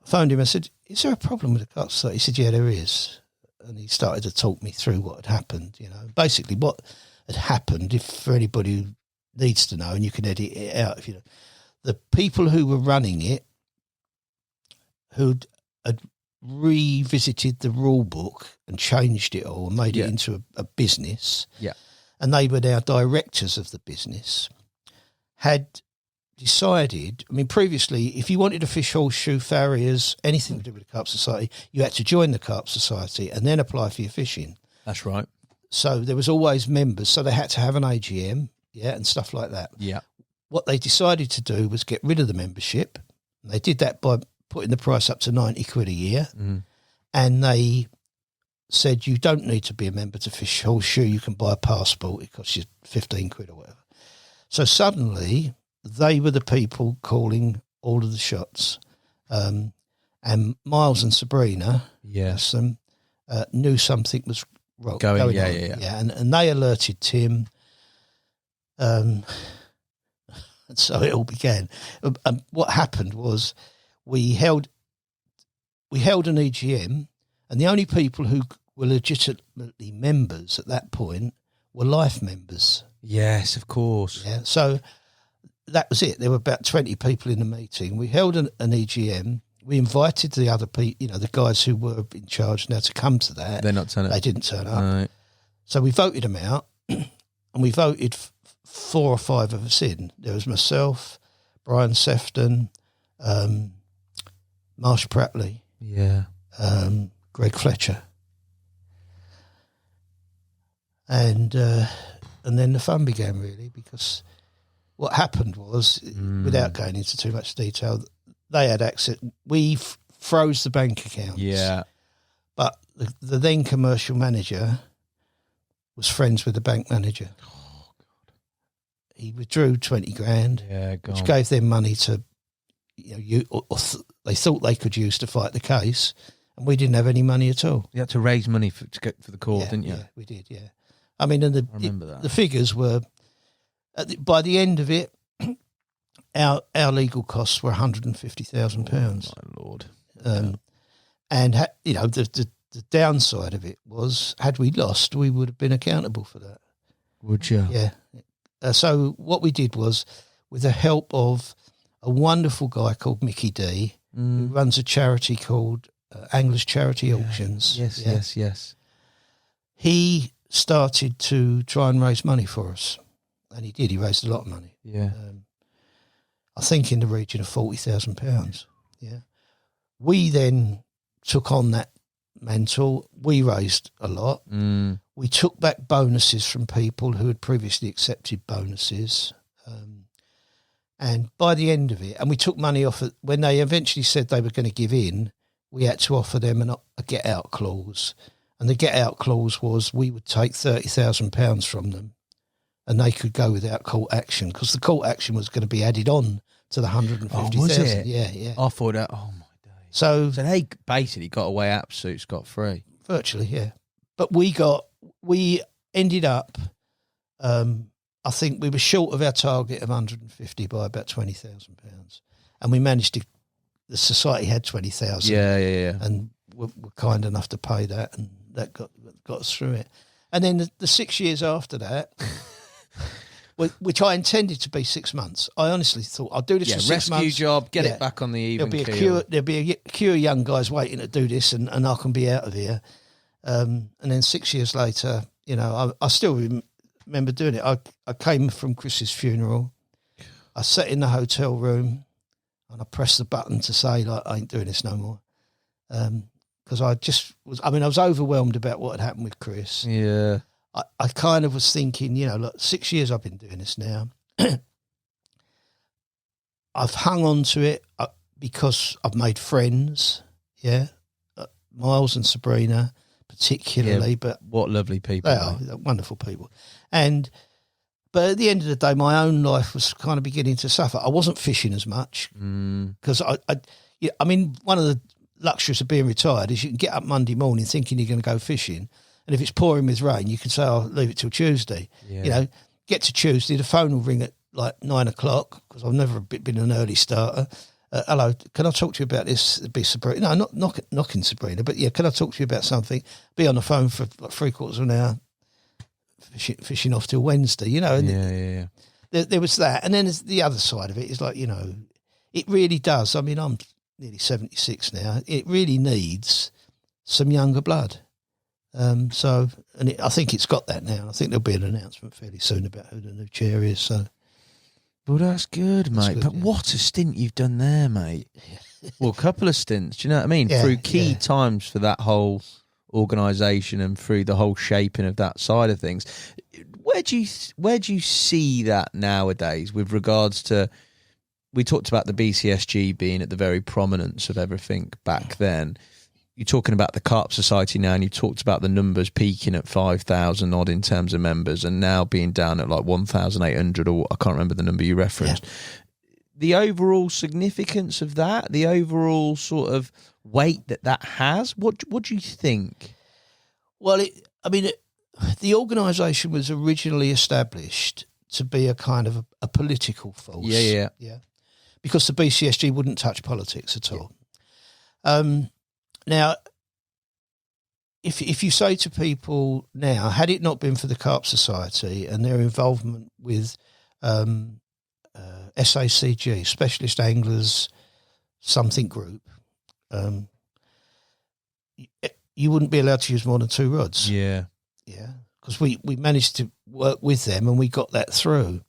phoned him. I said, is there a problem with the Carp Society? He said, yeah, there is. And he started to talk me through what had happened, Basically, what had happened, if for anybody who needs to know, and you can edit it out, if you know. The people who were running it, who'd had revisited the rule book and changed it all and made it into a business, and they were now directors of the business, had decided, I mean, previously, if you wanted to fish horseshoe, farriers, anything to do with the Carp Society, you had to join the Carp Society and then apply for your fishing. That's right. So there was always members, so they had to have an AGM, and stuff like that. Yeah. What they decided to do was get rid of the membership. They did that by putting the price up to 90 quid a year. And they said, you don't need to be a member to fish horseshoe. You can buy a passport. It costs you 15 quid or whatever. So suddenly they were the people calling all of the shots. And Miles and Sabrina, knew something was going on. Yeah. And they alerted Tim. And so it all began. What happened was we held an EGM, and the only people who were legitimately members at that point were life members. Yes, of course. Yeah. So that was it. There were about 20 people in the meeting. We held an EGM. We invited the other people, the guys who were in charge now to come to that. They're not turning up. They didn't turn up. Right. So we voted them out, and we voted 4 or 5 of us in. There was myself, Brian Sefton, Marsh Pratley, Greg Fletcher. And then the fun began, really, because what happened was, without going into too much detail, they had access. We froze the bank accounts. Yeah. But the then commercial manager was friends with the bank manager. Oh, God. He withdrew 20 grand, which gave them money to, they thought they could use to fight the case, and we didn't have any money at all. You had to raise money for the court, didn't you? Yeah, we did, yeah. I mean, and I remember that. The figures were, by the end of it, our legal costs were £150,000. My Lord. And the downside of it was, had we lost, we would have been accountable for that. Would you? Yeah. So what we did was, with the help of a wonderful guy called Mickey D, who runs a charity called Anglers Charity Auctions. Yes. He started to try and raise money for us, and he did. He raised a lot of money. Yeah. I think in the region of £40,000. Yeah. We then took on that mantle. We raised a lot. We took back bonuses from people who had previously accepted bonuses. And by the end of it, and we took money off it, when they eventually said they were going to give in, we had to offer them a get-out clause. And the get-out clause was we would take £30,000 from them, and they could go without court action, because the court action was going to be added on to the 150,000. Oh, was it? Yeah. I thought that. Oh my days. So they basically got away absolute scot-free. Virtually, yeah. But we ended up. I think we were short of our target of 150 by about £20,000, and we managed to. The society had 20,000. Yeah. And were kind enough to pay that, and that got us through it. And then the 6 years after that, which I intended to be 6 months, I honestly thought I'll do this for 6 months. Rescue job, get it back on the even keel. There'll be a queue of young guys waiting to do this, and I can be out of here. And then 6 years later, I still remember doing it. I came from Chris's funeral. I sat in the hotel room, and I pressed the button to say, I ain't doing this no more. Because I was overwhelmed about what had happened with Chris. Yeah. I kind of was thinking, look, 6 years I've been doing this now. I've hung on to it because I've made friends, Miles and Sabrina particularly. But what lovely people. They are wonderful people. But at the end of the day, my own life was kind of beginning to suffer. I wasn't fishing as much because one of the luxuries of being retired is you can get up Monday morning thinking you're going to go fishing, and if it's pouring with rain, you can say, "I'll leave it till Tuesday." Yeah. Get to Tuesday, the phone will ring at like 9 o'clock because I've never been an early starter. Hello, can I talk to you about this? It'd be Sabrina. No, not knocking Sabrina, but can I talk to you about something? Be on the phone for like 3/4 of an hour. Fishing off till Wednesday, and there was that. And then there's the other side of it is like, it really does. I mean, I'm nearly 76 now. It really needs some younger blood. I think it's got that now. I think there'll be an announcement fairly soon about who the new chair is. So, well, that's good, mate. But what a stint you've done there, mate. Well, a couple of stints. Do you know what I mean? Through key times for that whole organisation and through the whole shaping of that side of things. Where do you see that nowadays with regards to, we talked about the BCSG being at the very prominence of everything back then. You're talking about the Carp Society now, and you talked about the numbers peaking at 5,000 odd in terms of members and now being down at like 1,800, or I can't remember the number you referenced. The overall significance of that, the overall sort of weight that has, what do you think? Well, the organisation was originally established to be a kind of a political force. Yeah. Because the BCSG wouldn't touch politics at all. Now, if you say to people now, had it not been for the Carp Society and their involvement with SACG, Specialist Anglers Something Group, you wouldn't be allowed to use more than 2 rods. Yeah. Because we managed to work with them and we got that through.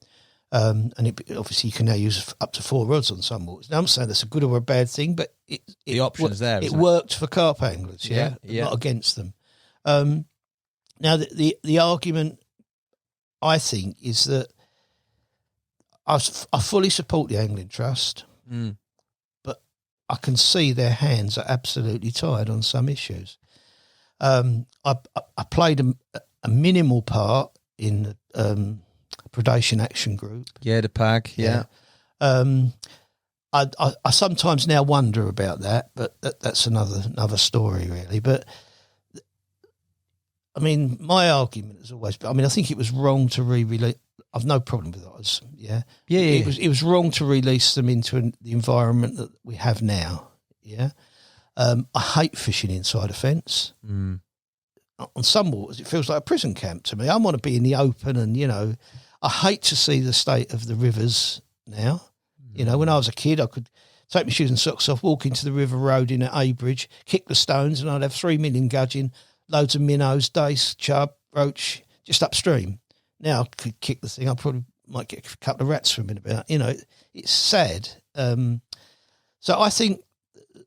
And obviously you can now use up to 4 rods on some waters. Now I'm saying that's a good or a bad thing, but the option's there. It worked for carp anglers, Yeah. not against them. Now the argument, I think, is that I fully support the Angling Trust, but I can see their hands are absolutely tied on some issues. I played a minimal part in the Predation Action Group. Yeah, the PAG, yeah. I sometimes now wonder about that, but that's another story, really. But, I mean, my argument has always been, I mean, I think it was wrong to re-release. I've no problem with those, yeah. It was wrong to release them into the environment that we have now, yeah. I hate fishing inside a fence. On some waters, it feels like a prison camp to me. I want to be in the open, and, you know, I hate to see the state of the rivers now. You know, when I was a kid, I could take my shoes and socks off, walk into the river road in at Abridge, kick the stones, and I'd have 3 million gudgeon, loads of minnows, dace, chub, roach, just upstream. Now I could kick the thing. I probably might get a couple of rats swimming about. You know, it's sad. So I think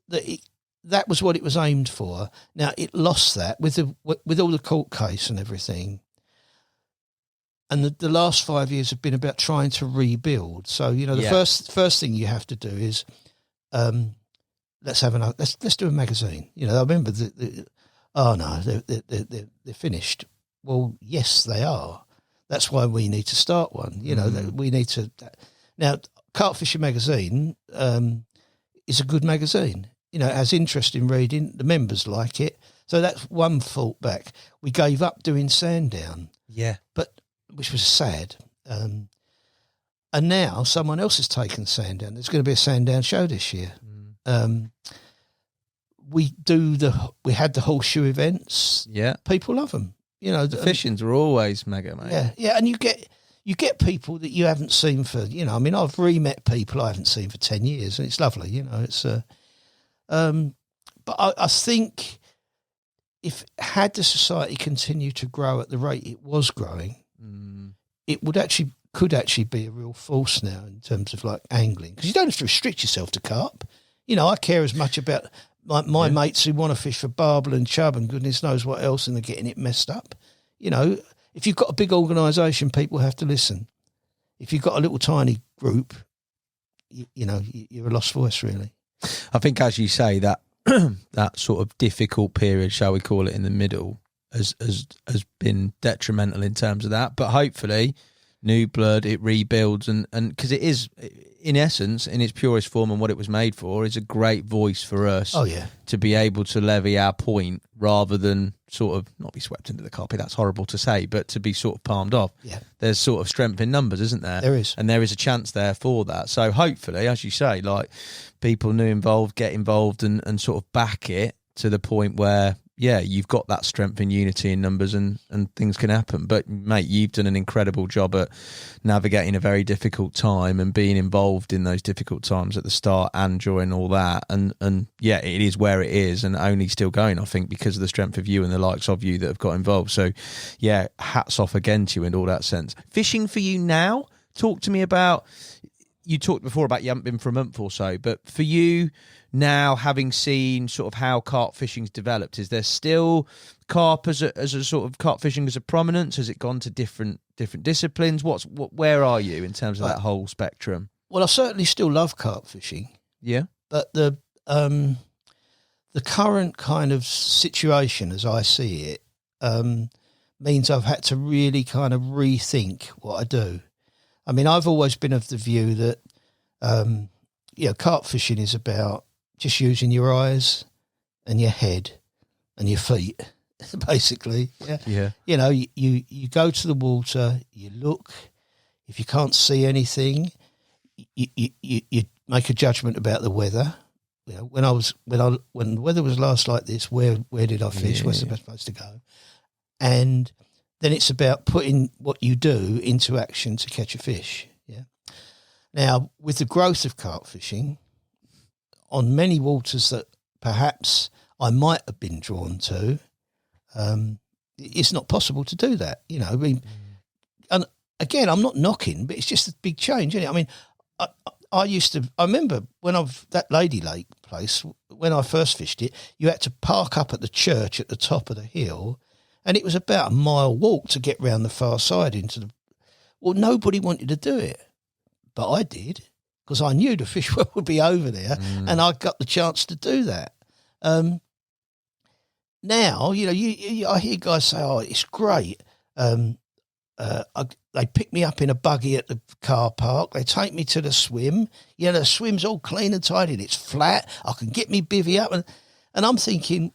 that that was what it was aimed for. Now it lost that with all the court case and everything. And the last 5 years have been about trying to rebuild. So, you know, the first thing you have to do is let's do a magazine. You know, I remember they're finished. Well, yes, they are. That's why we need to start one. You know, we need to. Now, Carp Fishing Magazine is a good magazine. You know, it has interesting reading. The members like it. So that's one fault back. We gave up doing Sandown. Yeah. Which was sad. And now someone else has taken Sandown. There's going to be a Sandown show this year. We had the horseshoe events. Yeah. People love them. You know, the fishings are always mega, mate. Yeah, and you get people that you haven't seen for, you know, I mean, I've re-met people I haven't seen for 10 years, and it's lovely, you know. It's but I think had the society continued to grow at the rate it was growing, it could actually be a real force now in terms of like angling, because you don't have to restrict yourself to carp. You know, I care as much about my mates who want to fish for barbel and chub and goodness knows what else, and they're getting it messed up. You know, if you've got a big organisation, people have to listen. If you've got a little tiny group, you know, you're a lost voice, really. I think, as you say, that that sort of difficult period, shall we call it, in the middle has been detrimental in terms of that. But hopefully, new blood, it rebuilds, and because it is, in essence, in its purest form and what it was made for, is a great voice for us. Oh yeah, to be able to levy our point rather than sort of not be swept into the carpet. That's horrible to say, but to be sort of palmed off. Yeah, there's sort of strength in numbers, isn't there? There is, and there is a chance there for that. So hopefully, as you say, like people new involved get involved and sort of back it to the point where, yeah, you've got that strength and unity in numbers and things can happen. But, mate, you've done an incredible job at navigating a very difficult time and being involved in those difficult times at the start and during all that. And yeah, it is where it is and only still going, I think, because of the strength of you and the likes of you that have got involved. So, yeah, hats off again to you in all that sense. Fishing for you now, talk to me about, you talked before about you haven't been for a month or so, but for you now, having seen sort of how carp fishing's developed, is there still carp as a sort of carp fishing as a prominence? Has it gone to different disciplines? Where are you in terms of that whole spectrum? Well, I certainly still love carp fishing. Yeah, but the current kind of situation, as I see it, means I've had to really kind of rethink what I do. I mean, I've always been of the view that, carp fishing is about just using your eyes and your head and your feet, basically. Yeah. You know, you go to the water, you look. If you can't see anything, you make a judgment about the weather. You know, when the weather was last like this, where did I fish? Where's the best place to go? And then it's about putting what you do into action to catch a fish. Yeah. Now, with the growth of carp fishing, on many waters that perhaps I might have been drawn to, it's not possible to do that. You know, I mean, again, I'm not knocking, but it's just a big change, isn't it? I mean, I remember when that Lady Lake place, when I first fished it, you had to park up at the church at the top of the hill, and it was about a mile walk to get round the far side well, nobody wanted to do it, but I did, because I knew the fish would be over there, and I got the chance to do that. Now, I hear guys say, "Oh, it's great." They pick me up in a buggy at the car park. They take me to the swim. The swim's all clean and tidy. And it's flat. I can get me bivvy up. And I'm thinking,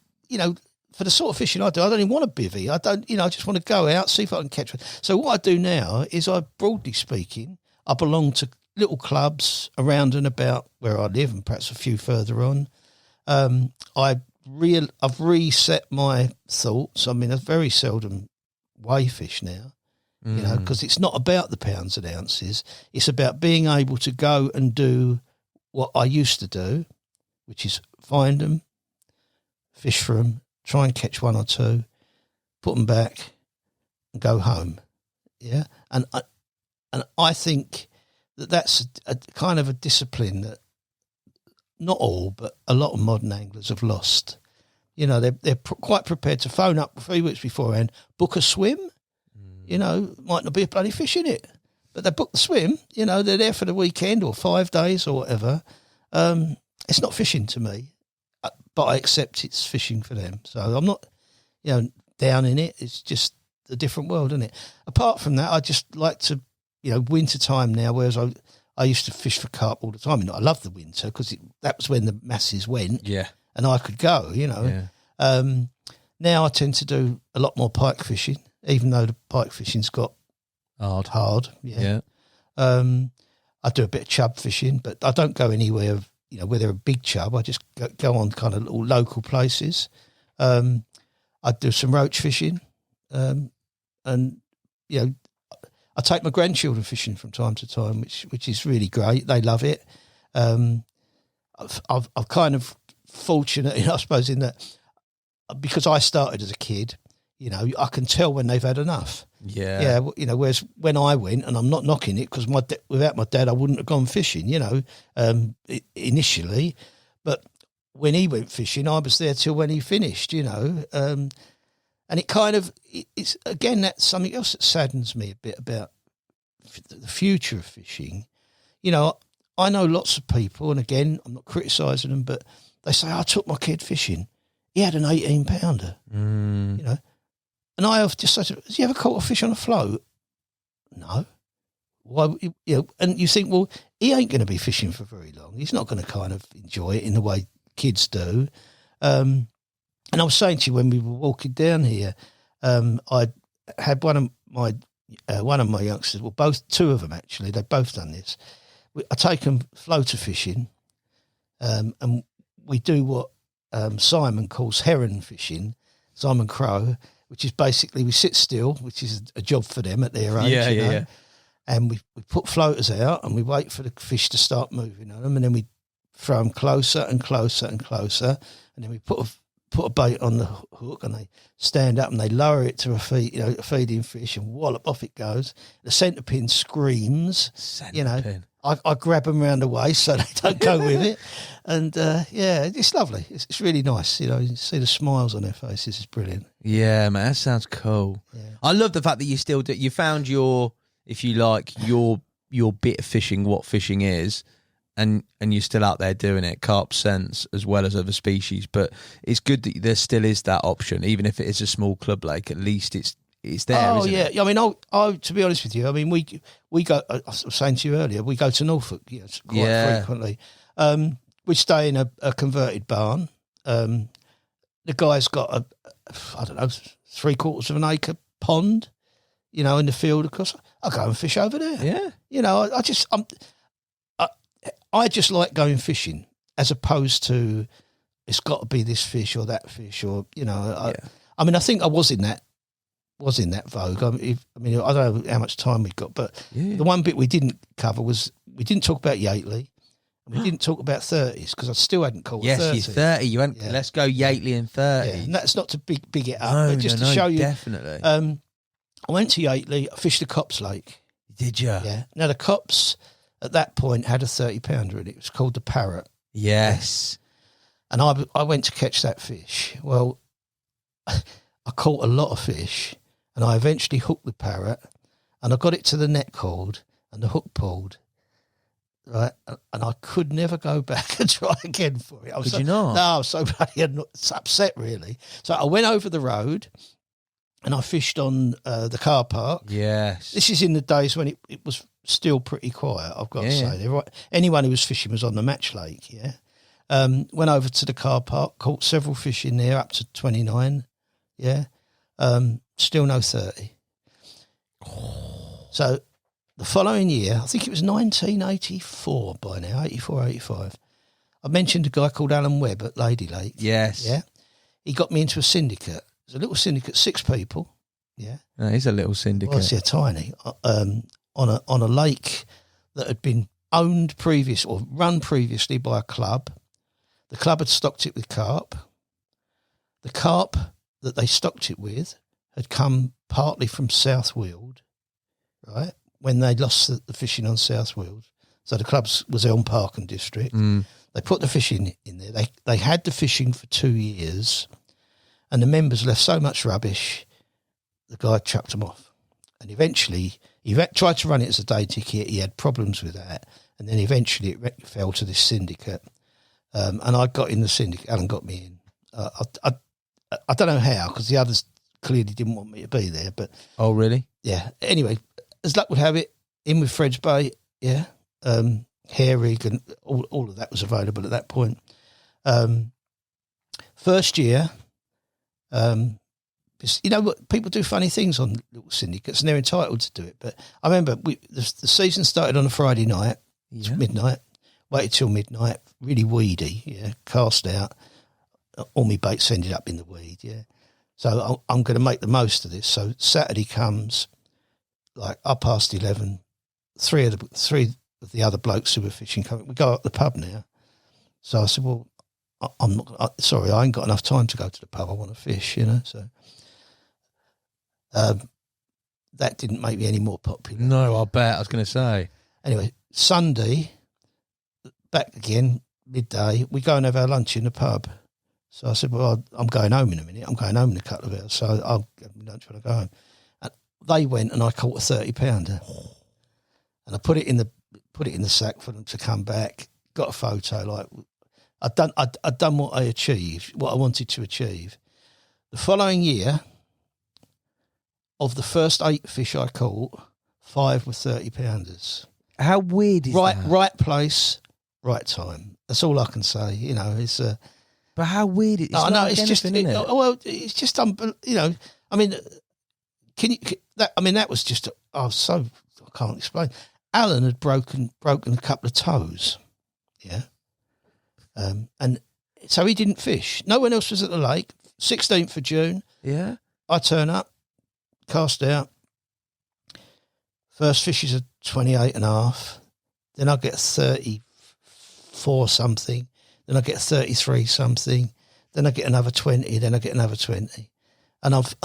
for the sort of fishing I do, I don't even want a bivvy. I don't, I just want to go out, see if I can catch one. So what I do now is broadly speaking, I belong to little clubs around and about where I live and perhaps a few further on. I've reset my thoughts. I mean, I very seldom weigh fish now. Because it's not about the pounds and ounces. It's about being able to go and do what I used to do, which is find them, fish for them, try and catch one or two, put them back, and go home. Yeah, and I think that's a kind of a discipline that not all, but a lot of modern anglers have lost. They're quite prepared to phone up 3 weeks beforehand, book a swim. Might not be a bloody fish in it, but they book the swim. They're there for the weekend or 5 days or whatever. It's not fishing to me, but I accept it's fishing for them. So I'm not, down in it. It's just a different world, isn't it? Apart from that, I just like to, winter time now, whereas I used to fish for carp all the time. I love the winter because that was when the masses went. Yeah. And I could go, Yeah. Now I tend to do a lot more pike fishing. Even though the pike fishing's got hard, yeah. I do a bit of chub fishing, but I don't go anywhere, where there are big chub. I just go on kind of little local places. I do some roach fishing, and I take my grandchildren fishing from time to time, which is really great. They love it. I've kind of fortunate, I suppose, in that because I started as a kid. I can tell when they've had enough. Yeah. Yeah, whereas when I went, and I'm not knocking it because without my dad, I wouldn't have gone fishing, initially. But when he went fishing, I was there till when he finished, and it kind of, it's again, that's something else that saddens me a bit about the future of fishing. I know lots of people, and again, I'm not criticising them, but they say, I took my kid fishing. He had an 18-pounder, And I have just said, has he ever caught a fish on a float? No. Why? And you think, well, he ain't going to be fishing for very long. He's not going to kind of enjoy it in the way kids do. And I was saying to you when we were walking down here, I had one of my youngsters, well, two of them actually, they've both done this. I take them floater fishing, and we do what Simon calls heron fishing, Simon Crow, which is basically we sit still, which is a job for them at their age. Yeah. And we put floaters out and we wait for the fish to start moving on them, and then we throw them closer and closer and closer, and then we put a bait on the hook and they stand up and they lower it to a feeding fish, and wallop, off it goes. The centre pin screams. I grab them around the waist so they don't go with it. And, it's lovely. It's really nice. You see the smiles on their faces. It's brilliant. Yeah, man, that sounds cool. Yeah. I love the fact that you still do. You found your bit of fishing, what fishing is, and you're still out there doing it, carp sense as well as other species. But it's good that there still is that option, even if it is a small club lake. At least it's there. Oh yeah, I mean, I to be honest with you, I mean, we go. I was saying to you earlier, we go to Norfolk, quite frequently. We stay in a converted barn. The guy's got I don't know, 3/4 of an acre pond, in the field. Of course, I go and fish over there. Yeah, I just like going fishing as opposed to it's got to be this fish or that fish or I mean, I think I was in that vogue. I mean, I don't know how much time we've got, but the one bit we didn't cover was we didn't talk about Yateley. And we didn't talk about 30s because I still hadn't caught 30. Yes, you're 30. You went, let's go Yateley in 30. Yeah, and that's not to big it up, but just to show you. Definitely. I went to Yateley, I fished the Cops Lake. Did you? Yeah. Now, the cops at that point had a 30-pounder in it. It was called the Parrot. Yes. And I went to catch that fish. Well, I caught a lot of fish, and I eventually hooked the Parrot, and I got it to the net cord, and the hook pulled, right? And I could never go back and try again for it. Could you not? No, I was so bloody upset, really. So I went over the road, and I fished on the car park. Yes. This is in the days when it was still pretty quiet, I've got to say. Right. Anyone who was fishing was on the match lake, yeah? Went over to the car park, caught several fish in there, up to 29, yeah? Still no 30. So the following year, I think it was 1984 by now, 84, 85, I mentioned a guy called Alan Webb at Lady Lake. Yes. Yeah? He got me into a syndicate. It was a little syndicate, 6 people, yeah? No, he's a little syndicate. Well, it's tiny. On a lake that had been owned or run previously by a club. The club had stocked it with carp. The carp that they stocked it with had come partly from South Weald, right? When they lost the fishing on South Weald. So the club was Elm Park and District. They put the fishing in there. They had the fishing for 2 years, and the members left so much rubbish, the guy chucked them off. And eventually, he tried to run it as a day ticket. He had problems with that. And then eventually it fell to this syndicate. And I got in the syndicate. Alan got me in. I don't know how, because the others clearly didn't want me to be there. But oh, really? Yeah. Anyway, as luck would have it, in with Fred's bait, yeah. Hair rig and all of that was available at that point. First year, you know what, people do funny things on little syndicates and they're entitled to do it. But I remember the season started on a Friday night, midnight, waited till midnight, really weedy, yeah, cast out. All my baits ended up in the weed, yeah. So I'm going to make the most of this. So Saturday comes, like 11:30, three of the other blokes who were fishing coming. We go up the pub now. So I said, well, sorry, I ain't got enough time to go to the pub. I want to fish, you know. So that didn't make me any more popular. No, I'll bet. I was going to say. Anyway, Sunday, back again, midday, we go and have our lunch in the pub. So I said, well, I'm going home in a minute. I'm going home in a couple of hours, so I'll have my lunch when I go home. And they went and I caught a 30-pounder. And I put it in the sack for them to come back. Got a photo. Like I'd done what I achieved, what I wanted to achieve. The following year, of the first 8 fish I caught, 5 were 30-pounders. How weird is that? Right place, right time. That's all I can say. You know, it's. But how weird it is? No, it's just. Well, it's just you know. I mean, that was just. I can't explain. Alan had broken a couple of toes, yeah, and so he didn't fish. No one else was at the lake. 16th of June. Yeah, I turn up, cast out. First fish is a 28.5. Then I get 34 something. Then I get 33 something. Then I get another 20. Then I get another 20. And I've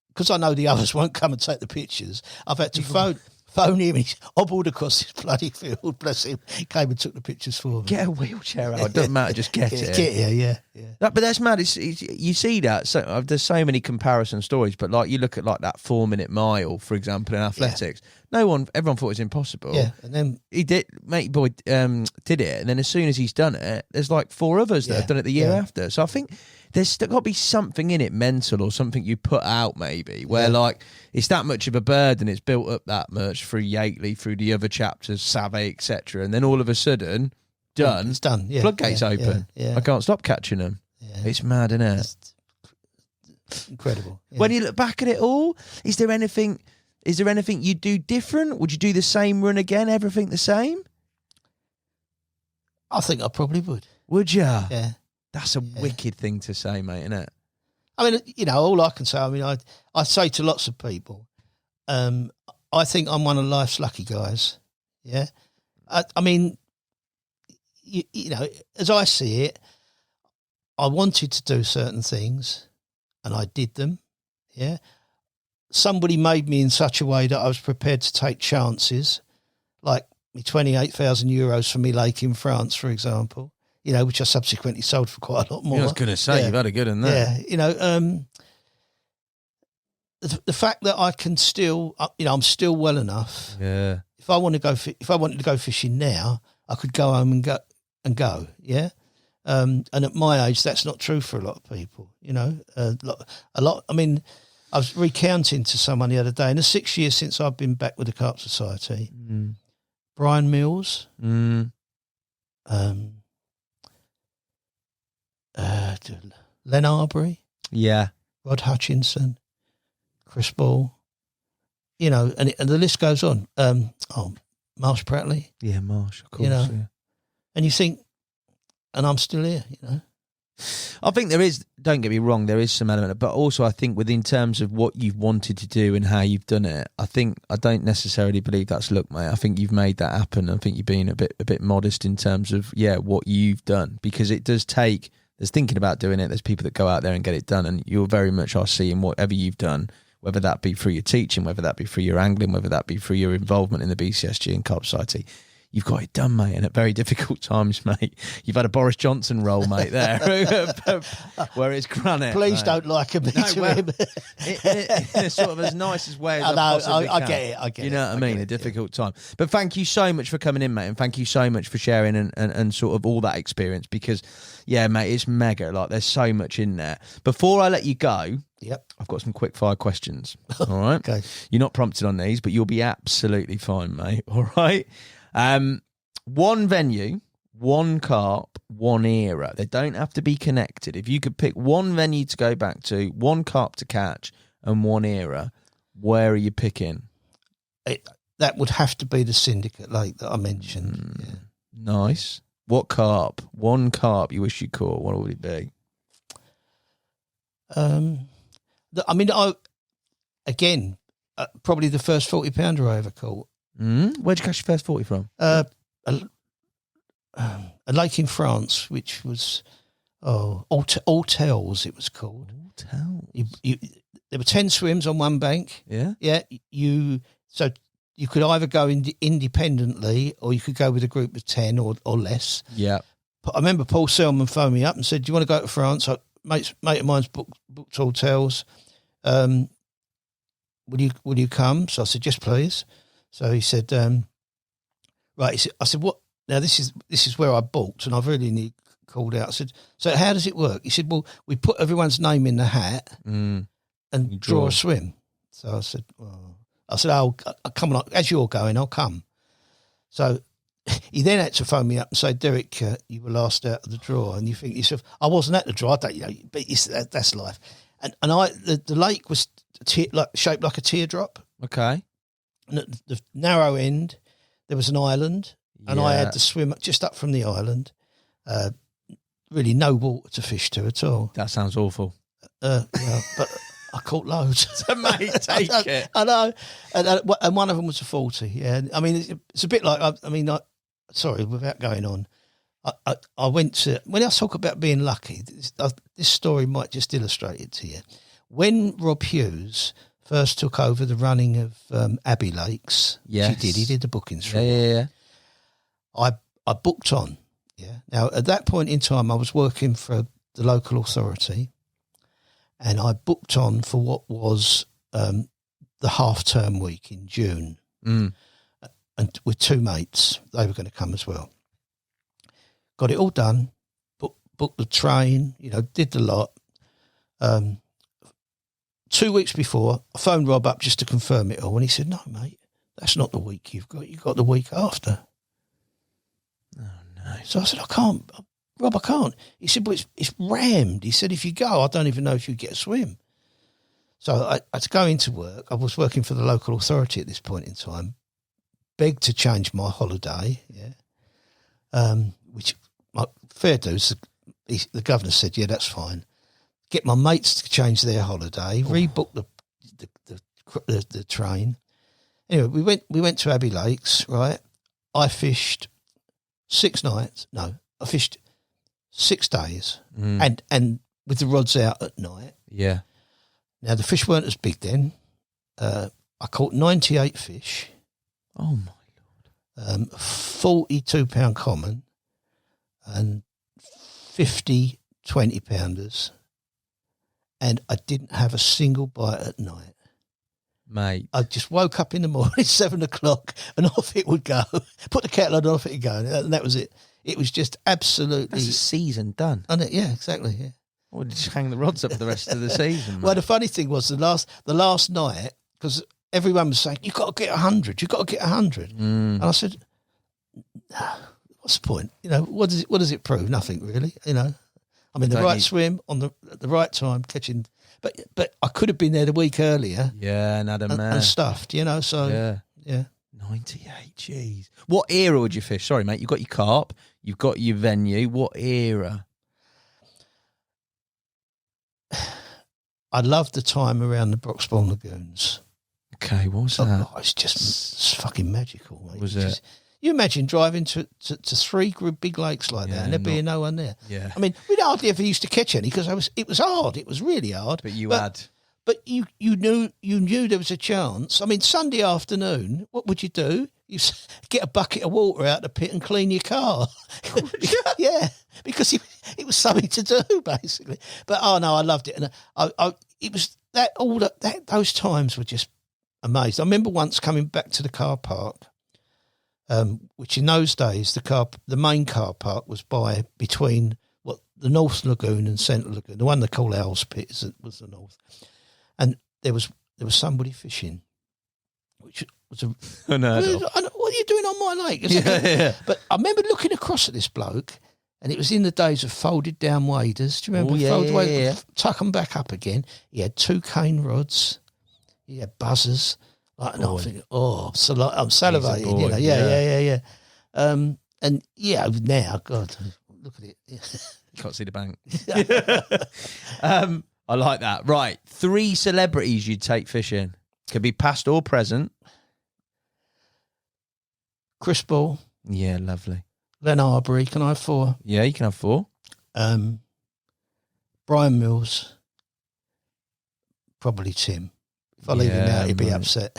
because I know the others won't come and take the pictures, I've had to phone him. He's hobbled across this bloody field, bless him. Came and took the pictures for me. Get a wheelchair out. It doesn't matter, just get it. Get here, yeah. No, but that's mad. You see that. So there's so many comparison stories, but like you look at like that 4-minute mile, for example, in athletics. Everyone thought it was impossible. Yeah, and then he did. Mate boy did it, and then as soon as he's done it, there's like 4 others that have done it the year after. So I think there's got to be something in it, mental or something you put out maybe, where like it's that much of a burden, it's built up that much through Yateley, through the other chapters, Savay, etc. And then all of a sudden, done. It's done. Yeah, floodgates open. Yeah. I can't stop catching them. Yeah. It's mad, isn't it? It's incredible. Yeah. When you look back at it all, is there anything you do different? Would you do the same run again? Everything the same? I think I probably would. Would you? Yeah. That's a wicked thing to say, mate, isn't it? I mean, you know, all I can say, I mean, I say to lots of people, I think I'm one of life's lucky guys. Yeah. I mean, you know, as I see it, I wanted to do certain things and I did them. Yeah. somebody made me in such a way that I was prepared to take chances, like me €28,000 for me lake in France, for example, which I subsequently sold for quite a lot more. I was going to say, you've had a good one there. Yeah, the fact that I can still, I'm still well enough. Yeah. If I wanted to go fishing now, I could go home and go. Yeah. And at my age, that's not true for a lot of people. A lot. I mean, I was recounting to someone the other day, in the 6 years since I've been back with the Carp Society, Brian Mills, Len Arbery, Rod Hutchinson, Chris Ball, and the list goes on. Marsh Prattley. Yeah, Marsh, of course. Yeah. And you think, and I'm still here, I think there is, don't get me wrong, there is some element, but also I think within terms of what you've wanted to do and how you've done it, I don't necessarily believe that's luck, mate. I think you've made that happen. I think you've been a bit modest in terms of, what you've done, because it does take, there's thinking about doing it, there's people that go out there and get it done, and you very much are seeing whatever you've done, whether that be through your teaching, whether that be through your angling, whether that be through your involvement in the BCSG and Carp Society. You've got it done, mate, and at very difficult times, mate. You've had a Boris Johnson role, mate, there, where it's granite. Please mate. Don't liken me to him. In a sort of as nice as way as I possibly can. I get it. You know what I mean? A difficult time. But thank you so much for coming in, mate, and thank you so much for sharing and sort of all that experience, because, mate, it's mega. Like, there's so much in there. Before I let you go, I've got some quick fire questions. All right? Okay. You're not prompted on these, but you'll be absolutely fine, mate. All right? One venue, one carp, one era. They don't have to be connected. If you could pick one venue to go back to, one carp to catch, and one era, where are you picking? That would have to be the Syndicate Lake that I mentioned. Nice. What carp? One carp you wish you caught. What would it be? Probably the first 40-pounder I ever caught. Where'd you catch your first 40 from? A lake in France, which was Autels, it was called. Autels. There were 10 swims on one bank. Yeah. So you could either go independently or you could go with a group of 10 or less. Yeah. I remember Paul Selman phoned me up and said, "Do you want to go to France?" Mate of mine's booked Autels. Will you come? So I said, "Yes, please." So he said, right. I said, "What? Now this is where I booked, and I've really called out." I said, "So how does it work?" He said, "Well, we put everyone's name in the hat and draw a swim." So I said, "I'll come on, as you're going, I'll come." So he then had to phone me up and say, "Derek, you were last out of the draw." And you think to yourself, I wasn't at the draw, but that's life. And the lake was shaped like a teardrop. Okay. And at the narrow end, there was an island, and I had to swim just up from the island. Really no water to fish to at all. That sounds awful. But I caught loads. Mate, take it. I know. And one of them was a 40. Yeah. I mean, it's a bit like, sorry, without going on, I went to, when I talk about being lucky, this story might just illustrate it to you. When Rob Hughes first took over the running of Abbey Lakes, he did the bookings for it. I booked on. Yeah. Now, at that point in time, I was working for the local authority, and I booked on for what was the half-term week in June, and with two mates. They were going to come as well. Got it all done, booked the train, did the lot. 2 weeks before, I phoned Rob up just to confirm it all, and he said, "No, mate, that's not the week you've got. You've got the week after." Oh, no. So I said, "I can't. Rob, I can't." He said, "Well, it's rammed." He said, "If you go, I don't even know if you get a swim." So I had to go into work. I was working for the local authority at this point in time, begged to change my holiday, which fair dues, the governor said, "Yeah, that's fine." Get my mates to change their holiday, rebook the train. Anyway, we went to Abbey Lakes, right? I fished 6 nights. No, I fished 6 days, and with the rods out at night. Yeah. Now the fish weren't as big then, I caught 98 fish. Oh my Lord. 42 pound common and 50 20-pounders, and I didn't have a single bite at night. Mate. I just woke up in the morning, 7 o'clock, and off it would go. Put the kettle on, off it would go, and that was it. It was just absolutely... That's a season done. Yeah, exactly, yeah. Or did you hang the rods up for the rest of the season? Well, the funny thing was the last night, because everyone was saying, you've got to get 100, you've got to get 100. And I said, what's the point? You know, what does it prove? Nothing really, you know. I'm in the right swim at the right time, catching... But I could have been there the week earlier. Yeah, and stuffed, you know, so... Yeah. 98, jeez. What era would you fish? Sorry, mate, you've got your carp, you've got your venue. What era? I loved the time around the Broxbourne Lagoons. Okay, what was that? Oh, it's fucking magical, mate. Was it? You imagine driving to 3 big lakes like that and there being no one there. Yeah. I mean, we hardly ever used to catch any because it was hard. It was really hard. But But you knew there was a chance. I mean, Sunday afternoon, what would you do? You get a bucket of water out the pit and clean your car. Yeah, because it was something to do basically. But I loved it, and it was those times were just amazing. I remember once coming back to the car park, which in those days the main car park was between the North Lagoon and Central Lagoon. The one they call Owl's Pit was the North. And there was somebody fishing, which was unheard of. What are you doing on my lake? Yeah. But I remember looking across at this bloke, and it was in the days of folded down waders. Do you remember? Folded waders, tuck them back up again. He had 2 cane rods. He had buzzers. Like, and I'm thinking, I'm salivating. You know, yeah. And now, God, look at it. You can't see the bank. I like that. Right. 3 celebrities you'd take fishing. Could be past or present. Chris Ball. Yeah, lovely. Len Arbery. Can I have 4? Yeah, you can have 4. Brian Mills. Probably Tim. If I leave him out, he'd be upset.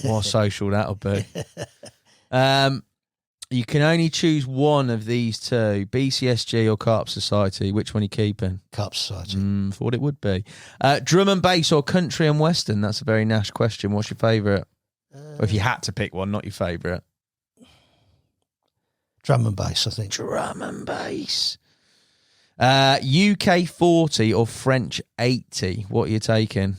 What social that'll be. You can only choose one of these 2, BCSG or Carp Society. Which one are you keeping? Carp Society. Thought it would be. Drum and bass or country and western? That's a very Nash question. What's your favourite? Or if you had to pick one, not your favourite. Drum and bass, I think. Drum and bass. UK 40 or French 80? What are you taking?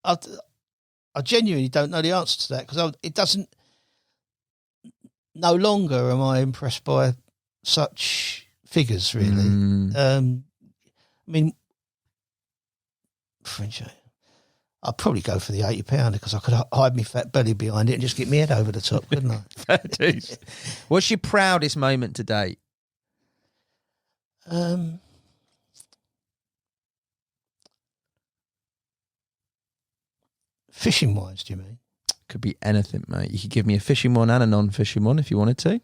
I genuinely don't know the answer to that because it doesn't. No longer am I impressed by such figures, really. I mean, French. I'd probably go for the 80-pounder because I could hide my fat belly behind it and just get my head over the top, couldn't I? What's your proudest moment to date? Fishing wise, do you mean? Could be anything, mate. You could give me a fishing one and a non-fishing one if you wanted to.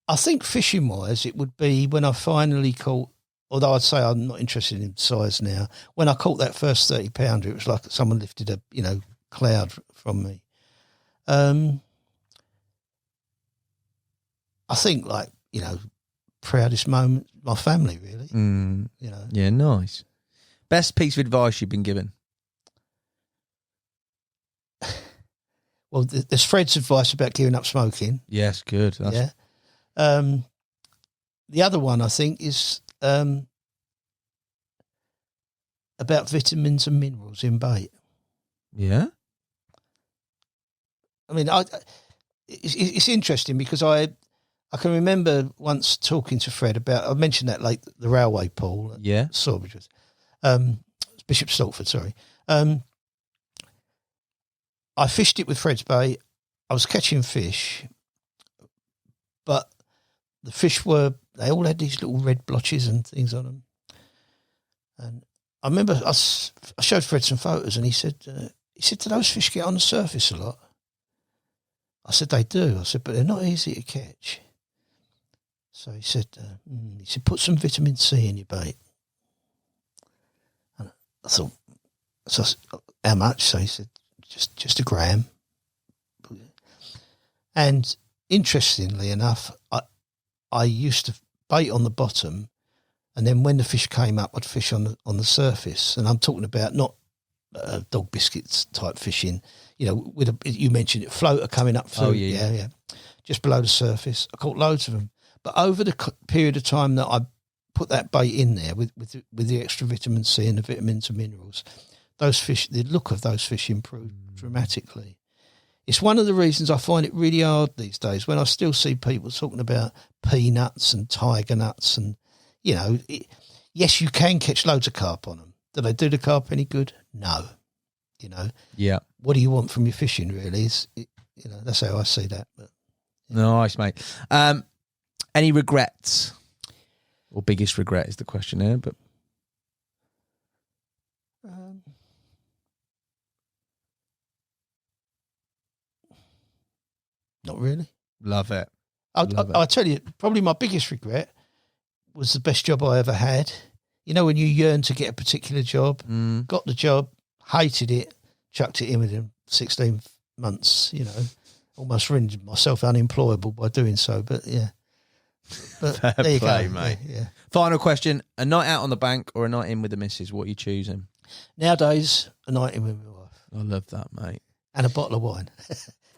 I think fishing wise, it would be when I finally caught, although I'd say I'm not interested in size now, when I caught that first 30-pounder, it was like someone lifted a cloud from me. I think proudest moment, my family really. Yeah, nice. Best piece of advice you've been given? Well, there's Fred's advice about giving up smoking. Yes, good. Yeah. The other one, I think, is about vitamins and minerals in bait. Yeah. I mean, it's interesting because I can remember once talking to Fred about, I mentioned that like the railway pool at Sawbridge. Bishop Stortford, sorry. I fished it with Fred's bait. I was catching fish, but the fish they all had these little red blotches and things on them. And I remember I showed Fred some photos and he said, do those fish get on the surface a lot? I said, they do. I said, but they're not easy to catch. So he said, put some vitamin C in your bait. And I thought, so how much? So he said, just a gram. And interestingly enough, I used to bait on the bottom, and then when the fish came up, I'd fish on the surface. And I'm talking about not dog biscuits type fishing, you mentioned it, floater coming up through. Yeah. Just below the surface. I caught loads of them. But over the period of time that I put that bait in there with the extra vitamin C and the vitamins and minerals, those fish, the look of those fish improved dramatically. It's one of the reasons I find it really hard these days when I still see people talking about peanuts and tiger nuts and, yes, you can catch loads of carp on them. Do they do the carp any good? No. Yeah. What do you want from your fishing, really? That's how I see that. But nice, mate. Any regrets? Or biggest regret is the question here, but not really. Love it. I'll tell you, probably my biggest regret was the best job I ever had. When you yearn to get a particular job, got the job, hated it, chucked it in within 16 months, almost rendered myself unemployable by doing so. But, yeah. But fair there you play, go. mate. Yeah. Final question, a night out on the bank or a night in with the missus? What are you choosing? Nowadays, a night in with my wife. I love that, mate. And a bottle of wine.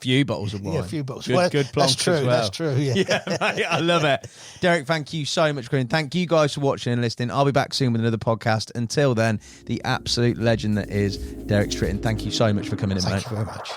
Few bottles of wine. Yeah, a few bottles. Good plonks that's true, as well. That's true, yeah. Mate, I love it. Derek, thank you so much for coming. Thank you guys for watching and listening. I'll be back soon with another podcast. Until then, the absolute legend that is Derek Stritton. Thank you so much for coming in, mate. Thank you very much.